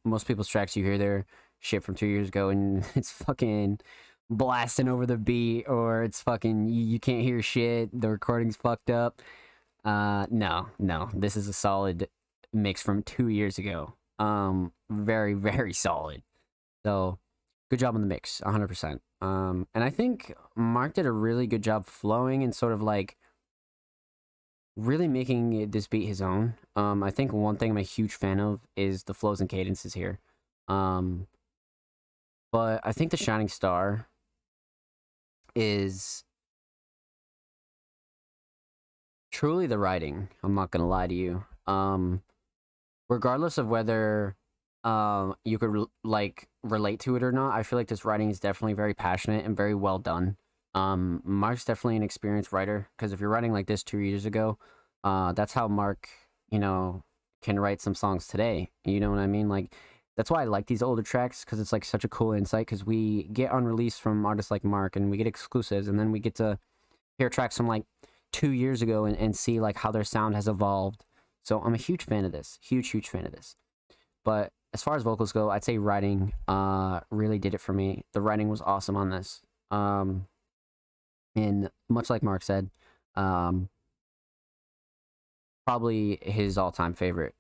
Most people's tracks you hear there, shit from 2 years ago, and it's fucking blasting over the beat, or it's fucking, you can't hear shit, the recording's fucked up. No, this is a solid mix from 2 years ago. Very, very solid. So, good job on the mix, 100%. And I think Mark did a really good job flowing and sort of like really making this beat his own. I think one thing I'm a huge fan of is the flows and cadences here. But I think the shining star is truly the writing. I'm not gonna lie to you. Regardless of whether you could like relate to it or not, I feel like this writing is definitely very passionate and very well done. Mark's definitely an experienced writer, because if you're writing like this 2 years ago, that's how Mark, can write some songs today. You know what I mean? Like, that's why I like these older tracks, because it's like such a cool insight, because we get unreleased from artists like Mark, and we get exclusives, and then we get to hear tracks from like 2 years ago and see like how their sound has evolved. So I'm a huge fan of this. Huge fan of this. But as far as vocals go, I'd say writing really did it for me. The writing was awesome on this. And much like Mark said, probably his all-time favorite,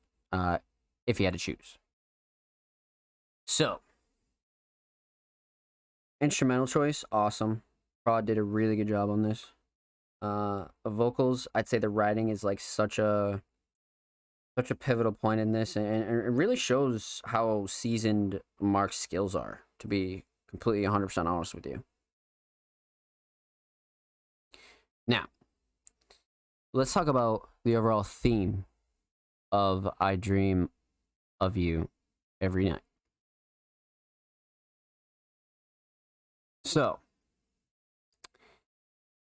if he had to choose. So, instrumental choice, awesome. Prod did a really good job on this. Vocals, I'd say the writing is like such a pivotal point in this, and it really shows how seasoned Mark's skills are, to be completely 100% honest with you. Now, let's talk about the overall theme of I Dream of You Every Night. So,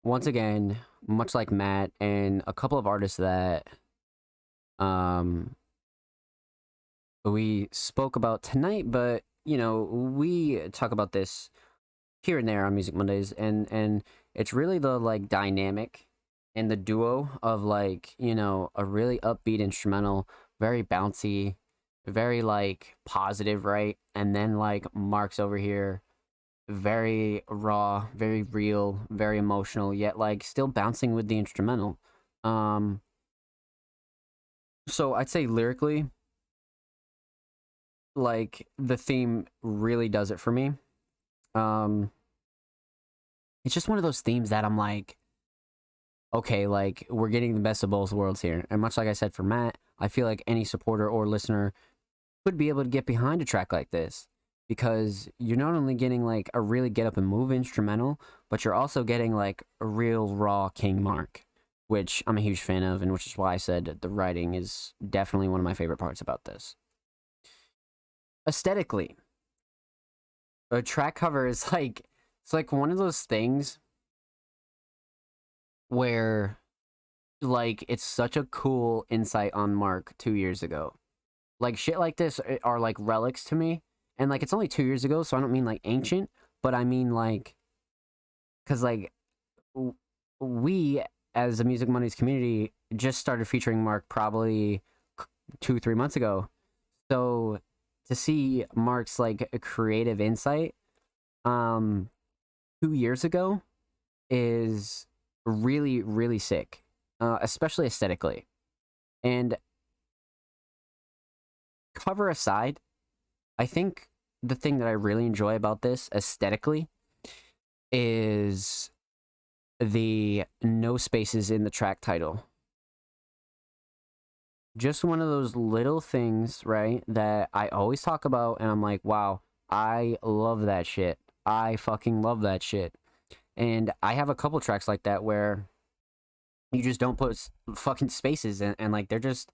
once again, much like Matt and a couple of artists that we spoke about tonight, but we talk about this here and there on Music Mondays, and it's really the like dynamic and the duo of like a really upbeat instrumental, very bouncy, very like positive, right? And then like Mark's over here, very raw, very real, very emotional, yet like still bouncing with the instrumental. So I'd say lyrically, like the theme really does it for me. It's just one of those themes that I'm like, okay, like we're getting the best of both worlds here. And much like I said for Matt, I feel like any supporter or listener would be able to get behind a track like this, because you're not only getting like a really get up and move instrumental, but you're also getting like a real raw King Mark, which I'm a huge fan of, and which is why I said the writing is definitely one of my favorite parts about this. Aesthetically, a track cover is like, it's like one of those things where like it's such a cool insight on Mark 2 years ago. Like shit like this are like relics to me, and like it's only 2 years ago, so I don't mean like ancient, but I mean like, because like we as a Music Mondays community just started featuring Mark probably 2-3 months ago. So to see Mark's like a creative insight 2 years ago is really, really sick, especially aesthetically. And cover aside, I think the thing that I really enjoy about this aesthetically is the no spaces in the track title. Just one of those little things, right, that I always talk about, and I'm like, wow, I love that shit. I fucking love that shit. And I have a couple tracks like that where you just don't put fucking spaces, and like, they're just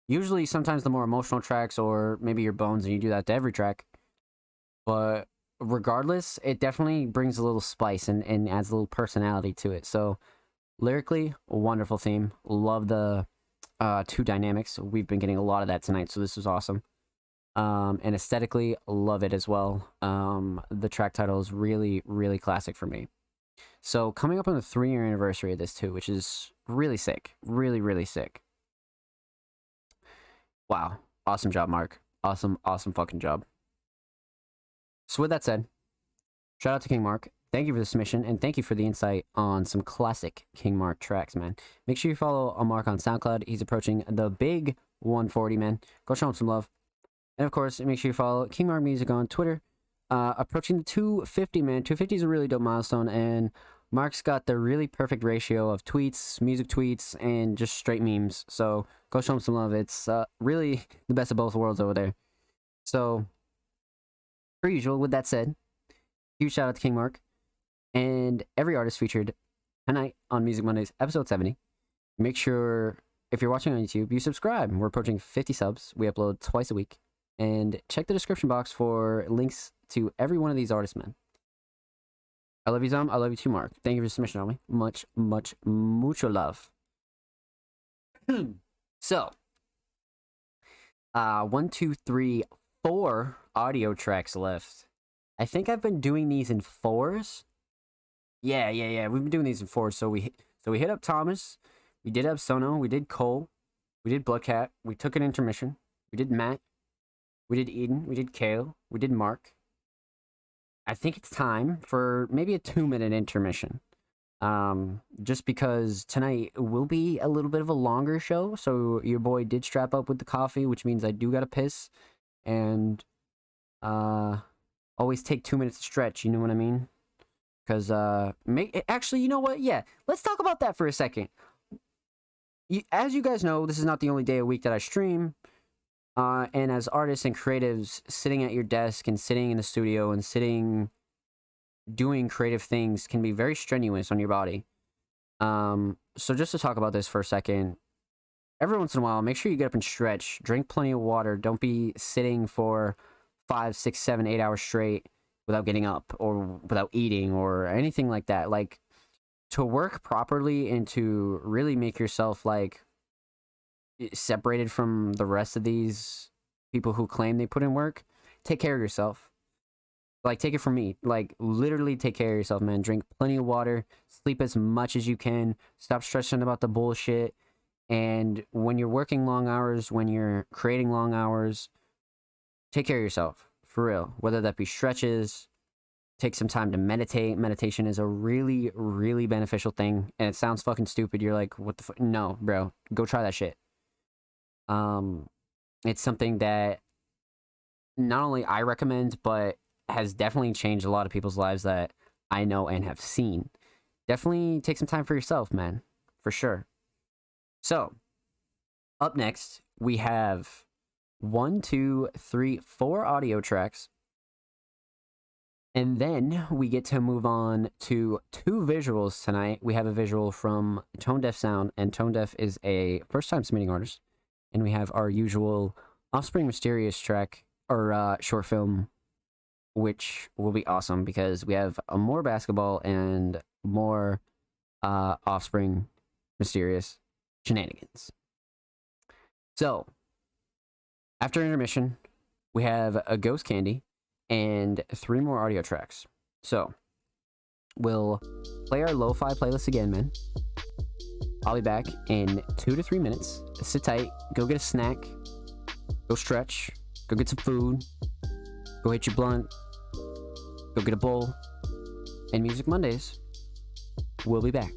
usually sometimes the more emotional tracks, or maybe your bones, and you do that to every track. But regardless, it definitely brings a little spice and adds a little personality to it. So lyrically, a wonderful theme. Love the two dynamics. We've been getting a lot of that tonight, so this is awesome. And aesthetically, love it as well. The track title is really, really classic for me. So coming up on the 3-year anniversary of this too, which is really sick. Really, really sick. Wow. Awesome job, Mark. Awesome fucking job. So with that said, shout out to King Mark. Thank you for the submission, and thank you for the insight on some classic King Mark tracks, man. Make sure you follow Mark on SoundCloud. He's approaching the big 140, man. Go show him some love. And of course, make sure you follow King Mark Music on Twitter. Approaching the 250, man. 250 is a really dope milestone, and Mark's got the really perfect ratio of tweets, music tweets, and just straight memes. So go show him some love. It's really the best of both worlds over there. So, per usual, with that said, huge shout out to King Mark and every artist featured tonight on Music Mondays, episode 70. Make sure, if you're watching on YouTube, you subscribe. We're approaching 50 subs. We upload twice a week. And check the description box for links to every one of these artists, man. I love you, Tom. I love you too, Mark. Thank you for the submission, Army. Mucho love. So, 1, 2, 3, 4 audio tracks left. I think I've been doing these in 4s. Yeah. We've been doing these in 4s. So we hit up Thomas. We did up Sono. We did Cole. We did Bloodcat. We took an intermission. We did Matt. We did Eden. We did Kale. We did Mark. I think it's time for maybe a 2-minute intermission. Just because tonight will be a little bit of a longer show. So your boy did strap up with the coffee, which means I do gotta piss. And always take 2 minutes to stretch, you know what I mean? Because actually, you know what? Yeah, let's talk about that for a second. As you guys know, this is not the only day a week that I stream. And as artists and creatives, sitting at your desk and sitting in the studio and doing creative things can be very strenuous on your body. So just to talk about this for a second, every once in a while, make sure you get up and stretch. Drink plenty of water. Don't be sitting for 5, 6, 7, 8 hours straight without getting up or without eating or anything like that. Like, to work properly and to really make yourself like separated from the rest of these people who claim they put in work, take care of yourself. Like, take it from me. Like, literally take care of yourself, man. Drink plenty of water. Sleep as much as you can. Stop stressing about the bullshit. And when you're working long hours, when you're creating long hours, take care of yourself. For real. Whether that be stretches, take some time to meditate. Meditation is a really, really beneficial thing. And it sounds fucking stupid. You're like, what the fuck? No, bro. Go try that shit. It's something that not only I recommend, but has definitely changed a lot of people's lives that I know and have seen. Definitely take some time for yourself, man. For sure. So, up next, we have 1, 2, 3, 4 audio tracks. And then we get to move on to 2 visuals tonight. We have a visual from Tone Deaf Sound, and Tone Deaf is a first-time submitting artist. And we have our usual Offspring Mysterious track, or short film, which will be awesome because we have more basketball and more Offspring Mysterious shenanigans. So, after intermission, we have a Ghost Candy and 3 more audio tracks. So, we'll play our lo-fi playlist again, man. I'll be back in 2 to 3 minutes. Sit tight, go get a snack, go stretch, go get some food, go hit your blunt, go get a bowl, and Music Mondays. We'll be back.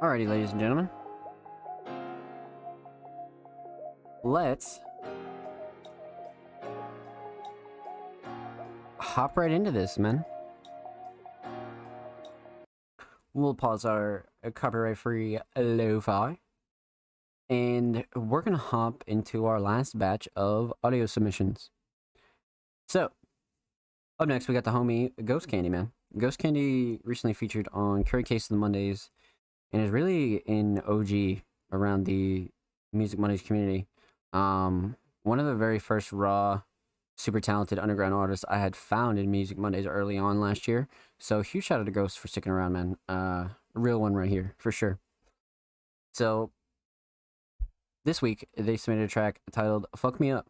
Alrighty, ladies and gentlemen. Let's hop right into this, man. We'll pause our copyright-free lo-fi. And we're gonna hop into our last batch of audio submissions. So, up next we got the homie Ghost Candy, man. Ghost Candy recently featured on Curry Case of the Mondays and is really an OG around the Music Mondays community. One of the very first raw, super talented underground artists I had found in Music Mondays early on last year. So huge shout out to Ghost for sticking around, man. A real one right here, for sure. So this week they submitted a track titled Fuck Me Up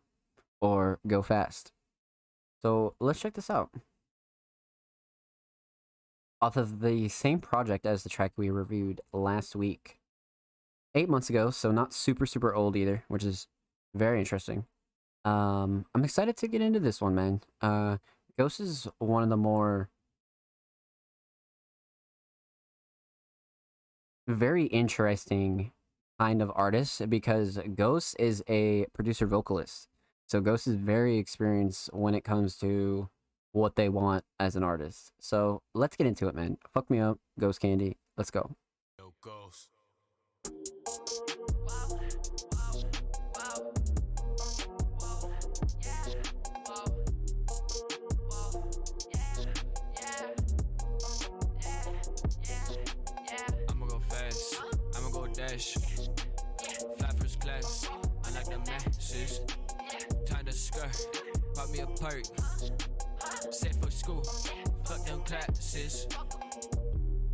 or Go Fast. So let's check this out. Off of the same project as the track we reviewed last week. 8 months ago, so not super old either, which is very interesting. I'm excited to get into this one, man. Ghost is one of the more very interesting kind of artists because Ghost is a producer vocalist. So Ghost is very experienced when it comes to what they want as an artist. So let's get into it, man. Fuck Me Up, Ghost Candy. Let's go. Yo, Ghost. I'ma go fast, I'ma go dash. Fly first class, I like the masses. Time to skirt, pop me a perk. Set for school, fuck them classes.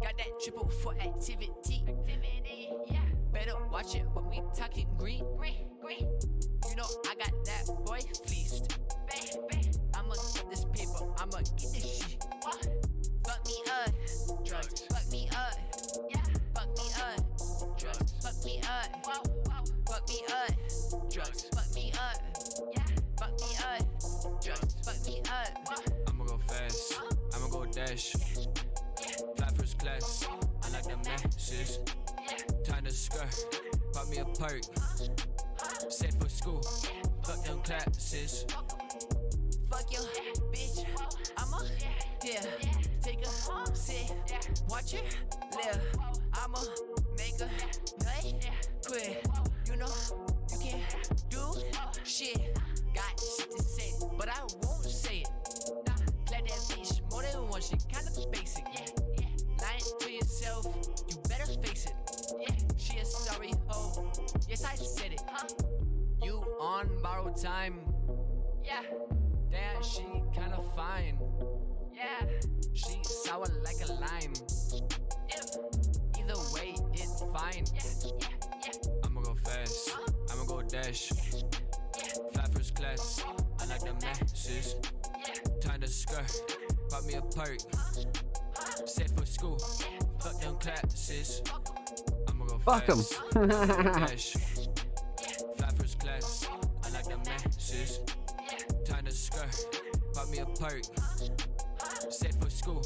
Got that triple for activity. Better watch it when we talking green. You know I got that boy fleeced. I'ma get this paper, I'ma get this shit. Fuck me up, drugs. Fuck me up, fuck me up, drugs. Fuck me up, fuck me up, drugs. Fuck me up, fuck me up, drugs. Fuck me up. I'ma go fast, I'ma go dash. Fly first class, I like the masses. Time to skirt, pop me a perk. Set for school, fuck them classes. Fuck your bitch, I'ma take a sit, watch her live. I'ma make a nut quit. You know you can't do shit. Got shit to say, but I won't say it. Play that bitch more than once, she kinda basic. Lying to yourself, you better face it. She a sorry hoe, yes I said it. You on borrowed time. Damn, she kinda fine. She sour like a lime. Either way, it's fine. I'ma go fast, I'ma go dash. Fly first class, I like the masses. Time to skirt, pop me a perk. Set for school, fuck them classes. I'ma go Fuck 'em. fast, I'ma go dash. Fly first class, I like the masses. Time to skirt, pop me a perk. Set for school,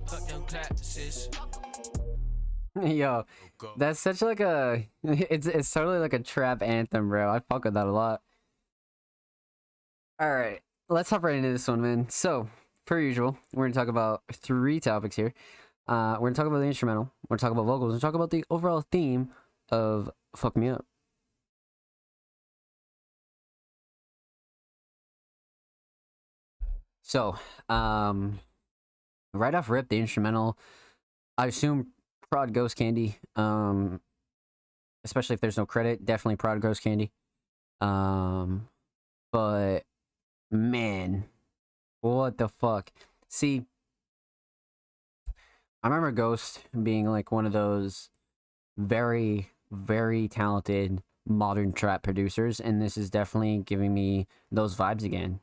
fuck them classes. Yo, that's such like a it's totally like a trap anthem, bro. I fuck with that a lot. All right, let's hop right into this one, man. So, per usual, we're gonna talk about 3 topics here. We're gonna talk about the instrumental. We're gonna talk about vocals. We're gonna talk about the overall theme of "Fuck Me Up." So, right off rip, the instrumental, I assume prod Ghost Candy. Especially if there's no credit, definitely prod Ghost Candy. But man, what the fuck? See, I remember Ghost being like one of those very, very talented modern trap producers, and this is definitely giving me those vibes again.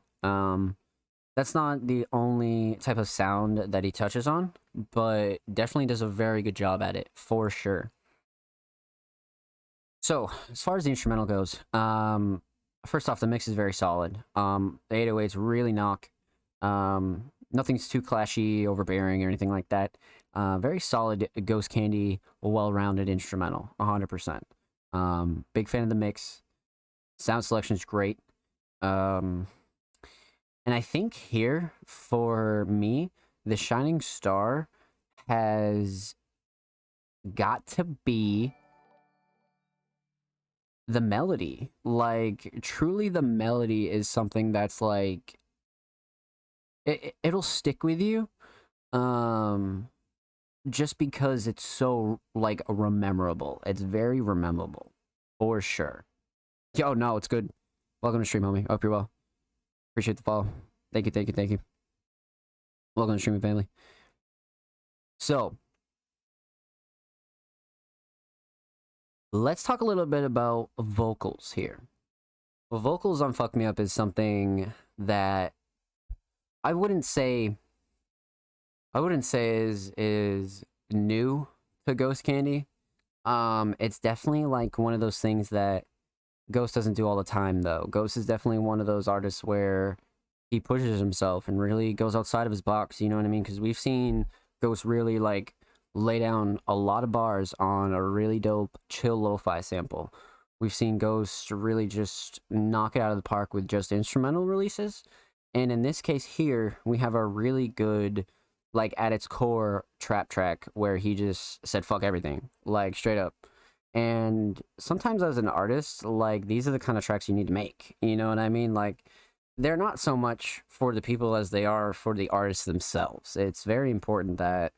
That's not the only type of sound that he touches on, but definitely does a very good job at it, for sure. So, as far as the instrumental goes, first off, the mix is very solid. The 808s really knock. Nothing's too clashy, overbearing, or anything like that. Very solid Ghost Candy, well-rounded instrumental, 100%. Big fan of the mix. Sound selection's great. And I think here, for me, the shining star has got to be the melody. Like, truly the melody is something that's like, it'll stick with you. Just because it's so, like, rememberable. It's very rememberable, for sure. Yo, no, it's good. Welcome to stream, homie. Hope you're well. Appreciate the follow. Thank you, thank you, thank you. Welcome to streaming, family. So, let's talk a little bit about vocals here. Vocals on Fuck Me Up is something that I wouldn't say is new to Ghost Candy. It's definitely like one of those things that Ghost doesn't do all the time, though. Ghost is definitely one of those artists where he pushes himself and really goes outside of his box, you know what I mean? Because we've seen Ghost really, like, lay down a lot of bars on a really dope chill lo-fi sample. We've seen Ghost really just knock it out of the park with just instrumental releases. And in this case here, we have a really good, like, at its core, trap track where he just said fuck everything, like, straight up. And sometimes as an artist, like, these are the kind of tracks you need to make, you know what I mean? Like, they're not so much for the people as they are for the artists themselves. It's very important that,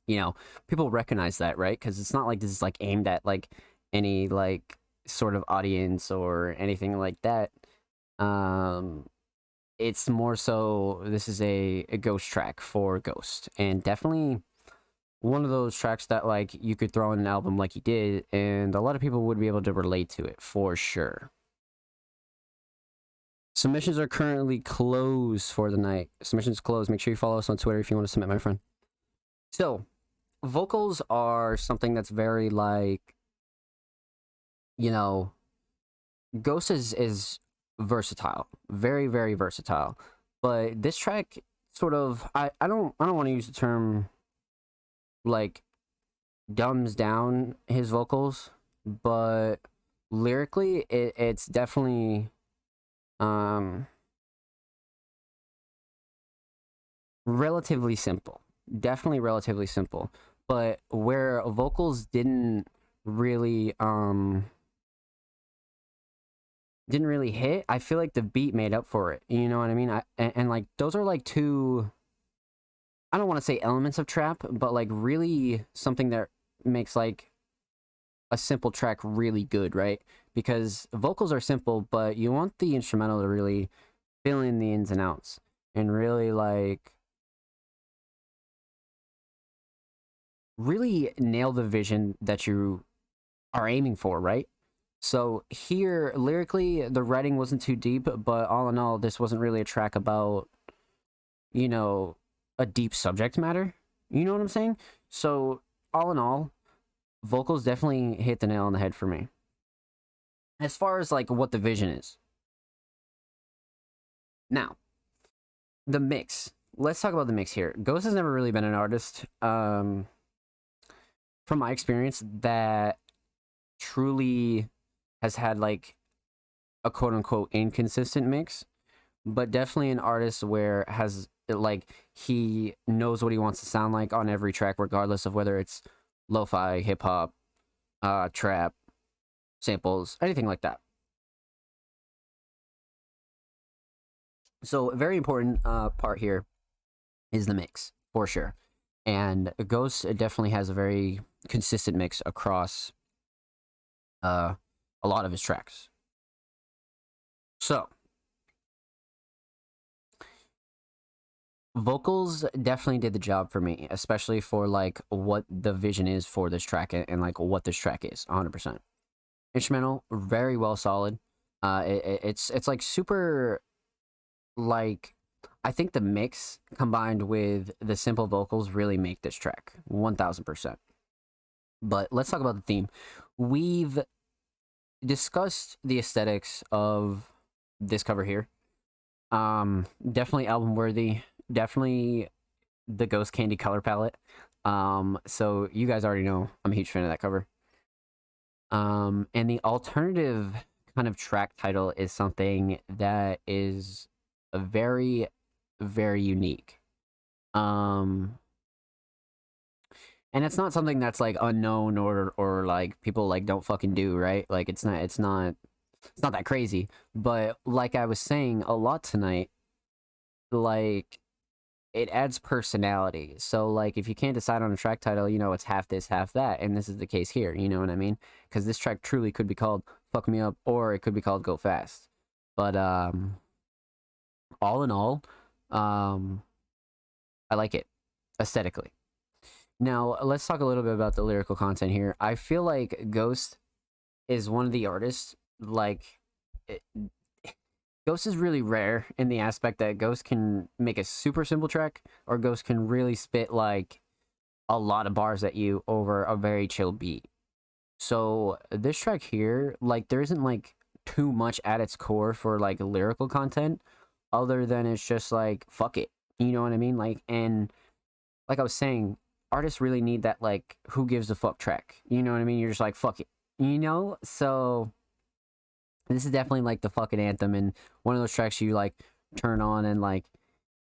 you know, people recognize that, right? Because it's not like this is, like, aimed at, like, any, like, sort of audience or anything like that. It's more so this is a Ghost track for Ghost, and definitely one of those tracks that, like, you could throw in an album like he did, and a lot of people would be able to relate to it for sure. Submissions are currently closed for the night. Submissions closed. Make sure you follow us on Twitter if you want to submit, my friend. So, vocals are something that's very, like, you know, Ghost is versatile, very, very versatile. But this track sort of, I don't want to use the term, like, dumbs down his vocals, but lyrically it's definitely relatively simple. Definitely relatively simple. But where vocals didn't really hit, I feel like the beat made up for it. You know what I mean? And like, those are like two, I don't want to say elements of trap, but like really something that makes like a simple track really good, right? Because vocals are simple, but you want the instrumental to really fill in the ins and outs and really like really nail the vision that you are aiming for, right? So here, lyrically, the writing wasn't too deep, but all in all, this wasn't really a track about, you know, a deep subject matter. You know what I'm saying? So all in all, vocals definitely hit the nail on the head for me. As far as like what the vision is. Now, the mix. Let's talk about the mix here. Ghost has never really been an artist, from my experience, that truly has had like a quote unquote inconsistent mix, but definitely an artist where has like he knows what he wants to sound like on every track, regardless of whether it's lo-fi, hip-hop, trap, samples, anything like that. So a very important part here is the mix, for sure. And Ghost definitely has a very consistent mix across a lot of his tracks. So, vocals definitely did the job for me, especially for like what the vision is for this track and like what this track is, 100%. Instrumental, very well solid. It's like super, like, I think the mix combined with the simple vocals really make this track 1000%. But let's talk about the theme. We've discussed the aesthetics of this cover here. Definitely album worthy. Definitely the Ghost Candy color palette. So you guys already know I'm a huge fan of that cover. And the alternative kind of track title is something that is a very, very unique. And it's not something that's like unknown or like people like don't fucking do, right? Like it's not that crazy. But like I was saying a lot tonight, like it adds personality. So like if you can't decide on a track title, you know, it's half this, half that, and this is the case here, you know what I mean? Because this track truly could be called Fuck Me Up, or it could be called Go Fast. But all in all, I like it aesthetically. Now let's talk a little bit about the lyrical content here. I feel like Ghost is one of the artists, like Ghost is really rare in the aspect that Ghost can make a super simple track, or Ghost can really spit like a lot of bars at you over a very chill beat. So this track here, like there isn't like too much at its core for like lyrical content, other than it's just like fuck it, you know what I mean? Like, and like I was saying, artists really need that like who gives a fuck track, you know what I mean? You're just like fuck it, you know? So this is definitely like the fucking anthem, and one of those tracks you like turn on and like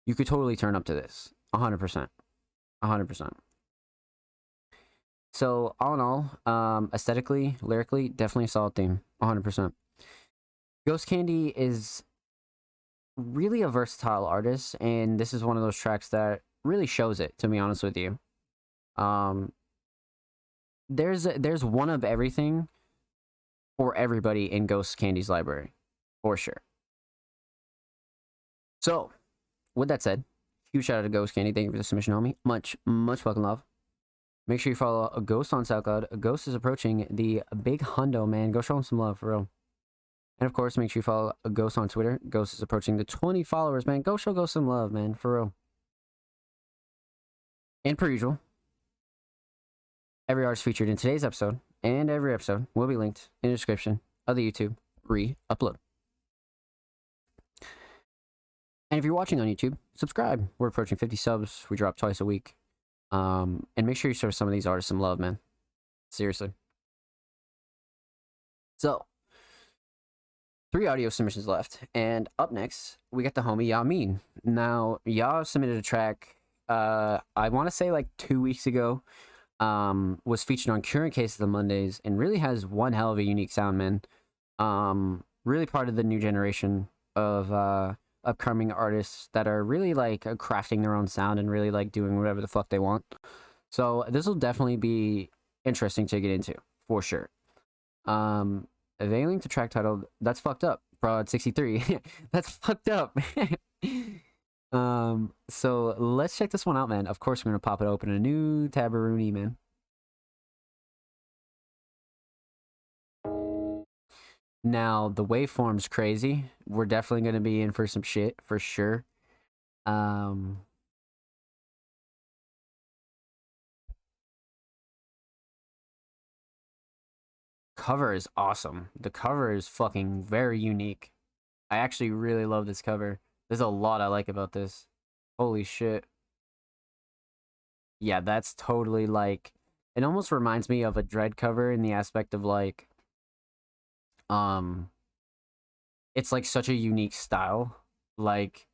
you could totally turn up to this 100%. So all in all, aesthetically, lyrically, definitely a solid theme, 100%. Ghost Candy is really a versatile artist, and this is one of those tracks that really shows it, to be honest with you. There's one of everything for everybody in Ghost Candy's library, for sure. So, with that said, huge shout out to Ghost Candy. Thank you for the submission, homie. Much fucking love. Make sure you follow a Ghost on SoundCloud. Ghost is approaching the big hundo, man. Go show him some love, for real. And of course, make sure you follow a Ghost on Twitter. Ghost is approaching the 20 followers, man. Go show Ghost some love, man, for real. And per usual, every artist featured in today's episode and every episode will be linked in the description of the YouTube re-upload. And if you're watching on YouTube, subscribe. We're approaching 50 subs. We drop twice a week. And make sure you show some of these artists some love, man. Seriously. So, 3 audio submissions left. And up next, we got the homie Yamin. Now, Ya submitted a track, I want to say like 2 weeks ago. Was featured on Cure and Case of the Mondays, and really has one hell of a unique sound, man. Really part of the new generation of upcoming artists that are really like crafting their own sound and really like doing whatever the fuck they want. So this will definitely be interesting to get into, for sure. Availing to track titled That's Fucked Up, Broad 63. That's fucked up. So let's check this one out, man. Of course, we're gonna pop it open a new Tabaroonie, man. Now the waveform's crazy. We're definitely gonna be in for some shit for sure. Cover is awesome. The cover is fucking very unique. I actually really love this cover. There's a lot I like about this. Holy shit. Yeah, that's totally like... It almost reminds me of a Dread cover in the aspect of like... It's like such a unique style. Like,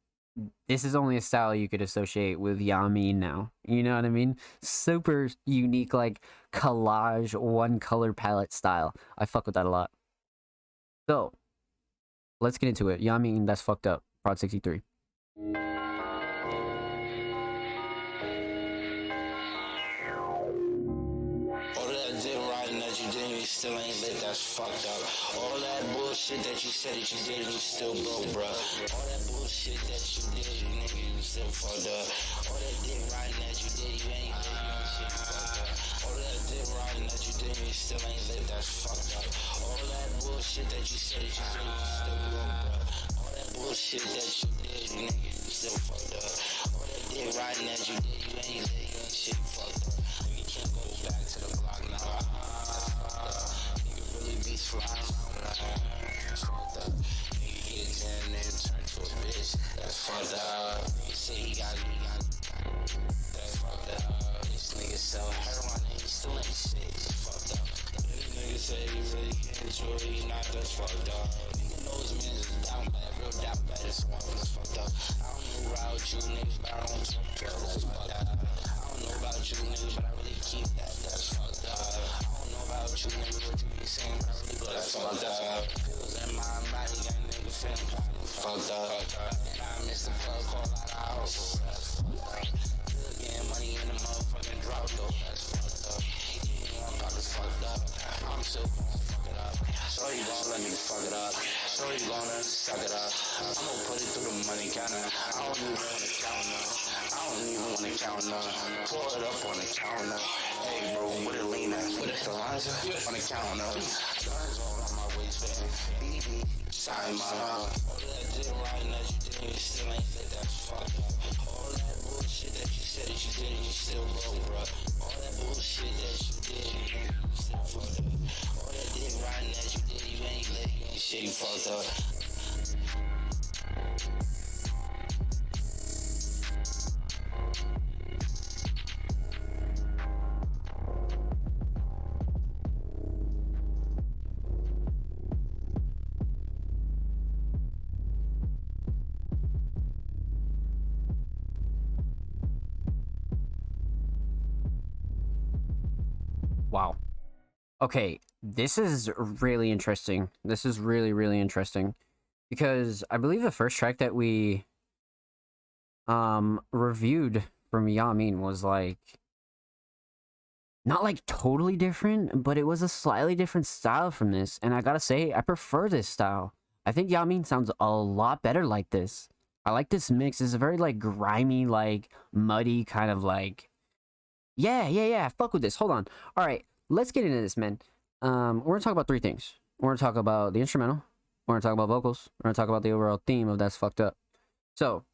this is only a style you could associate with Yamin now. You know what I mean? Super unique, like, collage, one color palette style. I fuck with that a lot. So, let's get into it. Yamin, That's Fucked Up. Prod 63. Still ain't lit, that's fucked up. All that bullshit that you said that you did, you still broke, bruh. All that bullshit that you did, you nigga, you still fucked up. All that dick riding that you did, you ain't lit, you ain't shit fucked up. All that dick riding that you did, you still ain't lit, that's fucked up. All that bullshit that you said that you did, you still broke, bruh. All that bullshit that you did, you nigga, you still fucked up. All that dick riding that you did, you ain't lit, you ain't shit fucked up. You can't go back to the block now. Beats fly fucked up. Nigga get in and turn to a bitch. That's fucked up. You say he got sell heroin and he still ain't shit. It's fucked up. This nigga say he really can't do it, he not, that's fucked up. Nigga knows man is down bad, real down bad, that's fucked up. I don't know about you niggas, but I don't talk about that's fucked up. I don't know about you niggas, but I really keep that, that's fucked up. I don't know about you niggas, what you be saying, but I really go, that's fucked up. Pills in my body, got nigga feeling fucked up. And I miss the plug call out of house, that's fucked up. Still getting money in the motherfucking drought though, that's fucked up. You know I'm about to fucked up, I'm still gon' fuck it up. So you gon' let me fuck it up, so you gon' suck it up. I'ma put it through the money counter, I don't even wanna count now. I don't even wanna count now. Pour it up on the counter. Hey bro, what a lean at? What a Eliza on the counter. Guns all on my waistband. BB, sign my heart. All that dick riding that you did, you still ain't lit, that's fucked up. All that bullshit that you said that you did, you still broke, bruh. All that bullshit that you did, you still fucked up. All that dick riding that you did, you ain't lit, you shit, you fucked up. Wow. Okay, this is really interesting. This is really, really interesting. Because I believe the first track that we reviewed from Yamin was like not like totally different, but it was a slightly different style from this, and I gotta say I prefer this style. I think Yamin sounds a lot better like this. I like this mix. It's a very like grimy, like muddy kind of like yeah, fuck with this. Hold on. All right, let's get into this, man. We're gonna talk about three things. We're gonna talk about the instrumental, we're gonna talk about vocals, we're gonna talk about the overall theme of That's Fucked Up. So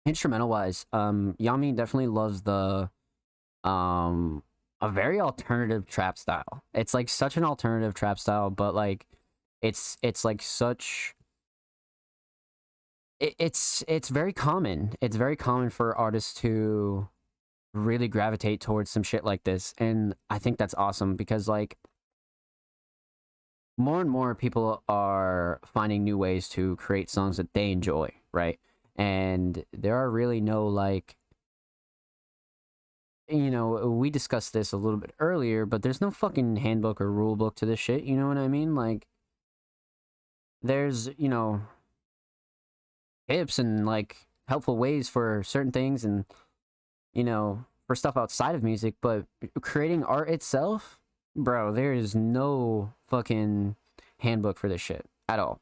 instrumental wise, Yamin definitely loves the a very alternative trap style. It's like such an alternative trap style, but like it's like such it's very common. It's very common for artists to really gravitate towards some shit like this, and I think that's awesome because like more and more people are finding new ways to create songs that they enjoy, right? And there are really no like, you know, we discussed this a little bit earlier, but there's no fucking handbook or rule book to this shit, you know what I mean? Like there's, you know, tips and like helpful ways for certain things and, you know, for stuff outside of music, but creating art itself, bro, there is no fucking handbook for this shit at all.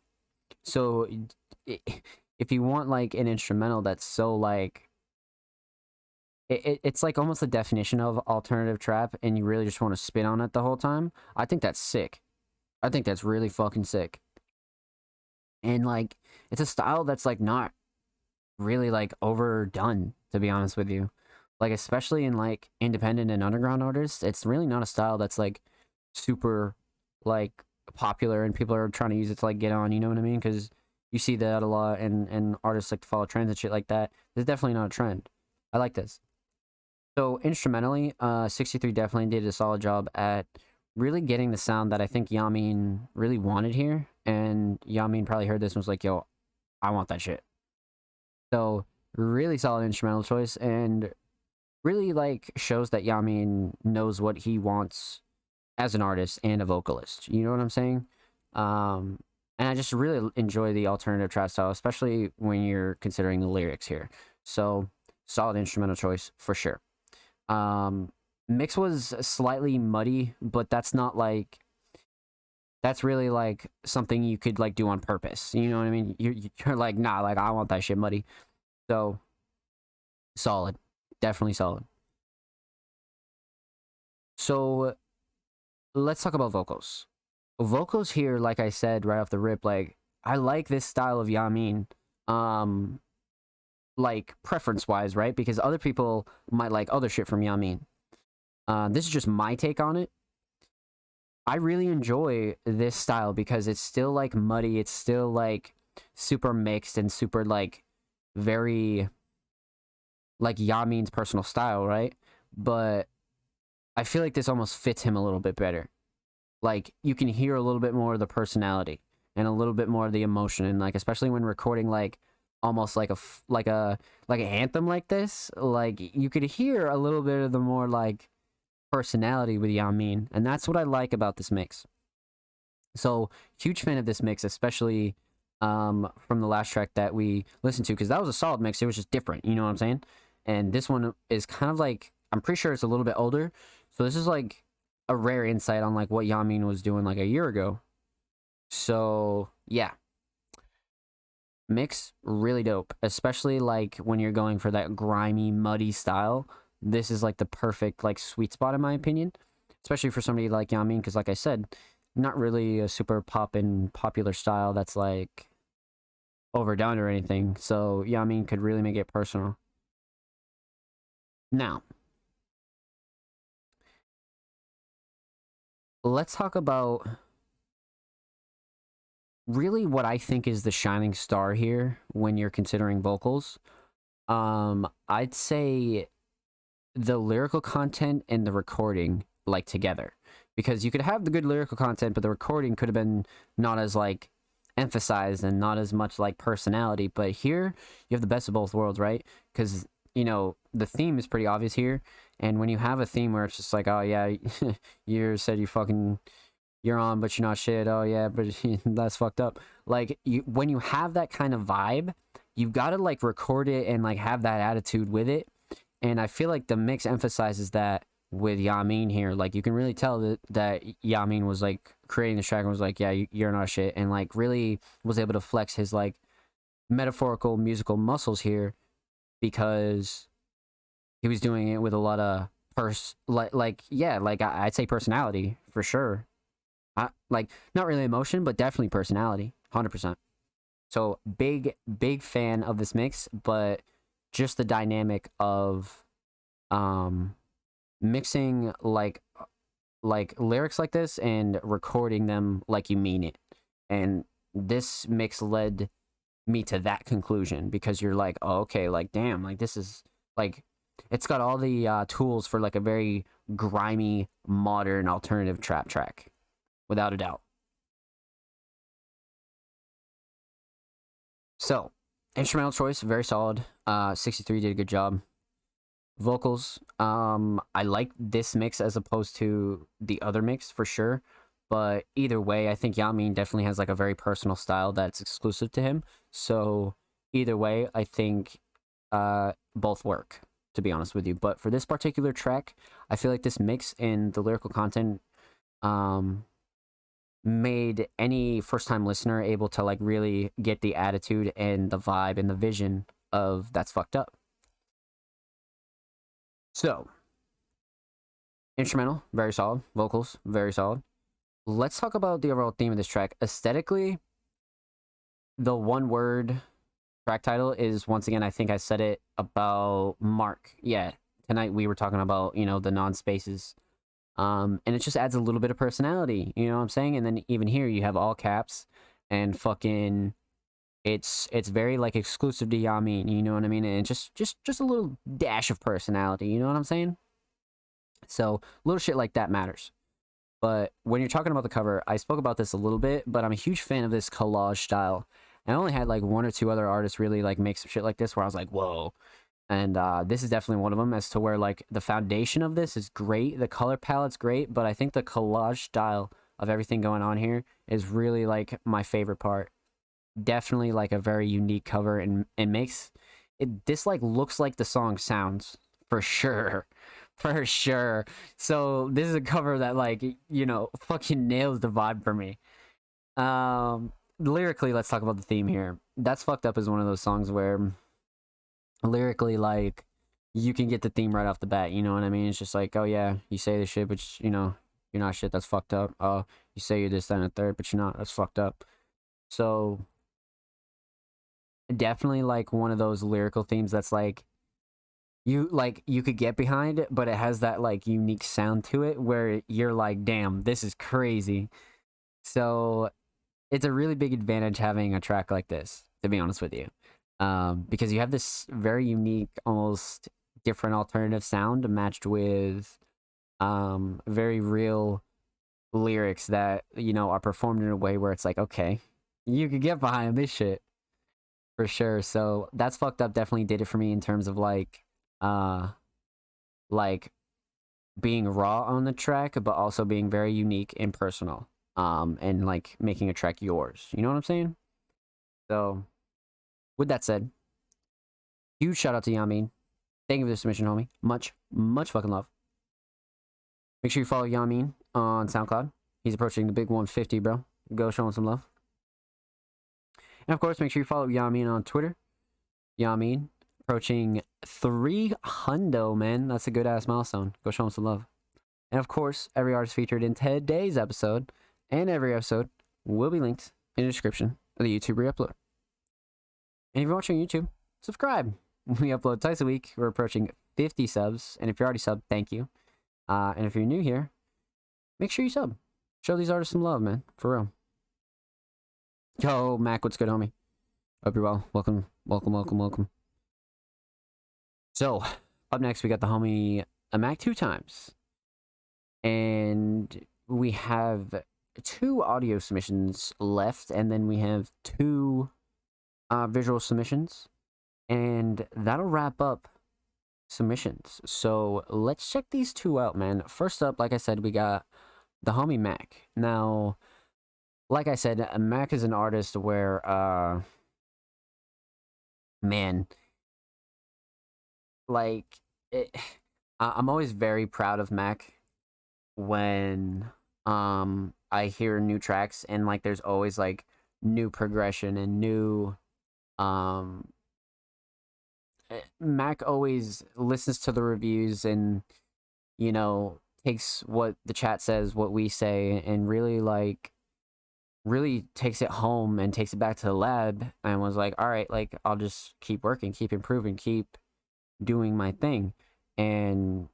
So if you want like an instrumental that's so like it's like almost the definition of alternative trap and you really just want to spit on it the whole time, I think that's sick. I think that's really fucking sick. And like it's a style that's like not really like overdone, to be honest with you. Like especially in like independent and underground artists, it's really not a style that's like super like popular and people are trying to use it to like get on, you know what I mean? Because you see that a lot and artists like to follow trends and shit like that. This is definitely not a trend. I like this. So instrumentally, 63 definitely did a solid job at really getting the sound that I think Yamin really wanted here. And Yamin probably heard this and was like, yo, I want that shit. So really solid instrumental choice and really like shows that Yamin knows what he wants as an artist and a vocalist. You know what I'm saying? And I just really enjoy the alternative trap style, especially when you're considering the lyrics here. So solid instrumental choice for sure. Mix was slightly muddy, but that's not like, that's really like something you could like do on purpose. You know what I mean? You're like, nah, like I want that shit muddy. So solid, definitely solid. So let's talk about vocals. Vocals here, like I said right off the rip, like I like this style of Yamin, like preference wise, right? Because other people might like other shit from Yamin. This is just my take on it. I really enjoy this style because it's still like muddy, it's still like super mixed and super like very like Yamin's personal style, right? but I feel like this almost fits him a little bit better. Like, you can hear a little bit more of the personality and a little bit more of the emotion, and like especially when recording like almost like a anthem like this, like you could hear a little bit of the more like personality with Yamin, and that's what I like about this mix. So huge fan of this mix, especially from the last track that we listened to, because that was a solid mix. It was just different, you know what I'm saying? And this one is kind of like, I'm pretty sure it's a little bit older, so this is like a rare insight on like what Yamin was doing like a year ago. So yeah, mix really dope, especially like when you're going for that grimy, muddy style. This is like the perfect like sweet spot in my opinion, especially for somebody like Yamin, because like I said, not really a super pop and popular style that's like overdone or anything. So Yamin could really make it personal. Now, let's talk about really what I think is the shining star here when you're considering vocals. I'd say the lyrical content and the recording like together, because you could have the good lyrical content, but the recording could have been not as like emphasized and not as much like personality. But here you have the best of both worlds, right? Because you know the theme is pretty obvious here, and when you have a theme where it's just like, oh yeah, you said you're on, but you're not shit. Oh yeah, but that's fucked up. Like when you have that kind of vibe, you've got to like record it and like have that attitude with it. And I feel like the mix emphasizes that with Yamin here. Like you can really tell that Yamin was like creating the track and was like, yeah, you're not shit, and like really was able to flex his like metaphorical musical muscles here, because he was doing it with a lot of I'd say personality for sure. Like not really emotion, but definitely personality, 100%. So big fan of this mix, but just the dynamic of mixing like lyrics like this and recording them like you mean it. And this mix led me to that conclusion, because you're like, oh, okay, like damn, like this is like, it's got all the tools for like a very grimy modern alternative trap track, without a doubt. So instrumental choice, very solid. 63 did a good job. Vocals, I like this mix as opposed to the other mix for sure, but either way, I think Yamin definitely has like a very personal style that's exclusive to him. So either way, I think both work, to be honest with you. But for this particular track, I feel like this mix and the lyrical content made any first-time listener able to like really get the attitude and the vibe and the vision of That's Fucked Up. So, instrumental, very solid. Vocals, very solid. Let's talk about the overall theme of this track. Aesthetically, the one-word track title is, once again, I think I said it about Mark. Yeah, tonight we were talking about, you know, the non-spaces. And it just adds a little bit of personality, you know what I'm saying? And then even here you have all caps and fucking it's very like exclusive to Yamin, you know what I mean? And just a little dash of personality, you know what I'm saying? So little shit like that matters. But when you're talking about the cover, I spoke about this a little bit, but I'm a huge fan of this collage style. And I only had like one or two other artists really like make some shit like this where I was like, whoa. And this is definitely one of them, as to where like the foundation of this is great, the color palette's great, but I think the collage style of everything going on here is really like my favorite part. Definitely like a very unique cover, and makes it, this like looks like the song sounds, for sure. For sure. So this is a cover that like, you know, fucking nails the vibe for me. Lyrically, let's talk about the theme here. That's Fucked Up is one of those songs where lyrically, like, you can get the theme right off the bat, you know what I mean? It's just like, oh yeah, you say this shit, but you know, you're not shit, that's fucked up. Oh, you say you're this, that, and a third, but you're not, that's fucked up. So definitely like one of those lyrical themes that's like you could get behind it, but it has that like unique sound to it where you're like, damn, this is crazy. So it's a really big advantage having a track like this, to be honest with you. Because you have this very unique, almost different alternative sound matched with very real lyrics that, you know, are performed in a way where it's like, okay, you could get behind this shit for sure. So that's fucked up. Definitely did it for me in terms of like being raw on the track, but also being very unique and personal. And like making a track yours. You know what I'm saying? So with that said, huge shout out to Yamin. Thank you for the submission, homie. Much fucking love. Make sure you follow Yamin on SoundCloud. He's approaching the big 150, bro. Go show him some love. And of course, make sure you follow Yamin on Twitter. Yamin approaching 300, man. That's a good ass milestone. Go show him some love. And of course, every artist featured in today's episode and every episode will be linked in the description of the YouTube re-upload. And if you're watching YouTube, subscribe. We upload twice a week. We're approaching 50 subs. And if you're already subbed, thank you. And if you're new here, make sure you sub. Show these artists some love, man. For real. Yo, Mac, what's good, homie? Hope you're well. Welcome. So, up next, we got the homie Mac 2 times. And we have 2 audio submissions left, and then we have 2 visual submissions. And that'll wrap up submissions. So let's check these 2 out, man. First up, like I said, we got the homie Mac. Now, like I said, Mac is an artist where man, like I'm always very proud of Mac when I hear new tracks, and like there's always like new progression and new Mac always listens to the reviews and, you know, takes what the chat says, what we say, and really takes it home and takes it back to the lab and was like, all right, like I'll just keep working, keep improving, keep doing my thing. And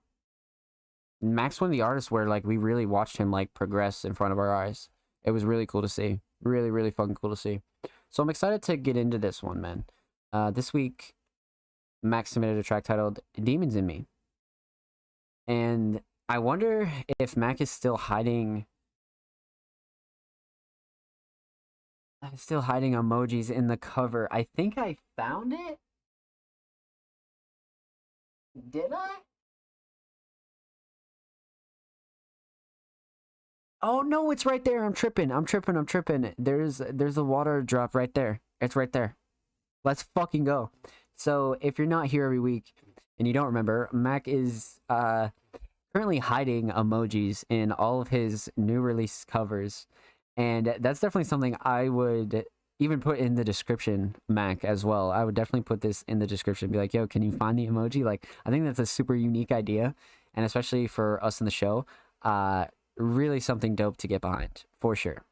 Mac's one of the artists where like we really watched him like progress in front of our eyes. It was really cool to see. Really fucking cool to see. So I'm excited to get into this one, man. This week Mac submitted a track titled Demons in Me. And I wonder if Mac is still hiding emojis in the cover. I think I found it. Did I? Oh no, it's right there. I'm tripping. There's a water drop right there. It's right there. Let's fucking go. So if you're not here every week and you don't remember, Mac is currently hiding emojis in all of his new release covers. And that's definitely something I would even put in the description, Mac, as well. I would definitely put this in the description. Be like, yo, can you find the emoji? Like, I think that's a super unique idea. And especially for us in the show, really something dope to get behind, for sure.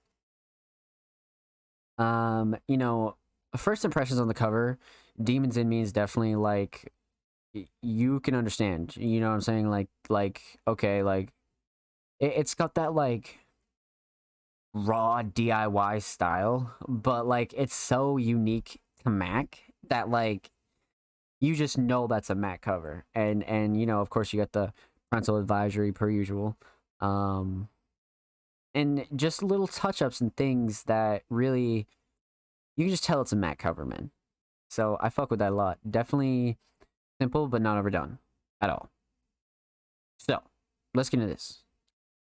You know, first impressions on the cover, Demons in Me is definitely like, you can understand, you know what I'm saying? Like, okay, like, it's got that, like, raw DIY style, but, like, it's so unique to Mac that, like, you just know that's a Mac cover. And you know, of course, you got the parental advisory per usual. And just little touch-ups and things that really, you can just tell it's a Mac cover, man. So I fuck with that a lot. Definitely simple, but not overdone at all. So let's get into this.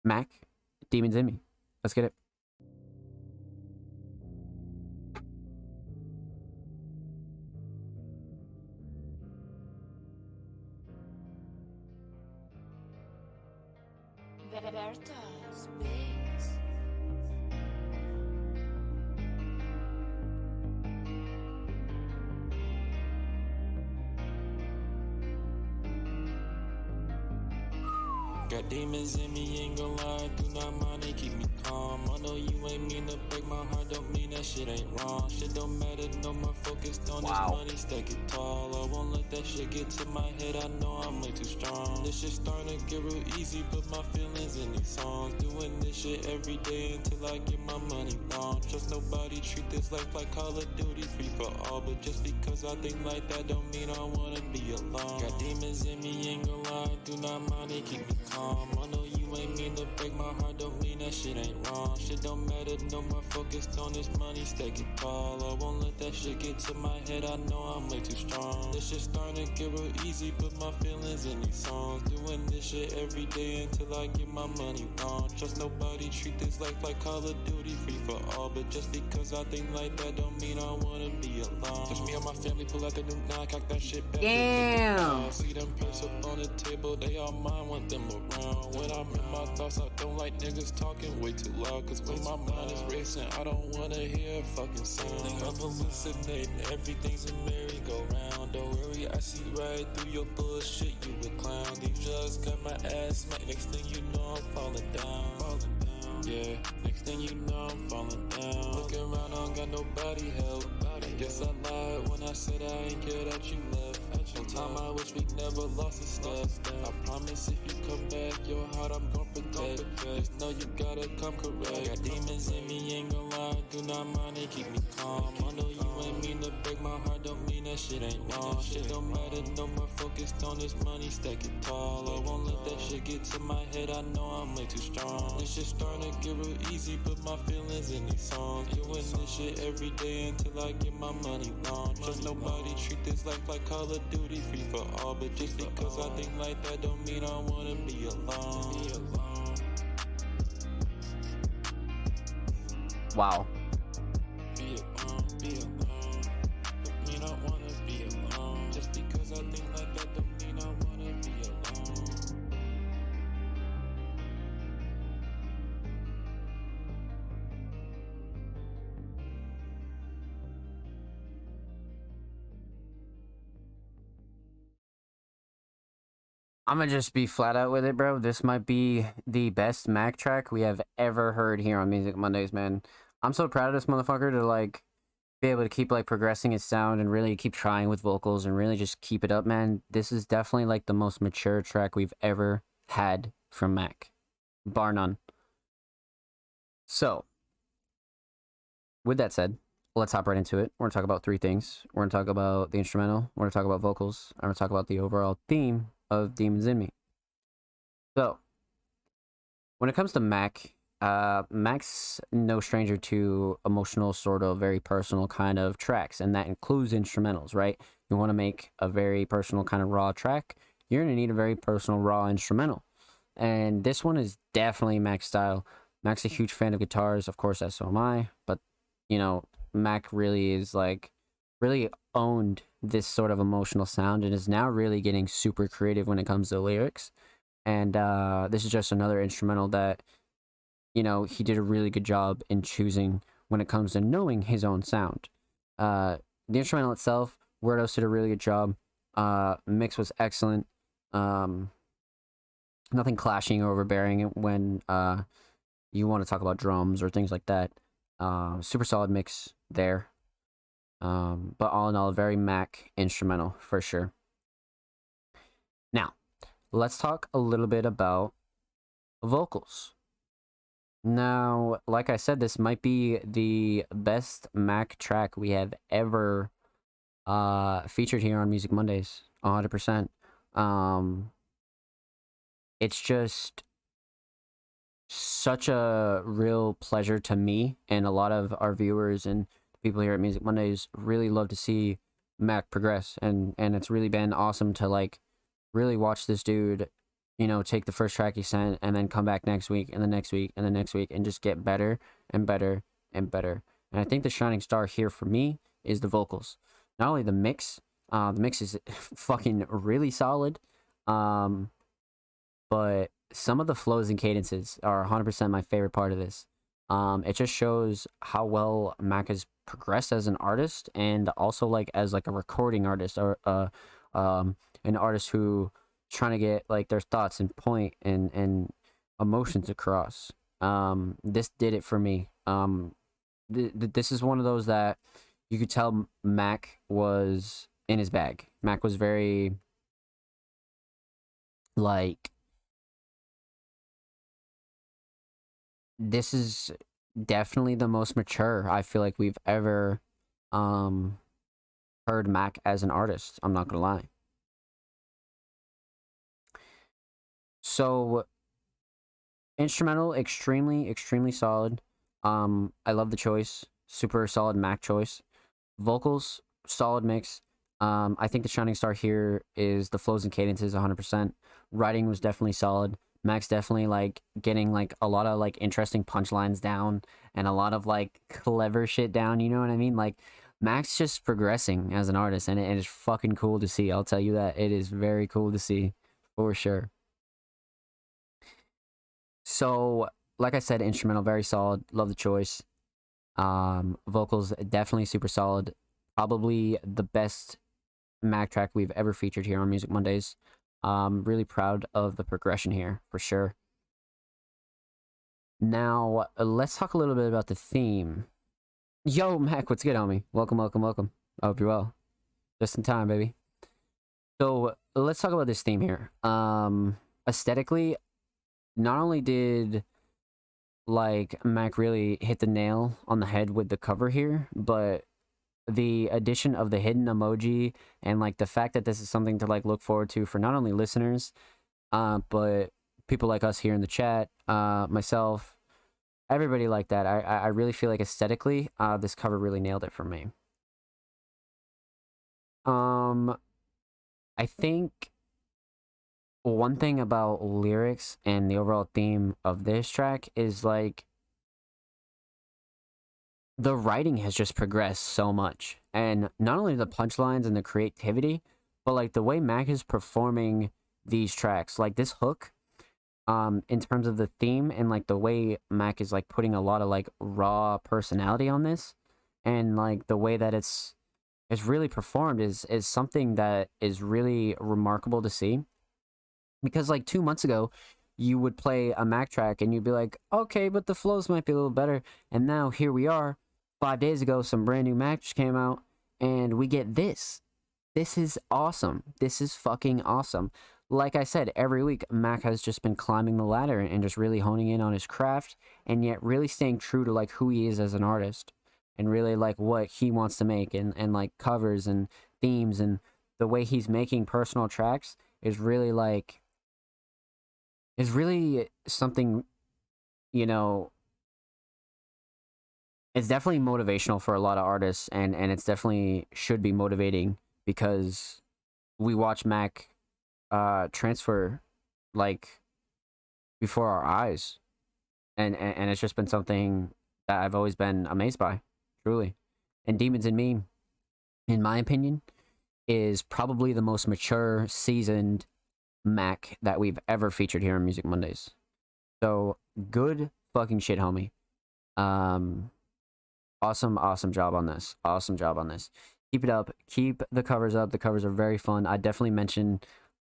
Mac, Demons in Me. Let's get it. Berta's Bass. Got demons in me, ain't gon' lie, do not mind, they keep me calm. I know you ain't mean to break my heart, don't mean that shit ain't wrong. Shit don't matter, no more focused on this money, stack it tall. I won't let that shit get to my head, I know I'm way too strong. This shit starting to get real easy, put my feelings in these songs. Doing this shit every day until I get my money long. Trust nobody, treat this life like Call of Duty, free for all. But just because I think like that don't mean I wanna be alone. Got demons in me, ain't gonna lie, do not mind it, keep me calm. I know you ain't mean to break my heart, don't mean that shit ain't wrong. Shit don't matter, no more focused on this money, stack it tall. I won't let that shit get to my head, I know I'm way too strong. This shit starting to get real easy, put my feelings in these songs. Doing this shit every day until I get my money long. Trust nobody, treat this life like Call of Duty, free for all. But just because I think like that don't mean I wanna be alone. Touch me and my family, pull out the new nine, cock that shit back. Damn. See them purse up on the table, they all mine, want them around. When I'm in my thoughts, I don't like niggas talking way too loud. Cause when my mind is racing, I don't wanna hear a fucking sound. I'm hallucinating, everything's a merry-go-round. Don't worry, I see right through your bullshit, you a clown. These drugs got my ass smacked, next thing you know I'm falling down. Yeah, next thing you know I'm falling down. Looking around, I don't got nobody help. I guess I lied when I said I ain't care that you left. Sometime I wish we never lost a step. I promise if you come back, your heart I'm gon' protect. Just know you gotta come correct. Got demons in me, ain't gon' lie, do not mind it, keep me calm. I know you ain't mean to break my heart, don't mean that shit ain't wrong. Shit don't matter, no more focused on this money, stack it tall. I won't let that shit get to my head, I know I'm way too strong. This shit starting to get real easy, put my feelings in these songs. Doing this shit every day until I get my money long. Trust nobody, treat this life like Call of Duty, free for all. But just because I think like that don't mean I wanna be alone. Wow. Be alone, be alone. Don't mean I wanna be alone. Just because I think like that don't mean I wanna be alone. I'm gonna just be flat out with it, bro. This might be the best Mac track we have ever heard here on Music Mondays, man. I'm so proud of this motherfucker to like be able to keep like progressing his sound and really keep trying with vocals and really just keep it up, man. This is definitely like the most mature track we've ever had from Mac, bar none. So, with that said, let's hop right into it. We're gonna talk about three things. We're gonna talk about the instrumental, we're gonna talk about vocals, and we're gonna talk about the overall theme of Demons in Me. So, when it comes to Mac, Mac's no stranger to emotional, sort of very personal kind of tracks, and that includes instrumentals, right? You want to make a very personal kind of raw track, you're going to need a very personal raw instrumental. And this one is definitely Mac's style. Mac's a huge fan of guitars, of course, as so am I, but, you know, Mac really is like, really owned this sort of emotional sound and is now really getting super creative when it comes to lyrics. And this is just another instrumental that, you know, he did a really good job in choosing when it comes to knowing his own sound. The instrumental itself, Wordhouse did a really good job. Mix was excellent. Nothing clashing or overbearing when you want to talk about drums or things like that. Super solid mix there. But all in all, very Mac instrumental for sure. Now, let's talk a little bit about vocals. Now, like I said, this might be the best Mac track we have ever featured here on Music Mondays, 100%. It's just such a real pleasure to me, and a lot of our viewers and people here at Music Mondays really love to see Mac progress, and it's really been awesome to like really watch this dude, you know, take the first track he sent and then come back next week and the next week and the next week and just get better and better and better. And I think the shining star here for me is the vocals. Not only the mix is fucking really solid, but some of the flows and cadences are 100% my favorite part of this. It just shows how well Mac has progressed as an artist, and also like as like a recording artist, or an artist who trying to get like their thoughts and point and emotions across. This did it for me. This is one of those that you could tell Mac was in his bag. Mac was very like, this is definitely the most mature I feel like we've ever heard Mac as an artist. I'm not gonna lie. So instrumental, extremely solid. I love the choice. Super solid Mac choice. Vocals, solid mix. I think the shining star here is the flows and cadences 100%. Writing was definitely solid. Mac's definitely like getting like a lot of like interesting punchlines down and a lot of like clever shit down, you know what I mean? Like Mac's just progressing as an artist, and it is fucking cool to see. I'll tell you that. It is very cool to see for sure. So, like I said, instrumental very solid. Love the choice. Vocals definitely super solid. Probably the best Mac track we've ever featured here on Music Mondays. Really proud of the progression here for sure. Now, let's talk a little bit about the theme. Yo, Mac, what's good, homie? Welcome. I hope you're well. Just in time, baby. So, let's talk about this theme here. Aesthetically, not only did like Mac really hit the nail on the head with the cover here, but the addition of the hidden emoji and like the fact that this is something to like look forward to for not only listeners, but people like us here in the chat, myself, everybody like that. I really feel like aesthetically, this cover really nailed it for me. I think one thing about lyrics and the overall theme of this track is like the writing has just progressed so much, and not only the punchlines and the creativity, but like the way Mac is performing these tracks, like this hook, in terms of the theme and like the way Mac is like putting a lot of like raw personality on this, and like the way that it's really performed is something that is really remarkable to see. Because like 2 months ago, you would play a Mac track and you'd be like, okay, but the flows might be a little better. And now here we are, 5 days ago, some brand new Mac just came out, and we get this. This is awesome. This is fucking awesome. Like I said, every week, Mac has just been climbing the ladder and just really honing in on his craft, and yet really staying true to like who he is as an artist, and really like what he wants to make, and like covers and themes, and the way he's making personal tracks is really like, is really something, you know, it's definitely motivational for a lot of artists, and it's definitely should be motivating, because we watch Mac transfer like before our eyes, and it's just been something that I've always been amazed by, truly. And Demons in Me, in my opinion, is probably the most mature, seasoned Mac that we've ever featured here on Music Mondays. So good fucking shit, homie. Awesome job on this. Awesome job on this. Keep it up. Keep the covers up. The covers are very fun. I definitely mention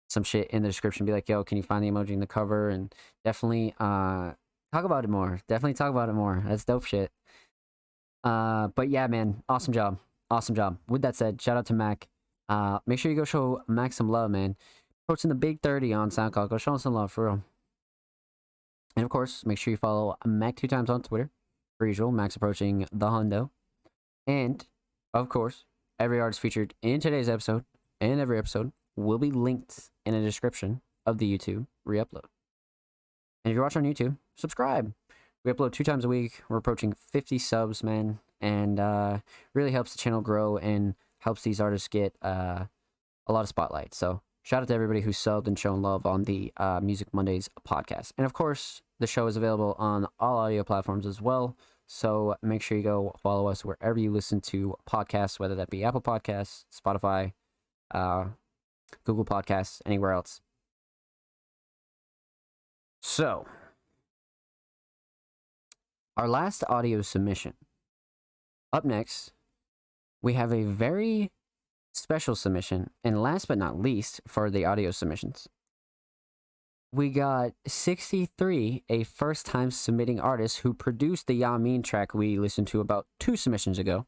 some shit in the description. Be like, yo, can you find the emoji in the cover? And definitely talk about it more. Definitely talk about it more. That's dope shit. But yeah, man, awesome job. Awesome job. With that said, shout out to Mac. Make sure you go show Mac some love, man. Approaching the big 30 on SoundCloud. Go show him some love, for real. And of course, make sure you follow Mac 2 times on Twitter. Per usual, Mac's approaching the hundo. And, of course, every artist featured in today's episode and every episode will be linked in the description of the YouTube re-upload. And if you're watching on YouTube, subscribe. We upload 2 times a week. We're approaching 50 subs, man. And really helps the channel grow and helps these artists get a lot of spotlight. So shout out to everybody who subbed and shown love on the Music Mondays podcast. And of course, the show is available on all audio platforms as well. So make sure you go follow us wherever you listen to podcasts, whether that be Apple Podcasts, Spotify, Google Podcasts, anywhere else. So, our last audio submission. Up next, we have a very special submission, and last but not least for the audio submissions, we got 63, a first-time submitting artist who produced the Yamin track we listened to about 2 submissions ago.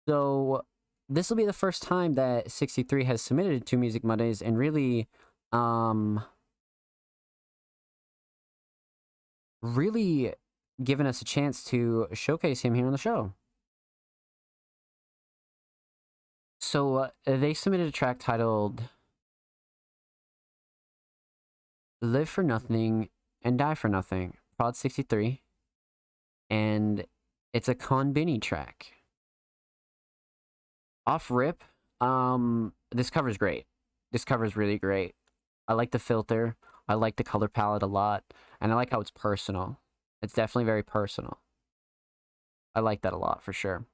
So this will be the first time that 63 has submitted to Music Mondays and really, really given us a chance to showcase him here on the show. So they submitted a track titled Live for Nothing and Die for Nothing, Prod 63, and it's a Konbini track. Off rip, this cover's great. This cover's really great. I like the filter, I like the color palette a lot, and I like how it's personal. It's definitely very personal. I like that a lot, for sure.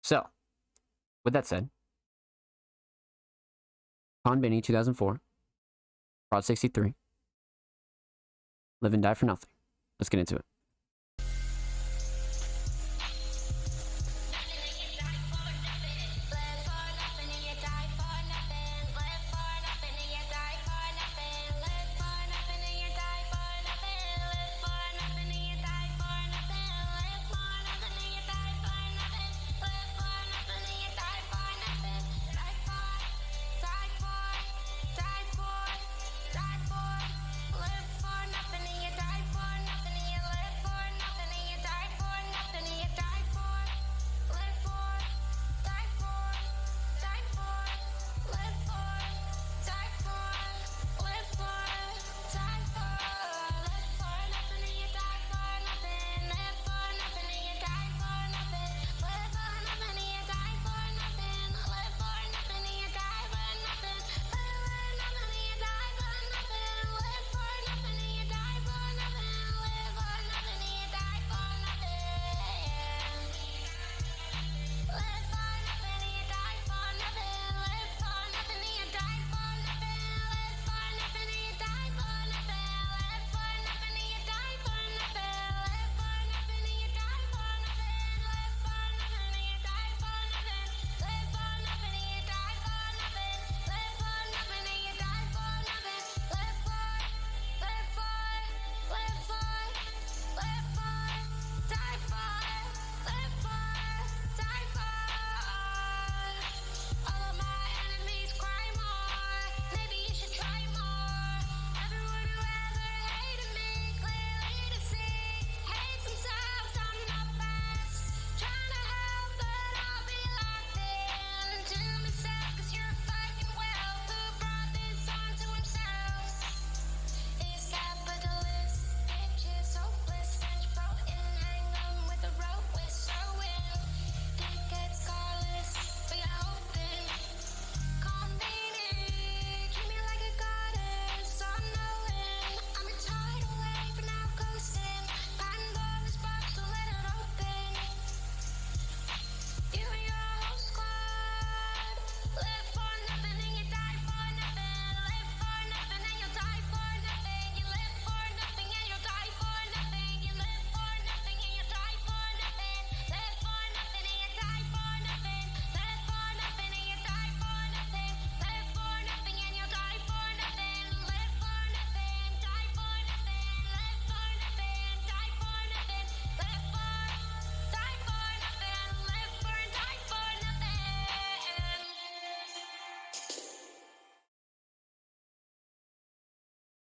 So, with that said, Konbini 2004, Prod 63, Live and Die for Nothing. Let's get into it.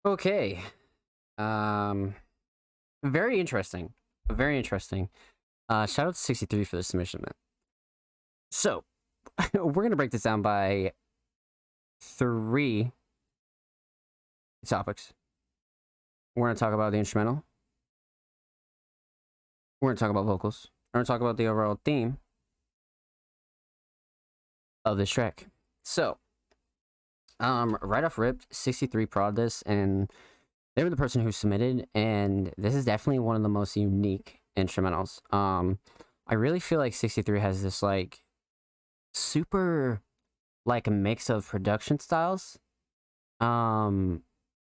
Okay. Very interesting. Very interesting. Shout out to 63 for the submission, man. So, we're going to break this down by 3 topics. We're going to talk about the instrumental. We're going to talk about vocals. We're going to talk about the overall theme of this track. So, right off rip, 63 prod this, and they were the person who submitted, and this is definitely one of the most unique instrumentals. I really feel like 63 has this, like, super, like, a mix of production styles.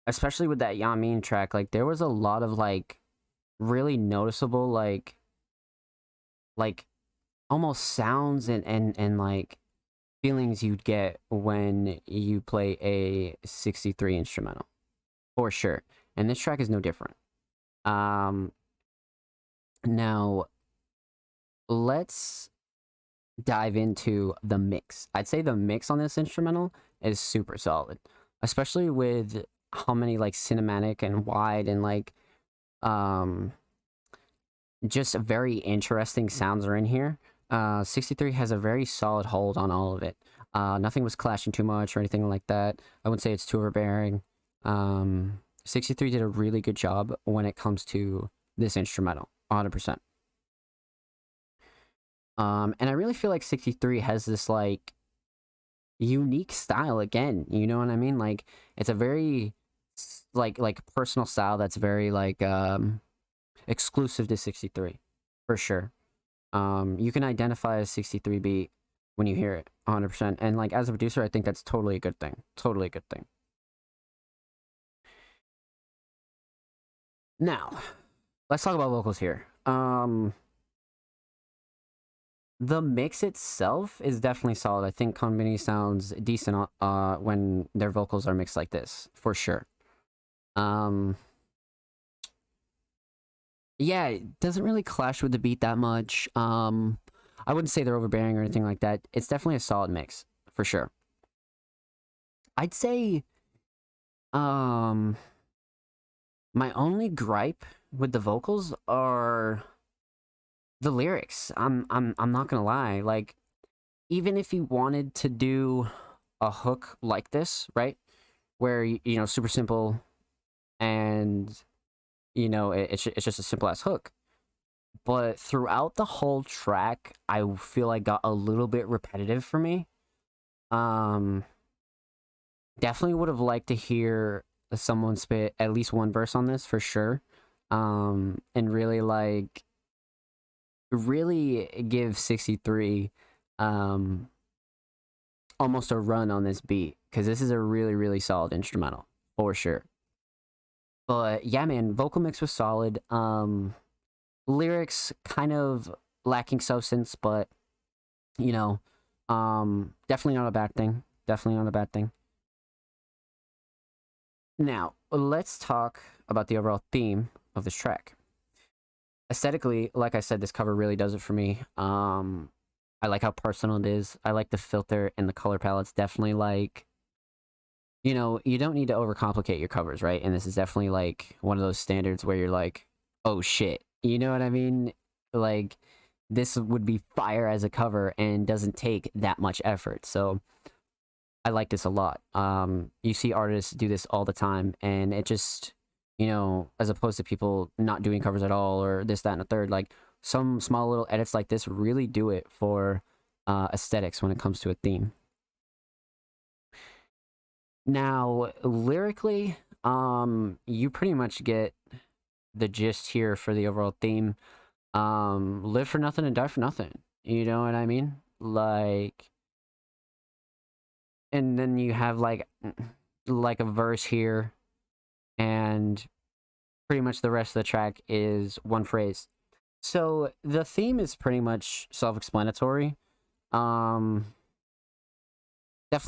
Especially with that Yamin track, like, there was a lot of, like, really noticeable, like, almost sounds and like feelings you'd get when you play a 63 instrumental, for sure. And this track is no different. Now let's dive into the mix. I'd say the mix on this instrumental is super solid, especially with how many like cinematic and wide and like just very interesting sounds are in here. 63 has a very solid hold on all of it. Nothing was clashing too much or anything like that. I wouldn't say it's too overbearing. 63 did a really good job when it comes to this instrumental, 100%. And I really feel like 63 has this like unique style again. You know what I mean? Like it's a very like personal style that's very like exclusive to 63 for sure. You can identify a 63 beat when you hear it 100%. And like as a producer, I think that's totally a good thing. Totally a good thing. Now, let's talk about vocals here. The mix itself is definitely solid. I think Konbini sounds decent when their vocals are mixed like this, for sure. Yeah, it doesn't really clash with the beat that much. I wouldn't say they're overbearing or anything like that. It's definitely a solid mix, for sure. I'd say, my only gripe with the vocals are the lyrics. I'm not gonna lie. Like, even if you wanted to do a hook like this, right, where you know super simple, and you know it's just a simple ass hook, but throughout the whole track, I feel like got a little bit repetitive for me. Definitely would have liked to hear someone spit at least one verse on this for sure. And really like really give 63 almost a run on this beat, because this is a really solid instrumental for sure. But yeah, man, vocal mix was solid. Lyrics kind of lacking substance, but you know, definitely not a bad thing. Definitely not a bad thing. Now, let's talk about the overall theme of this track. Aesthetically, like I said, this cover really does it for me. I like how personal it is. I like the filter and the color palettes. Definitely like, you know, you don't need to overcomplicate your covers, right? And this is definitely like one of those standards where you're like, oh shit. You know what I mean? Like, this would be fire as a cover and doesn't take that much effort. So I like this a lot. You see artists do this all the time, and it just, you know, as opposed to people not doing covers at all or this, that, and a third, like some small little edits like this really do it for aesthetics when it comes to a theme. Now, lyrically, you pretty much get the gist here for the overall theme. Live for nothing and die for nothing. You know what I mean? Like, and then you have like a verse here, and pretty much the rest of the track is one phrase. So the theme is pretty much self-explanatory. Definitely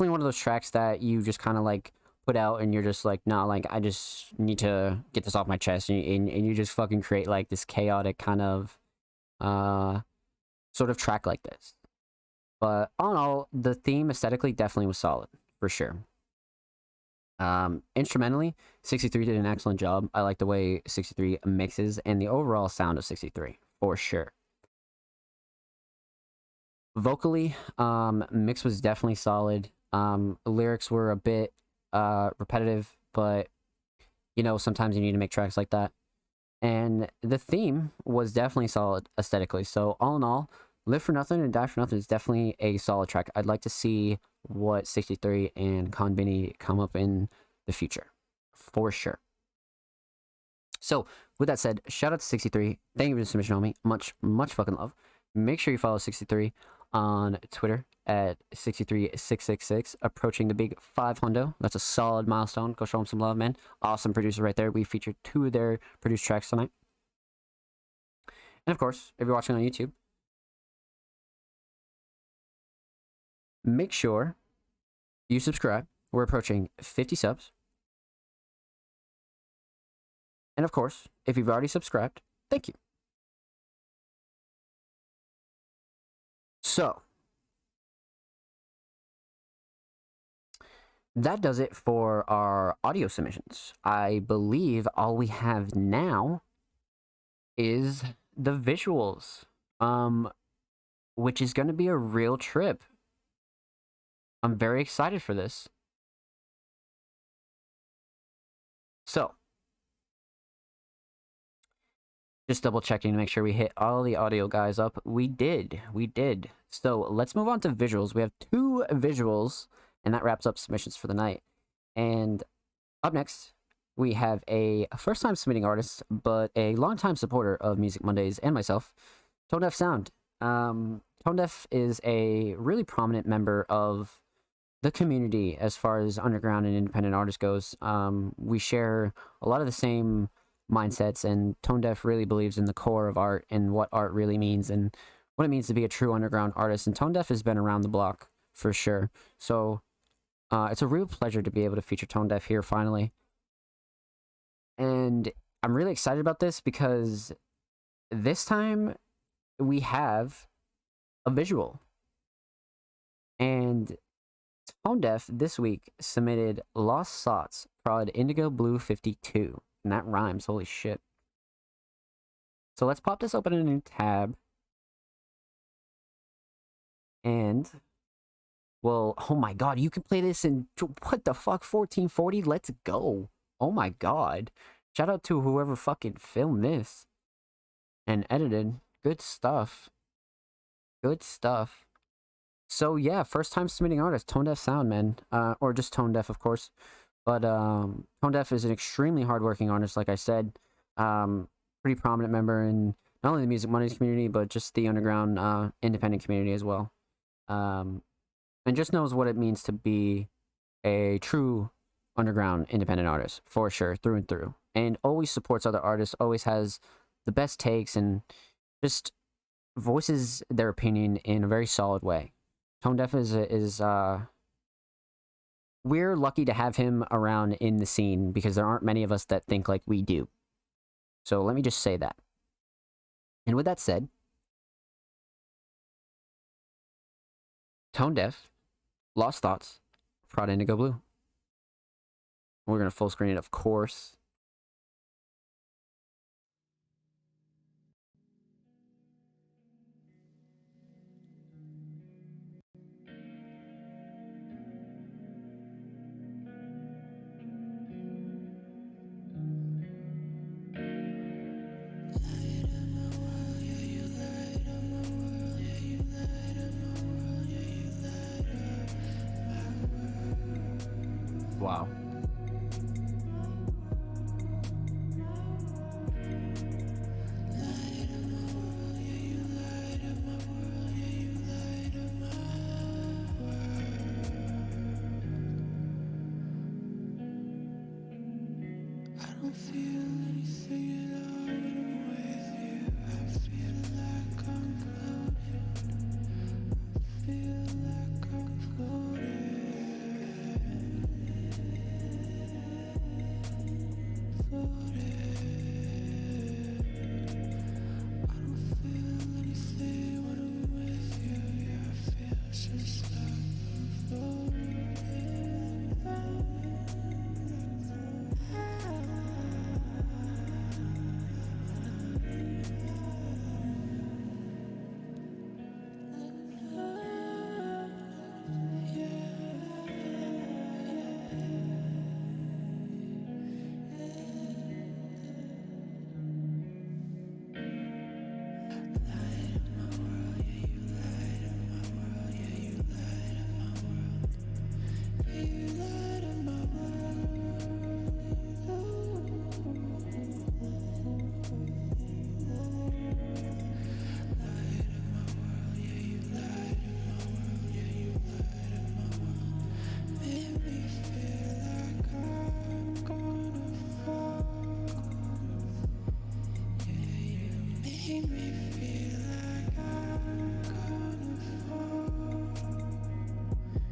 one of those tracks that you just kind of like put out and you're just like, nah, like I just need to get this off my chest, and you just fucking create like this chaotic kind of sort of track like this. But all in all, the theme aesthetically definitely was solid, for sure. Instrumentally, 63 did an excellent job. I like the way 63 mixes and the overall sound of 63, for sure. Vocally, mix was definitely solid. Lyrics were a bit repetitive, but you know, sometimes you need to make tracks like that. And the theme was definitely solid aesthetically. So all in all, Live for Nothing and Die for Nothing is definitely a solid track. I'd like to see what 63 and Konbini come up in the future, for sure. So with that said, shout out to 63. Thank you for the submission, homie. Much fucking love. Make sure you follow 63 on Twitter at 63666, approaching the big 500. That's a solid milestone. Go show him some love, man. Awesome producer right there. We featured 2 of their produced tracks tonight. And of course, if you're watching on YouTube, make sure you subscribe. We're approaching 50 subs. And of course, if you've already subscribed, thank you. So, that does it for our audio submissions. I believe all we have now is the visuals, which is going to be a real trip. I'm very excited for this. So, just double checking to make sure we hit all the audio guys up. We did. So, let's move on to visuals. We have 2 visuals, and that wraps up submissions for the night. And up next, we have a first-time submitting artist, but a long-time supporter of Music Mondays and myself, Tone Deaf Sound. Tone Deaf is a really prominent member of the community as far as underground and independent artists goes. We share a lot of the same mindsets, and Tone Deaf really believes in the core of art and what art really means and what it means to be a true underground artist. And Tone Deaf has been around the block for sure. So it's a real pleasure to be able to feature Tone Deaf here finally. And I'm really excited about this because this time we have a visual. And Tone Deaf this week submitted Lost Thoughts, prod Indigo Blue 52. And that rhymes, holy shit. So let's pop this open in a new tab. And, well, oh my god, you can play this in, what the fuck, 1440? Let's go. Oh my god. Shout out to whoever fucking filmed this and edited. Good stuff. Good stuff. So yeah, first time submitting artist, Tone Deaf Sound, man. Or just Tone Deaf, of course. But Tone Deaf is an extremely hardworking artist, like I said. Pretty prominent member in not only the Music Mondays community, but just the underground independent community as well. And just knows what it means to be a true underground independent artist, for sure, through and through. And always supports other artists, always has the best takes, and just voices their opinion in a very solid way. Tone Deaf is we're lucky to have him around in the scene because there aren't many of us that think like we do. So let me just say that. And with that said, Tone Deaf, Lost Thoughts, prod Indigo Blue. We're going to full screen it, of course. Wow.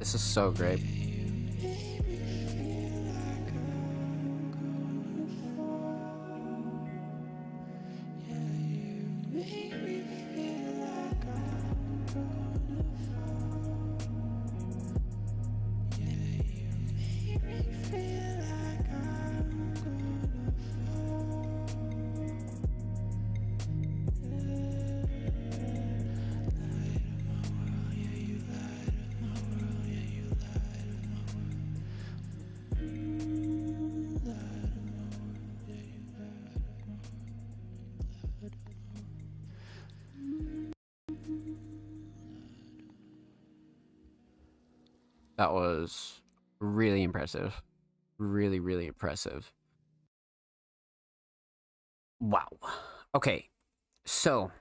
This is so great. That was really impressive. Really, really impressive. Wow. Okay. So,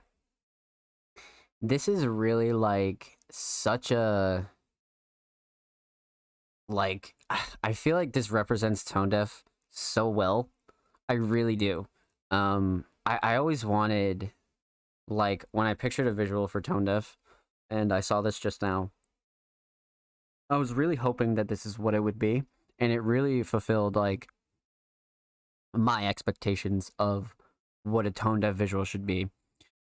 this is really like such a like I feel like this represents Tone Deaf so well. I really do. I always wanted, like, when I pictured a visual for Tone Deaf and I saw this just now, I was really hoping that this is what it would be, and it really fulfilled like my expectations of what a tone deaf visual should be.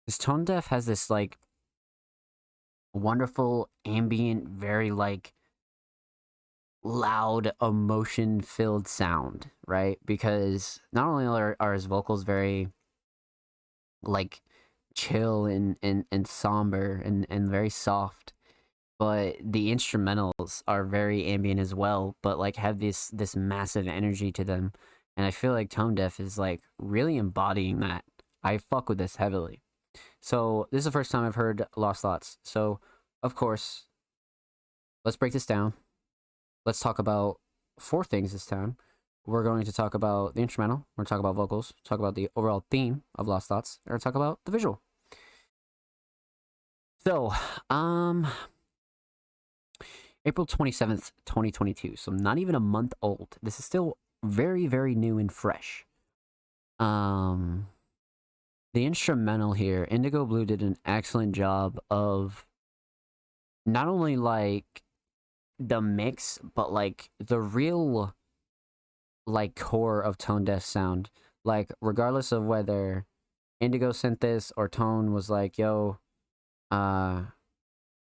This tone deaf has this like wonderful ambient, very like loud, emotion filled sound, right? Because not only are his vocals very like chill and somber and very soft, but the instrumentals are very ambient as well, but like have this massive energy to them. And I feel like Tone Deaf is like really embodying that. I fuck with this heavily. So this is the first time I've heard Lost Thoughts. So of course, let's break this down. Let's talk about 4 things this time. We're going to talk about the instrumental, we're going to talk about vocals, talk about the overall theme of Lost Thoughts, and we're going to talk about the visual. So, April 27th, 2022. So not even a month old. This is still very, very new and fresh. The instrumental here, Indigo Blue did an excellent job of not only like the mix, but like the real like core of Tone Deaf sound. Like regardless of whether Indigo sent this or Tone was like, yo,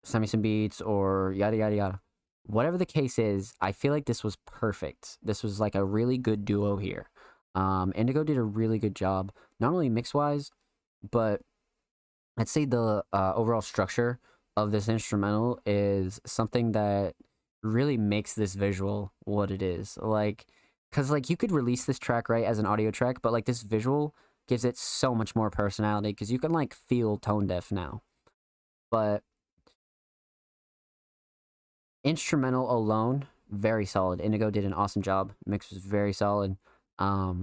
send me some beats or yada yada yada. Whatever the case is, I feel like this was perfect. This was like a really good duo here. Indigo did a really good job, not only mix wise, but I'd say the overall structure of this instrumental is something that really makes this visual what it is. Like, cause like you could release this track right as an audio track, but like this visual gives it so much more personality because you can like feel Tone Deaf now. But instrumental alone, very solid. Indigo did an awesome job. Mix was very solid. I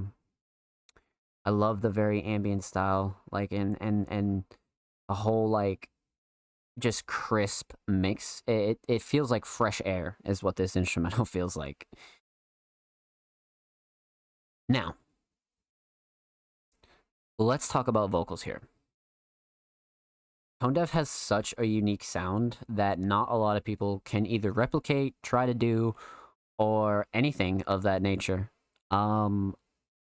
love the very ambient style, like and a whole like just crisp mix. It feels like fresh air is what this instrumental feels like. Now, let's talk about vocals here. Tone Deaf has such a unique sound that not a lot of people can either replicate, try to do, or anything of that nature. And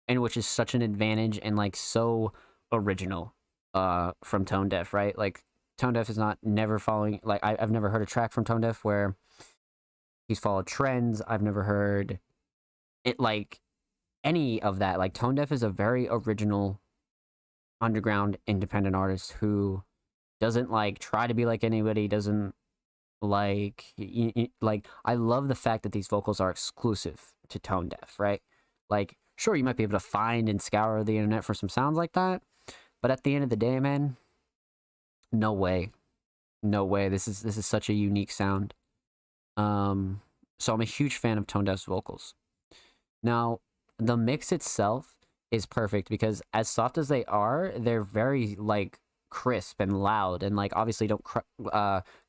which is such an advantage and like so original from Tone Deaf, right? Like Tone Deaf is not never following, like I've never heard a track from Tone Deaf where he's followed trends. I've never heard it like any of that. Like Tone Deaf is a very original underground independent artist who doesn't like try to be like anybody, doesn't like like I love the fact that these vocals are exclusive to Tone Deaf, right? Like sure, you might be able to find and scour the internet for some sounds like that, but at the end of the day, man, no way. No way. This is such a unique sound. So I'm a huge fan of Tone Deaf's vocals. Now, the mix itself is perfect because as soft as they are, they're very like crisp and loud and like obviously don't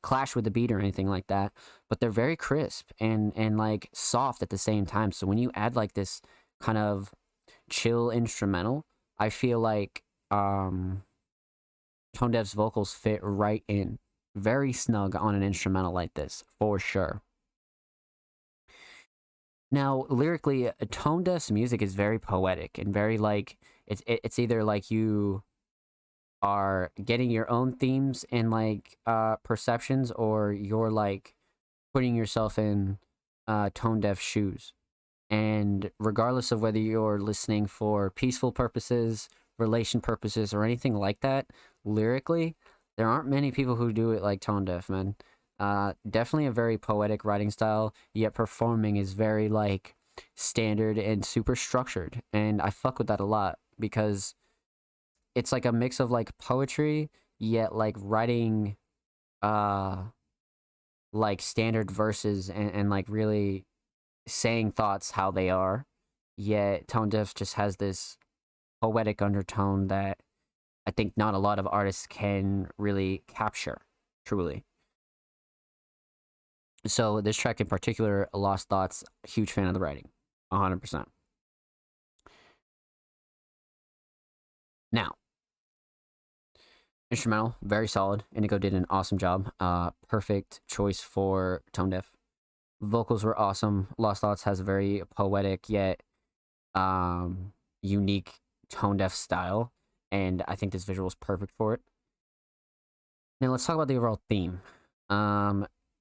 clash with the beat or anything like that, but they're very crisp and like soft at the same time. So when you add like this kind of chill instrumental, I feel like Tone Deaf's vocals fit right in very snug on an instrumental like this for sure. Now, lyrically, Tone Deaf's music is very poetic and very like it's either like you are getting your own themes and like perceptions, or you're like putting yourself in Tone Deaf shoes. And regardless of whether you're listening for peaceful purposes, relation purposes, or anything like that, lyrically, there aren't many people who do it like Tone Deaf, man. Definitely a very poetic writing style, yet performing is very like standard and super structured. And I fuck with that a lot because it's like a mix of like poetry, yet like writing like standard verses and like really saying thoughts how they are. Yet Tone Deaf just has this poetic undertone that I think not a lot of artists can really capture truly. So this track in particular, Lost Thoughts, huge fan of the writing, 100%. Now, instrumental, very solid. Indigo did an awesome job. Perfect choice for Tone Deaf. Vocals were awesome. Lost Thoughts has a very poetic yet unique Tone Deaf style, and I think this visual is perfect for it. Now let's talk about the overall theme.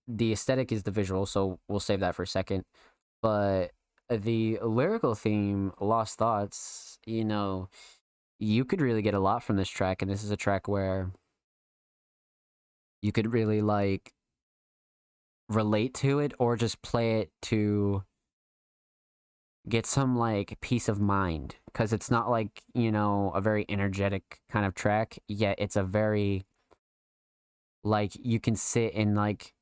The aesthetic is the visual, so we'll save that for a second. But the lyrical theme, Lost Thoughts, you know, you could really get a lot from this track, and this is a track where you could really like relate to it or just play it to get some like peace of mind, because it's not like, you know, a very energetic kind of track, yet it's a very like you can sit and like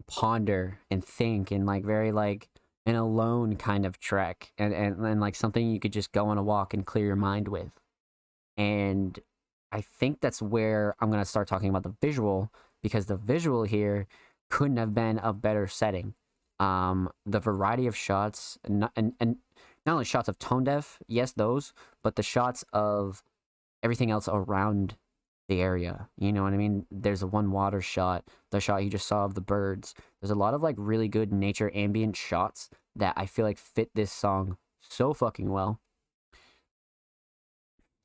ponder and think, and like very like an alone kind of track, and like something you could just go on a walk and clear your mind with. And I think that's where I'm going to start talking about the visual, because the visual here couldn't have been a better setting. The variety of shots, and not only shots of Tone Deaf, yes, those, but the shots of everything else around the area. You know what I mean? There's a one water shot, the shot you just saw of the birds. There's a lot of like really good nature ambient shots that I feel like fit this song so fucking well.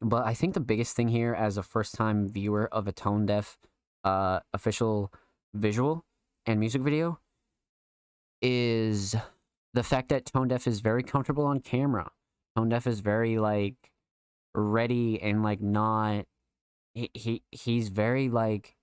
But I think the biggest thing here, as a first-time viewer of a Tone Deaf official visual and music video, is the fact that Tone Deaf is very comfortable on camera. Tone Deaf is very like ready and like not. He's very like,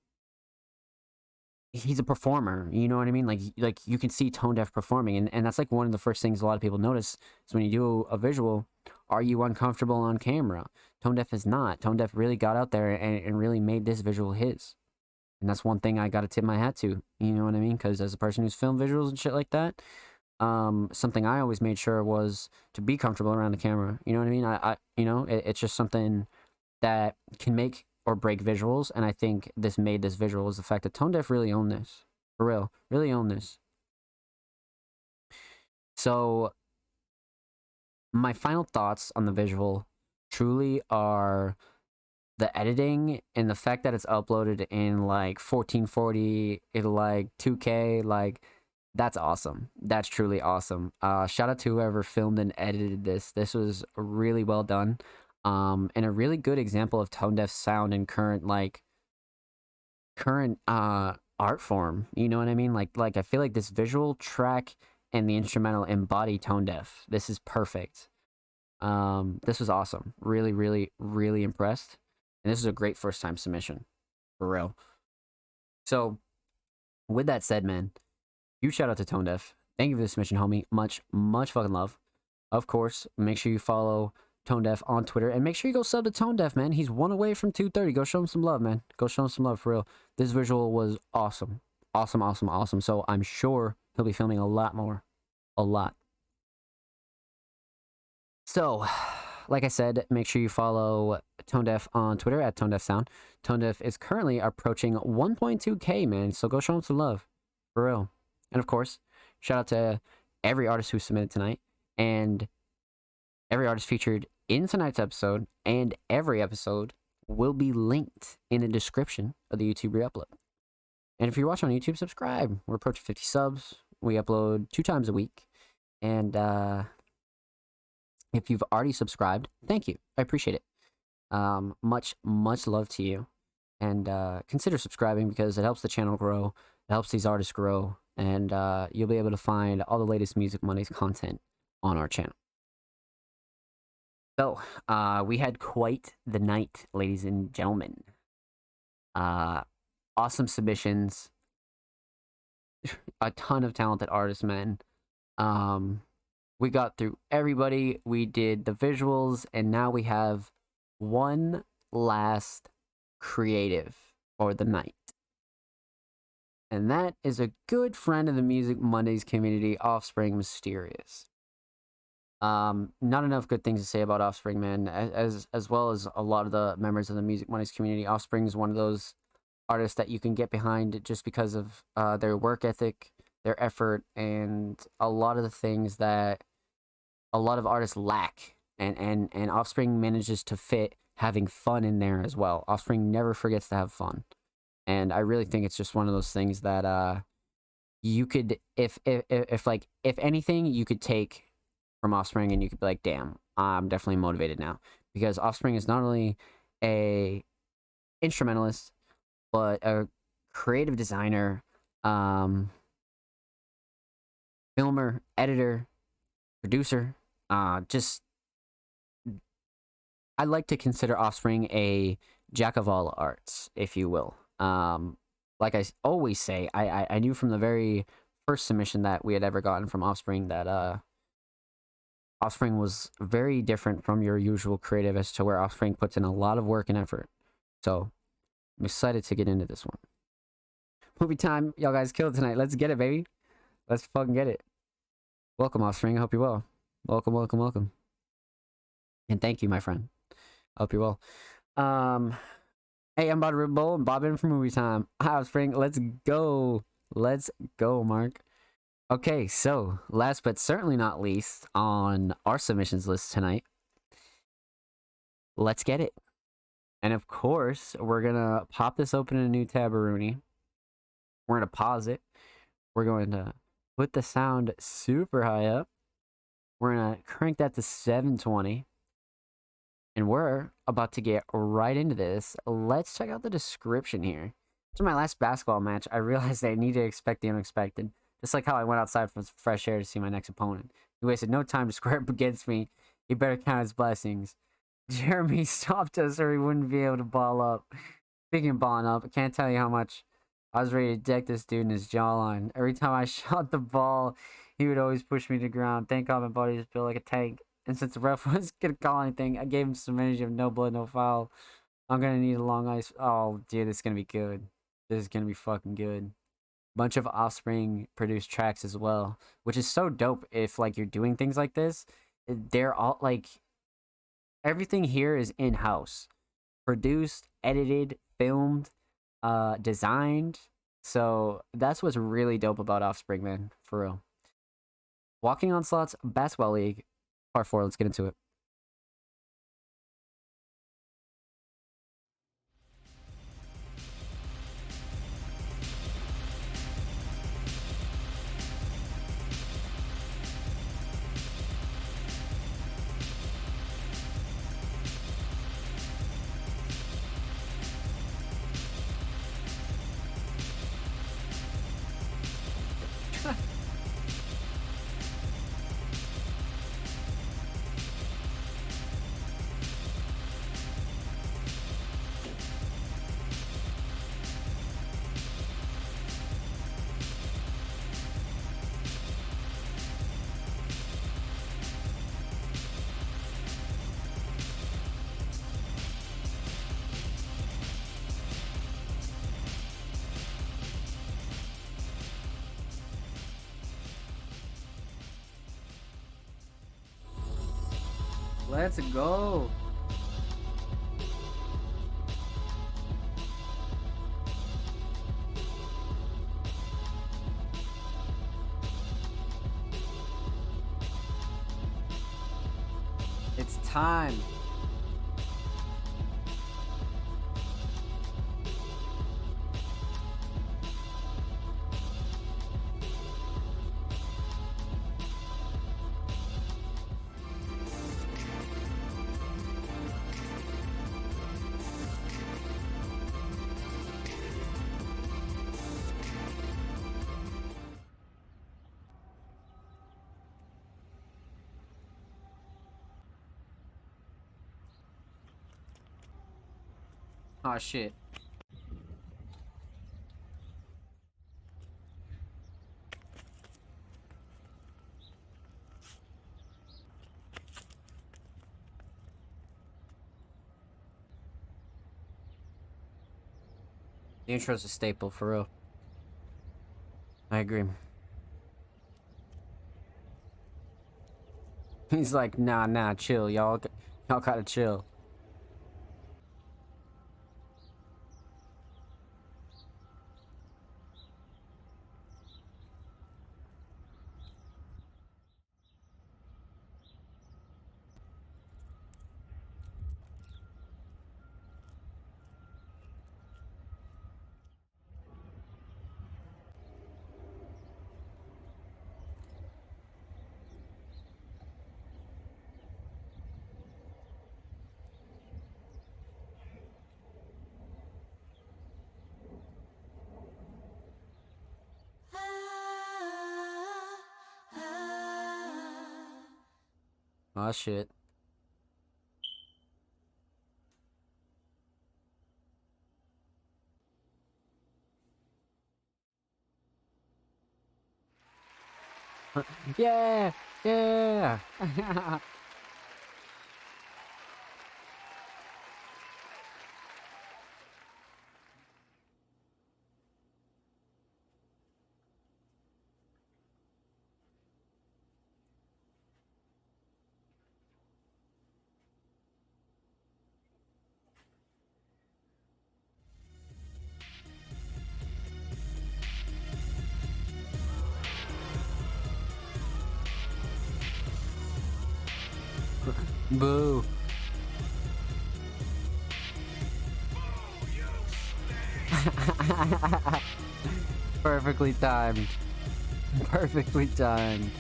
he's a performer, you know what I mean? Like you can see Tone Deaf performing, and that's like one of the first things a lot of people notice is when you do a visual, are you uncomfortable on camera? Tone Deaf is not. Tone Deaf really got out there and really made this visual his. And that's one thing I gotta tip my hat to, you know what I mean? Because as a person who's filmed visuals and shit like that, something I always made sure was to be comfortable around the camera, you know what I mean? I you know, it's just something that can make or break visuals, and I think this made this visual is the fact that Tone Deaf really owned this. For real. Really owned this. So, my final thoughts on the visual truly are the editing and the fact that it's uploaded in like 1440, in like 2K, like, that's awesome. That's truly awesome. Shout out to whoever filmed and edited this. This was really well done. And a really good example of Tone Deaf's sound and current art form. You know what I mean? Like I feel like this visual track and the instrumental embody Tone Deaf. This is perfect. This was awesome. Really, really, really impressed. And this is a great first time submission. For real. So, with that said, man, huge shout out to Tone Deaf. Thank you for the submission, homie. Much, much fucking love. Of course, make sure you follow Tone Deaf on Twitter, and make sure you go sub to Tone Deaf, man. He's one away from 230. Go show him some love, man. Go show him some love, for real. This visual was awesome. Awesome, awesome, awesome. So I'm sure he'll be filming a lot more. A lot. So, like I said, make sure you follow Tone Deaf on Twitter at Tone Deaf Sound. Tone Deaf is currently approaching 1.2K, man. So go show him some love. For real. And of course, shout out to every artist who submitted tonight, and every artist featured in tonight's episode, and every episode will be linked in the description of the YouTube re-upload. And if you're watching on YouTube, subscribe. We're approaching 50 subs. We upload 2 times a week. And if you've already subscribed, thank you. I appreciate it. Much love to you. And consider subscribing because it helps the channel grow. It helps these artists grow. And you'll be able to find all the latest Music Mondays content on our channel. So, we had quite the night, ladies and gentlemen. Awesome submissions. A ton of talented artists, man. We got through everybody. We did the visuals, and now we have one last creative for the night. And that is a good friend of the Music Mondays community, Offspring Mysterious. Not enough good things to say about Offspring, man. As well as a lot of the members of the Music Mondays community, Offspring is one of those artists that you can get behind just because of their work ethic, their effort, and a lot of the things that a lot of artists lack. And Offspring manages to fit having fun in there as well. Offspring never forgets to have fun. And I really think it's just one of those things that you could, if anything, you could take from Offspring and you could be like, damn, I'm definitely motivated now. Because Offspring is not only a instrumentalist, but a creative designer, filmer, editor, producer. Just, I like to consider Offspring a jack of all arts, if you will. Like I always say, I knew from the very first submission that we had ever gotten from Offspring that Offspring was very different from your usual creative, as to where Offspring puts in a lot of work and effort. So I'm excited to get into this one. Movie time. Y'all guys killed tonight. Let's get it, baby. Let's fucking get it. Welcome, Offspring. I hope you're well. Welcome, welcome, welcome. And thank you, my friend. I hope you're well. Hey, I'm about to rip bowl and bob in for movie time. Offspring, let's go. Let's go, Mark. Okay, so last but certainly not least on our submissions list tonight, let's get it. And of course, we're going to pop this open in a new Tabaroonie. We're going to pause it. We're going to put the sound super high up. We're going to crank that to 720. And we're about to get right into this. Let's check out the description here. After my last basketball match, I realized I need to expect the unexpected. Just like how I went outside for fresh air to see my next opponent. He wasted no time to square up against me. He better count his blessings. Jeremy stopped us or he wouldn't be able to ball up. Speaking of balling up, I can't tell you how much I was ready to deck this dude in his jawline. Every time I shot the ball, he would always push me to the ground. Thank God my body was built like a tank. And since the ref wasn't going to call anything, I gave him some energy of no blood, no foul. I'm going to need a long ice. Oh, dude, this is going to be good. This is going to be fucking good. Bunch of Offspring produced tracks as well, which is so dope if, like, you're doing things like this. They're all, like, everything here is in-house. Produced, edited, filmed, designed. So that's what's really dope about Offspring, man. For real. Walking Onslaught's Basketball League. Part 4, let's get into it. Let's go. It's time. Oh shit. The intro's a staple for real. I agree. He's like, nah, chill, y'all gotta chill. Oh shit. Yeah, yeah. Boo. Perfectly timed. Perfectly timed.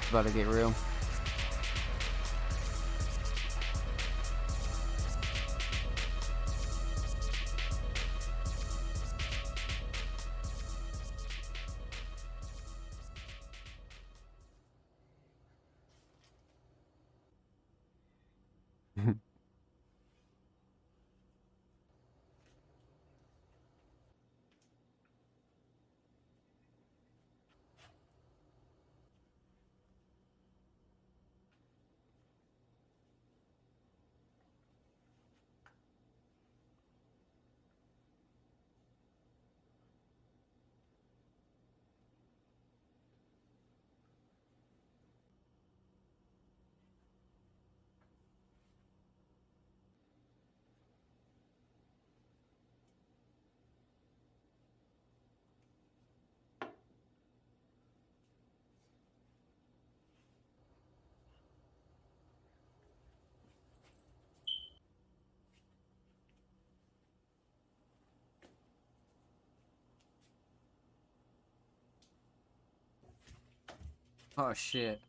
About to get real. Oh shit.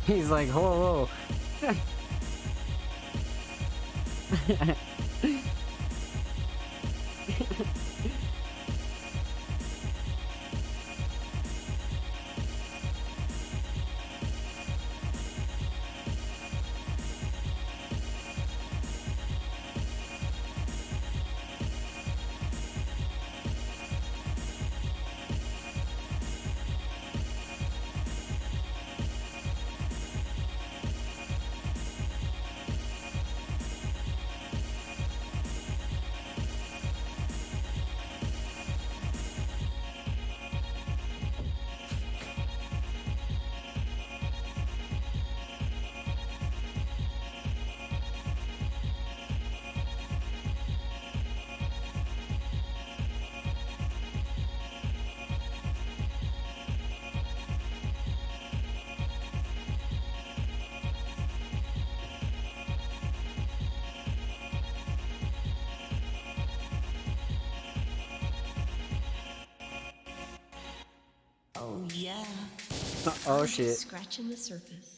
He's like, whoa, whoa. Oh yeah. Oh I'm shit. just scratching the surface.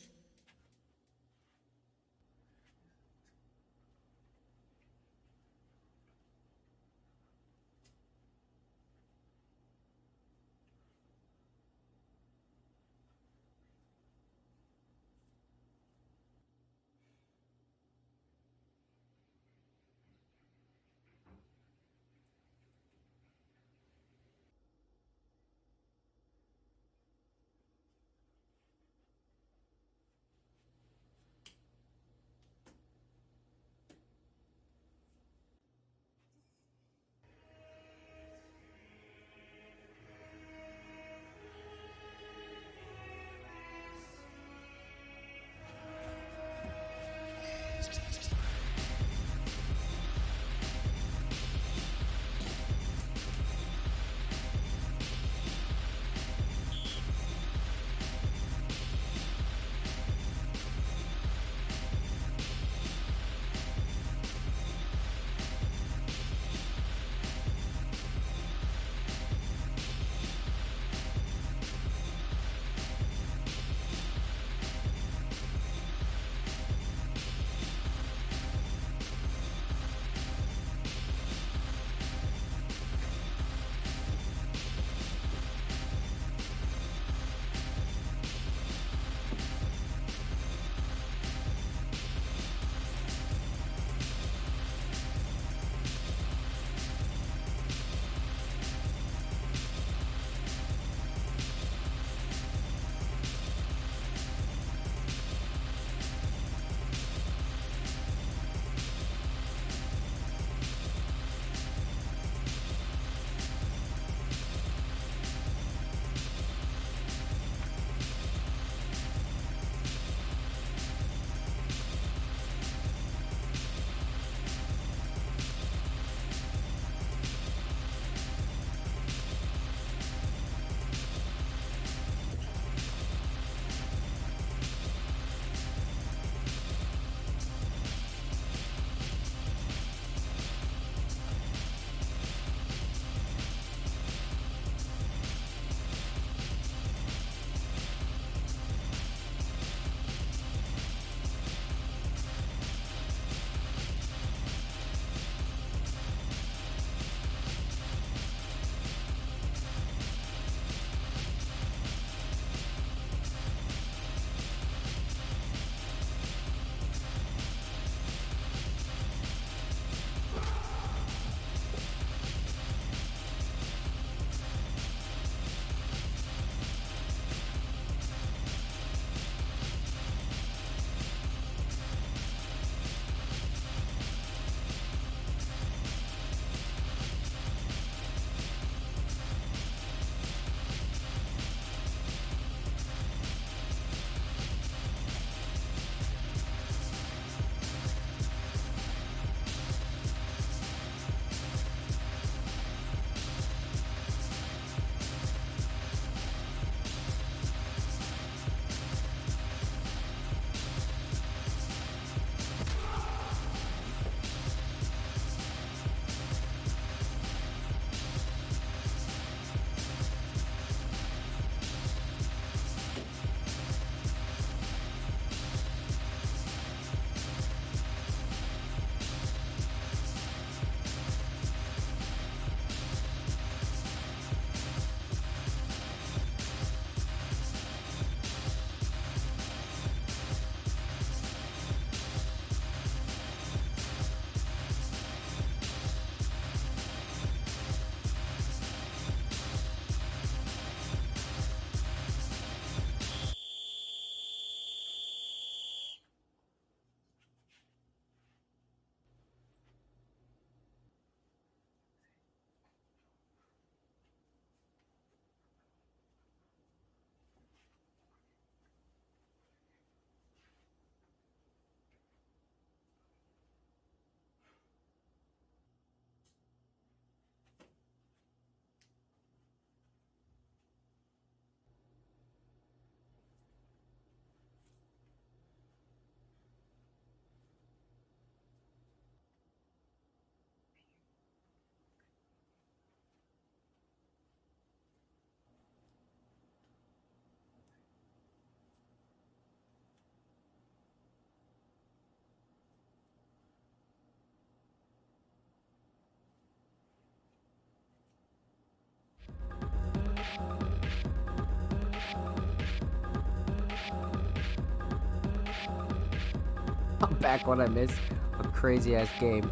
I'm back when I missed a crazy ass game.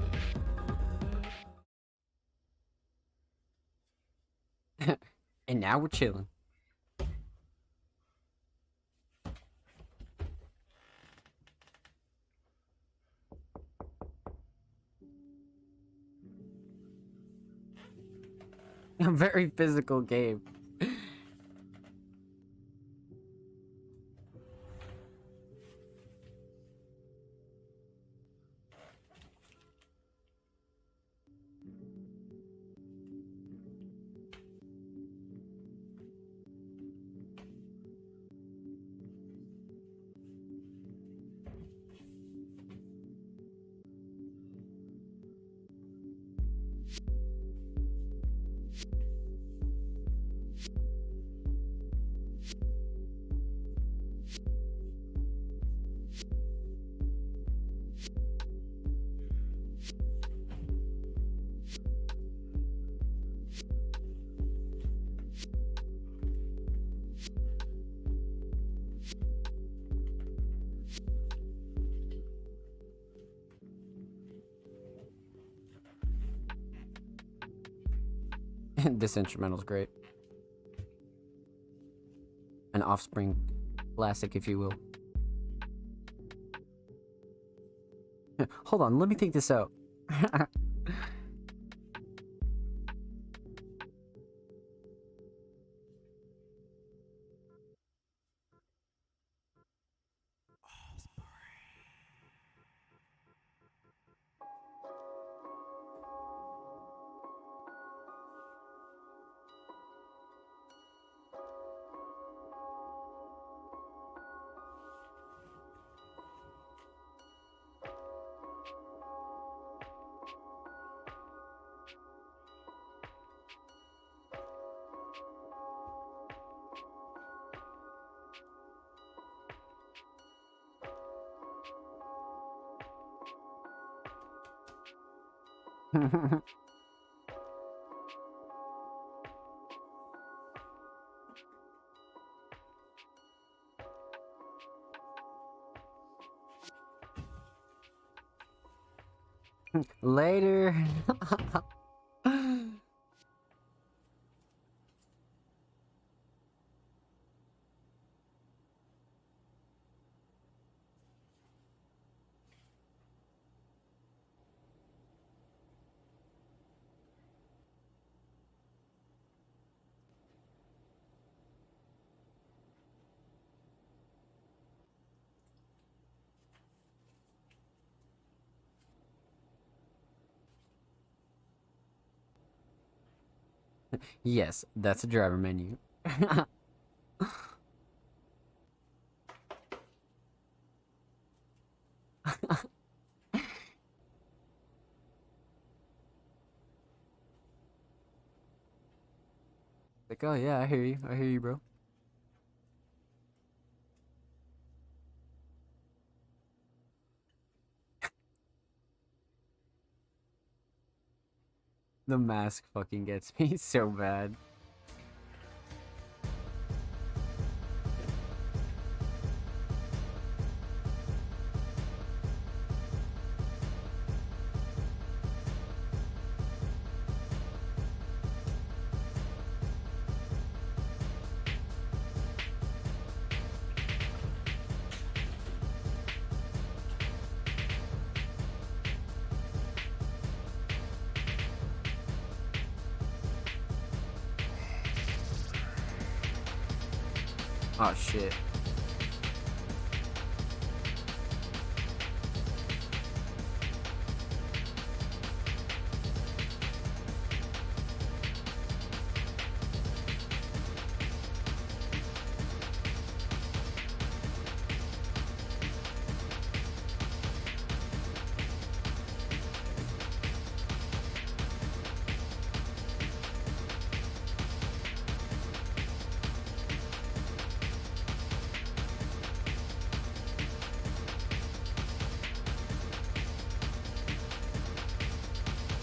And now we're chilling. A very physical game. This instrumental's great. An Offspring classic, if you will. Hold on, let me think this out. Later. Yes, that's a driver menu. Like, oh yeah, I hear you, bro. The mask fucking gets me so bad. Oh shit.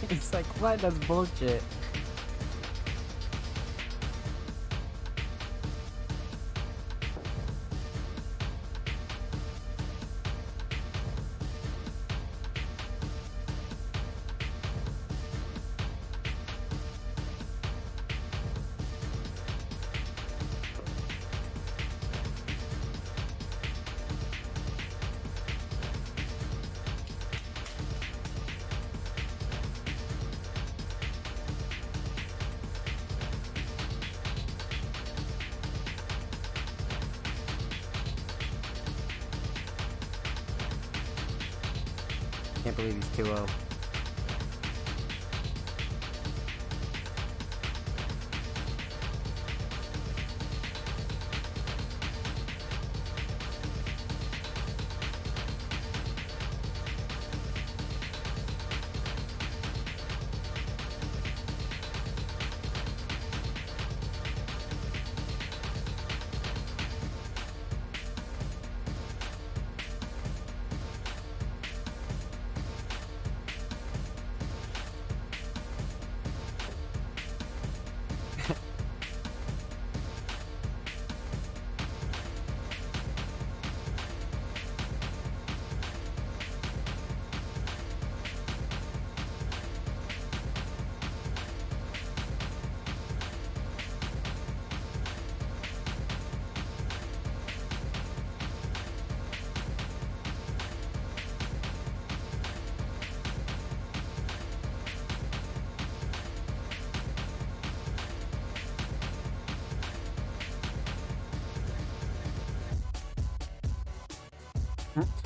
It's like, what? That's bullshit. Can't believe he's 2-0.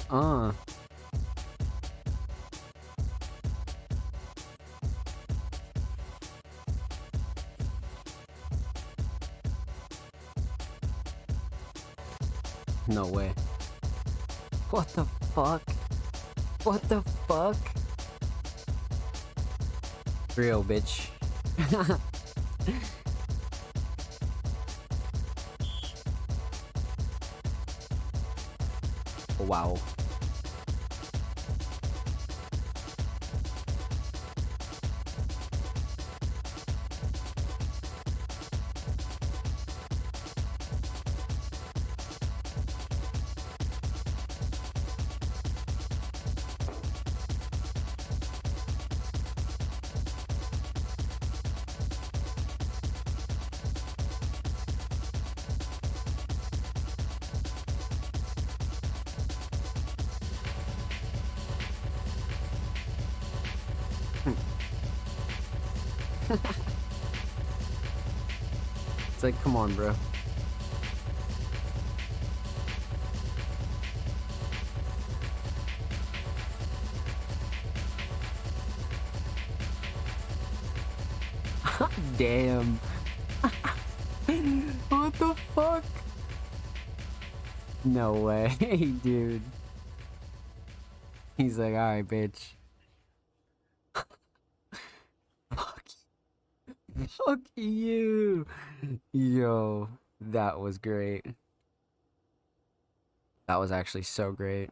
Uh. No way. What the fuck? What the fuck? Real bitch. Wow. It's like, come on, bro. Damn. What the fuck? No way, dude. He's like, alright, bitch. Fuck you. Yo, that was great. That was actually so great.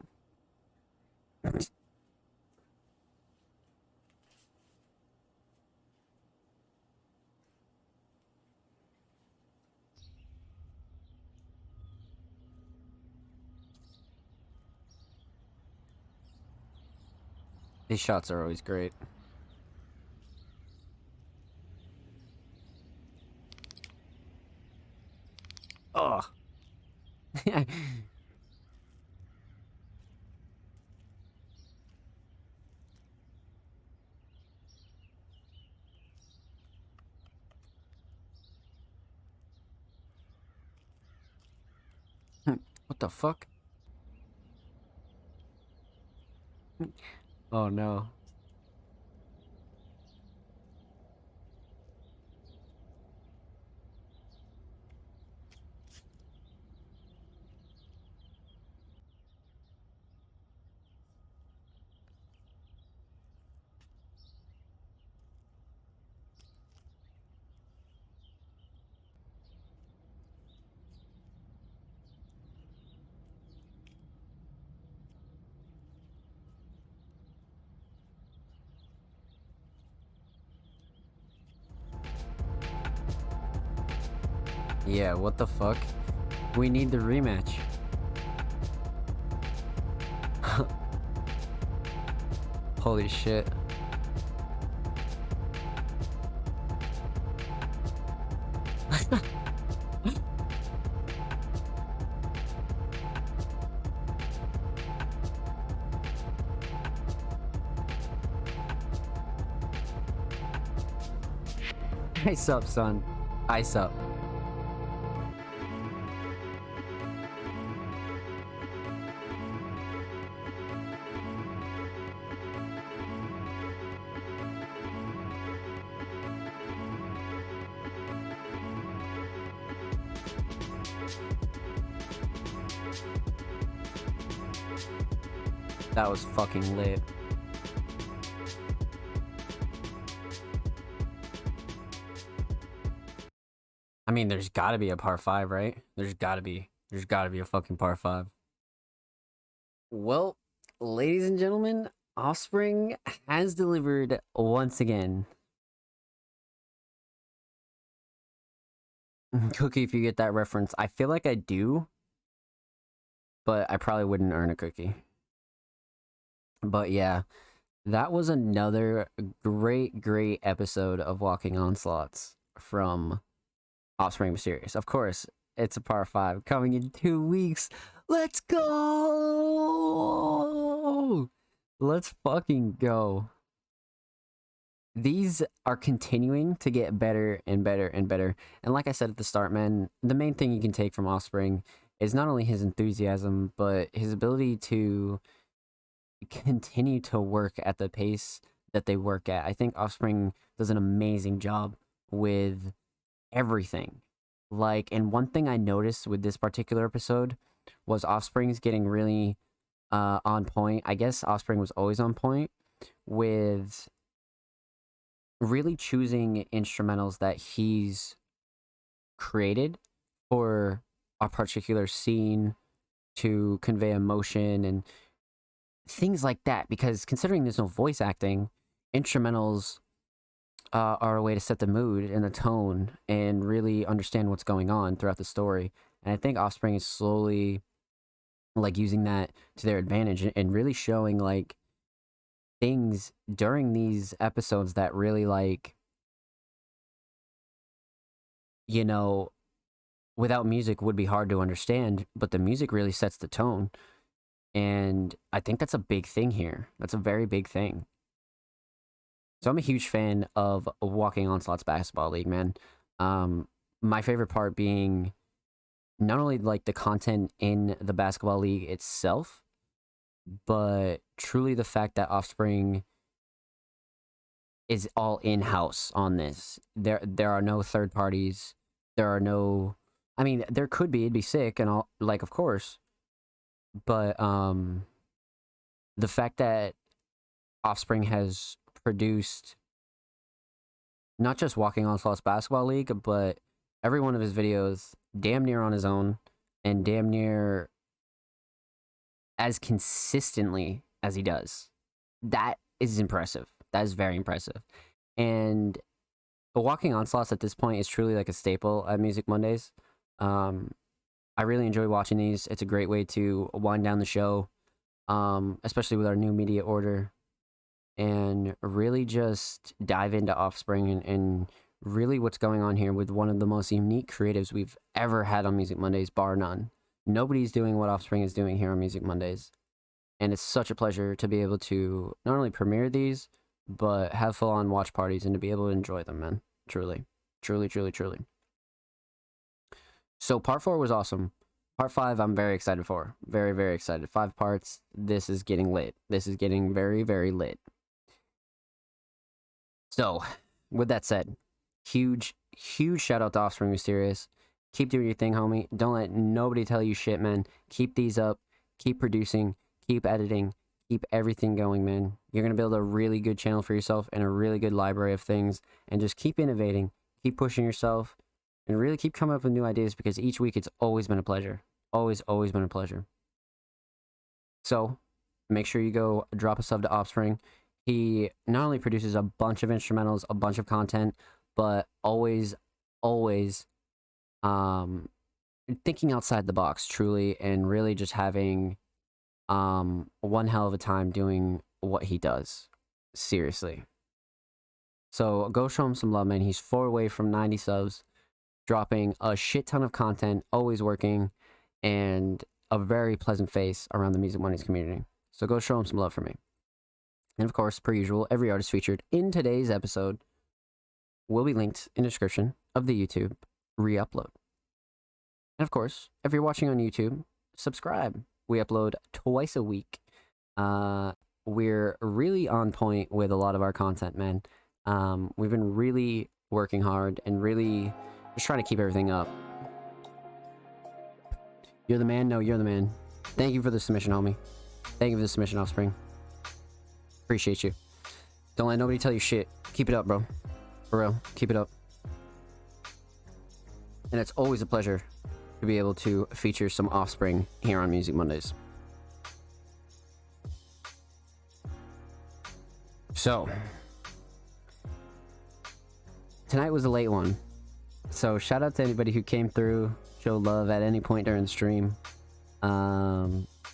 These shots are always great. Ugh. What the fuck? Oh no. Yeah, what the fuck? We need the rematch. Holy shit. Ice up, son. Ice up. That was fucking lit. I mean, there's gotta be a part 5, right? There's gotta be a fucking part 5. Well, ladies and gentlemen, Offspring has delivered once again. Cookie, if you get that reference. I feel like I do, but I probably wouldn't earn a cookie. But yeah, that was another great episode of Walking Onslaughts from Offspring Mysterious. Of course, it's a part 5 coming in 2 weeks. Let's go! Let's fucking go. These are continuing to get better and better and better. And like I said at the start, man, the main thing you can take from Offspring is not only his enthusiasm, but his ability to continue to work at the pace that they work at. I think Offspring does an amazing job with everything. Like, and one thing I noticed with this particular episode was Offspring's getting really on point. I guess Offspring was always on point with really choosing instrumentals that he's created for a particular scene to convey emotion and things like that. Because considering there's no voice acting, instrumentals are a way to set the mood and the tone and really understand what's going on throughout the story. And I think Offspring is slowly like using that to their advantage and really showing like things during these episodes that really, like, you know, without music would be hard to understand, but the music really sets the tone. And I think that's a big thing here. That's a very big thing. So I'm a huge fan of Walking Onslaught's Basketball League, man. My favorite part being not only like the content in the Basketball League itself, but truly the fact that Offspring is all in-house on this. There are no third parties. There are no, I mean, there could be, it'd be sick and all, like, of course. But the fact that Offspring has produced not just Walking Onslaught's Basketball League, but every one of his videos damn near on his own and damn near as consistently as he does. That is impressive. That is very impressive. And Walking Onslaughts at this point is truly like a staple at Music Mondays. I really enjoy watching these. It's a great way to wind down the show, especially with our new media order, and really just dive into Offspring and really what's going on here with one of the most unique creatives we've ever had on Music Mondays, bar none. Nobody's doing what Offspring is doing here on Music Mondays. And it's such a pleasure to be able to not only premiere these, but have full-on watch parties and to be able to enjoy them, man. Truly. Truly, truly, truly. So part 4 was awesome. Part 5, I'm very excited for. Very, very excited. 5 parts. This is getting lit. This is getting very, very lit. So, with that said, huge shout out to Offspring Mysterious. Keep doing your thing, homie. Don't let nobody tell you shit, man. Keep these up. Keep producing. Keep editing. Keep everything going, man. You're going to build a really good channel for yourself and a really good library of things. And just keep innovating. Keep pushing yourself. And really keep coming up with new ideas because each week it's always been a pleasure. Always been a pleasure. So, make sure you go drop a sub to Offspring. He not only produces a bunch of instrumentals, a bunch of content, but always thinking outside the box, truly, and really just having one hell of a time doing what he does. Seriously. So go show him some love, man. He's 4 away from 90 subs, dropping a shit ton of content, always working, and a very pleasant face around the Music Mondays community. So go show him some love for me. And of course, per usual, every artist featured in today's episode will be linked in the description of the YouTube re-upload. And of course, if you're watching on YouTube, subscribe. We upload twice a week. We're really on point with a lot of our content, man. We've been really working hard and really just trying to keep everything up. You're the man? No, you're the man. Thank you for the submission, homie. Thank you for the submission, Offspring. Appreciate you. Don't let nobody tell you shit. Keep it up, bro. For real. Keep it up. And it's always a pleasure to be able to feature some Offspring here on Music Mondays. So, tonight was a late one. So shout out to anybody who came through, showed love at any point during the stream.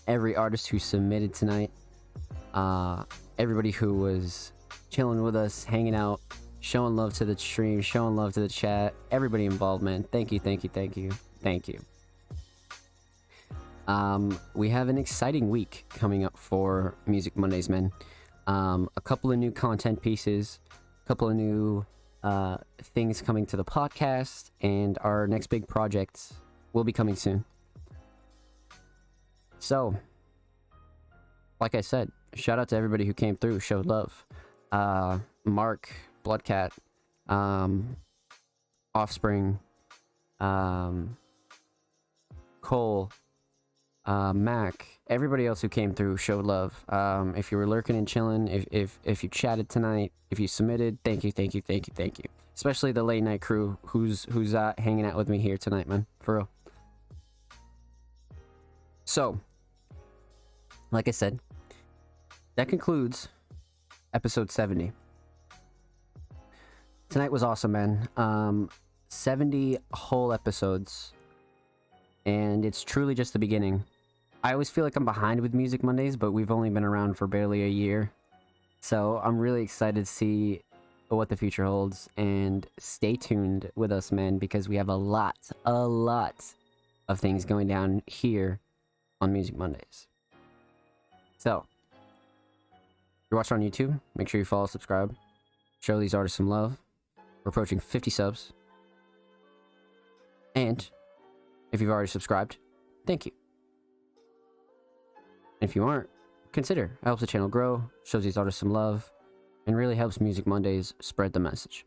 Every artist who submitted tonight. Everybody who was chilling with us, hanging out, showing love to the stream, showing love to the chat. Everybody involved, man. Thank you, thank you, thank you, thank you. We have an exciting week coming up for Music Mondays, man. A couple of new content pieces, a couple of new things coming to the podcast, and our next big project will be coming soon. So, like I said, shout out to everybody who came through, showed love. Mark, Bloodcat, Offspring, Cole, Mac, everybody else who came through showed love. If you were lurking and chilling, if you chatted tonight, if you submitted, thank you, thank you, thank you, thank you. Especially the late night crew who's hanging out with me here tonight, man, for real. So, like I said, that concludes episode 70. Tonight was awesome, man. 70 whole episodes, and it's truly just the beginning. I always feel like I'm behind with Music Mondays, but we've only been around for barely a year. So I'm really excited to see what the future holds, and stay tuned with us, man, because we have a lot of things going down here on Music Mondays. So, if you're watching on YouTube, make sure you follow, subscribe, show these artists some love. We're approaching 50 subs. And if you've already subscribed, thank you. If you aren't, consider. It helps the channel grow, shows these artists some love, and really helps Music Mondays spread the message.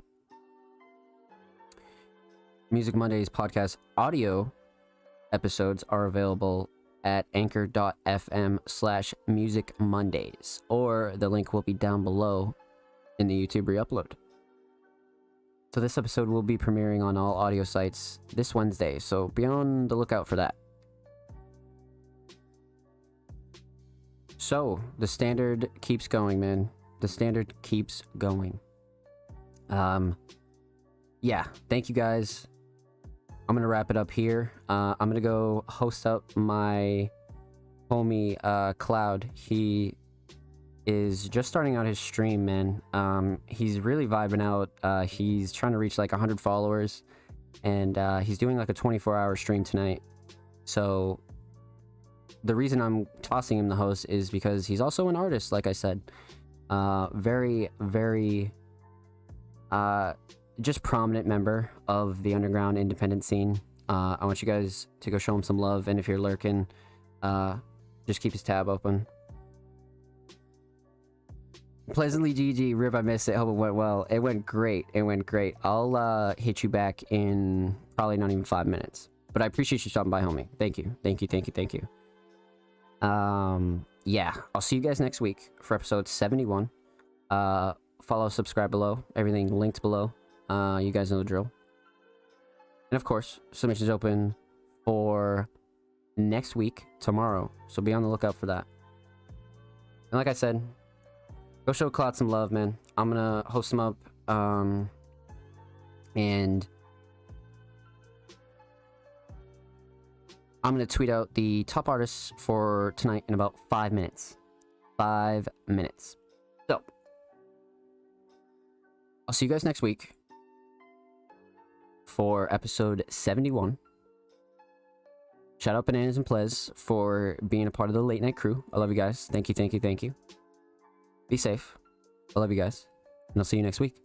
Music Mondays podcast audio episodes are available at anchor.fm/musicmondays, or the link will be down below in the YouTube re-upload. So this episode will be premiering on all audio sites this Wednesday, so be on the lookout for that. So, the standard keeps going, man. The standard keeps going. Yeah, thank you guys. I'm gonna wrap it up here. I'm gonna go host up my homie Cloud. He is just starting out his stream, man. He's really vibing out. He's trying to reach like 100 followers, and he's doing like a 24-hour stream tonight. So the reason I'm tossing him the host is because he's also an artist, like I said. Very just prominent member of the underground independent scene. I want you guys to go show him some love, and if you're lurking, just keep his tab open. Pleasantly GG, Rip, I missed it. Hope it went well. It went great. It went great. I'll hit you back in probably not even 5 minutes. But I appreciate you stopping by, homie. Thank you. Thank you, thank you, thank you. Yeah, I'll see you guys next week for episode 71. Follow, subscribe below. Everything linked below. You guys know the drill. And of course, submissions open for next week, tomorrow. So be on the lookout for that. And like I said, go show Cloud some love, man. I'm gonna host him up, and I'm gonna tweet out the top artists for tonight in about 5 minutes. 5 minutes. So, I'll see you guys next week for episode 71. Shout out Bananas and Plez for being a part of the late night crew. I love you guys. Thank you, thank you, thank you. Be safe. I love you guys. And I'll see you next week.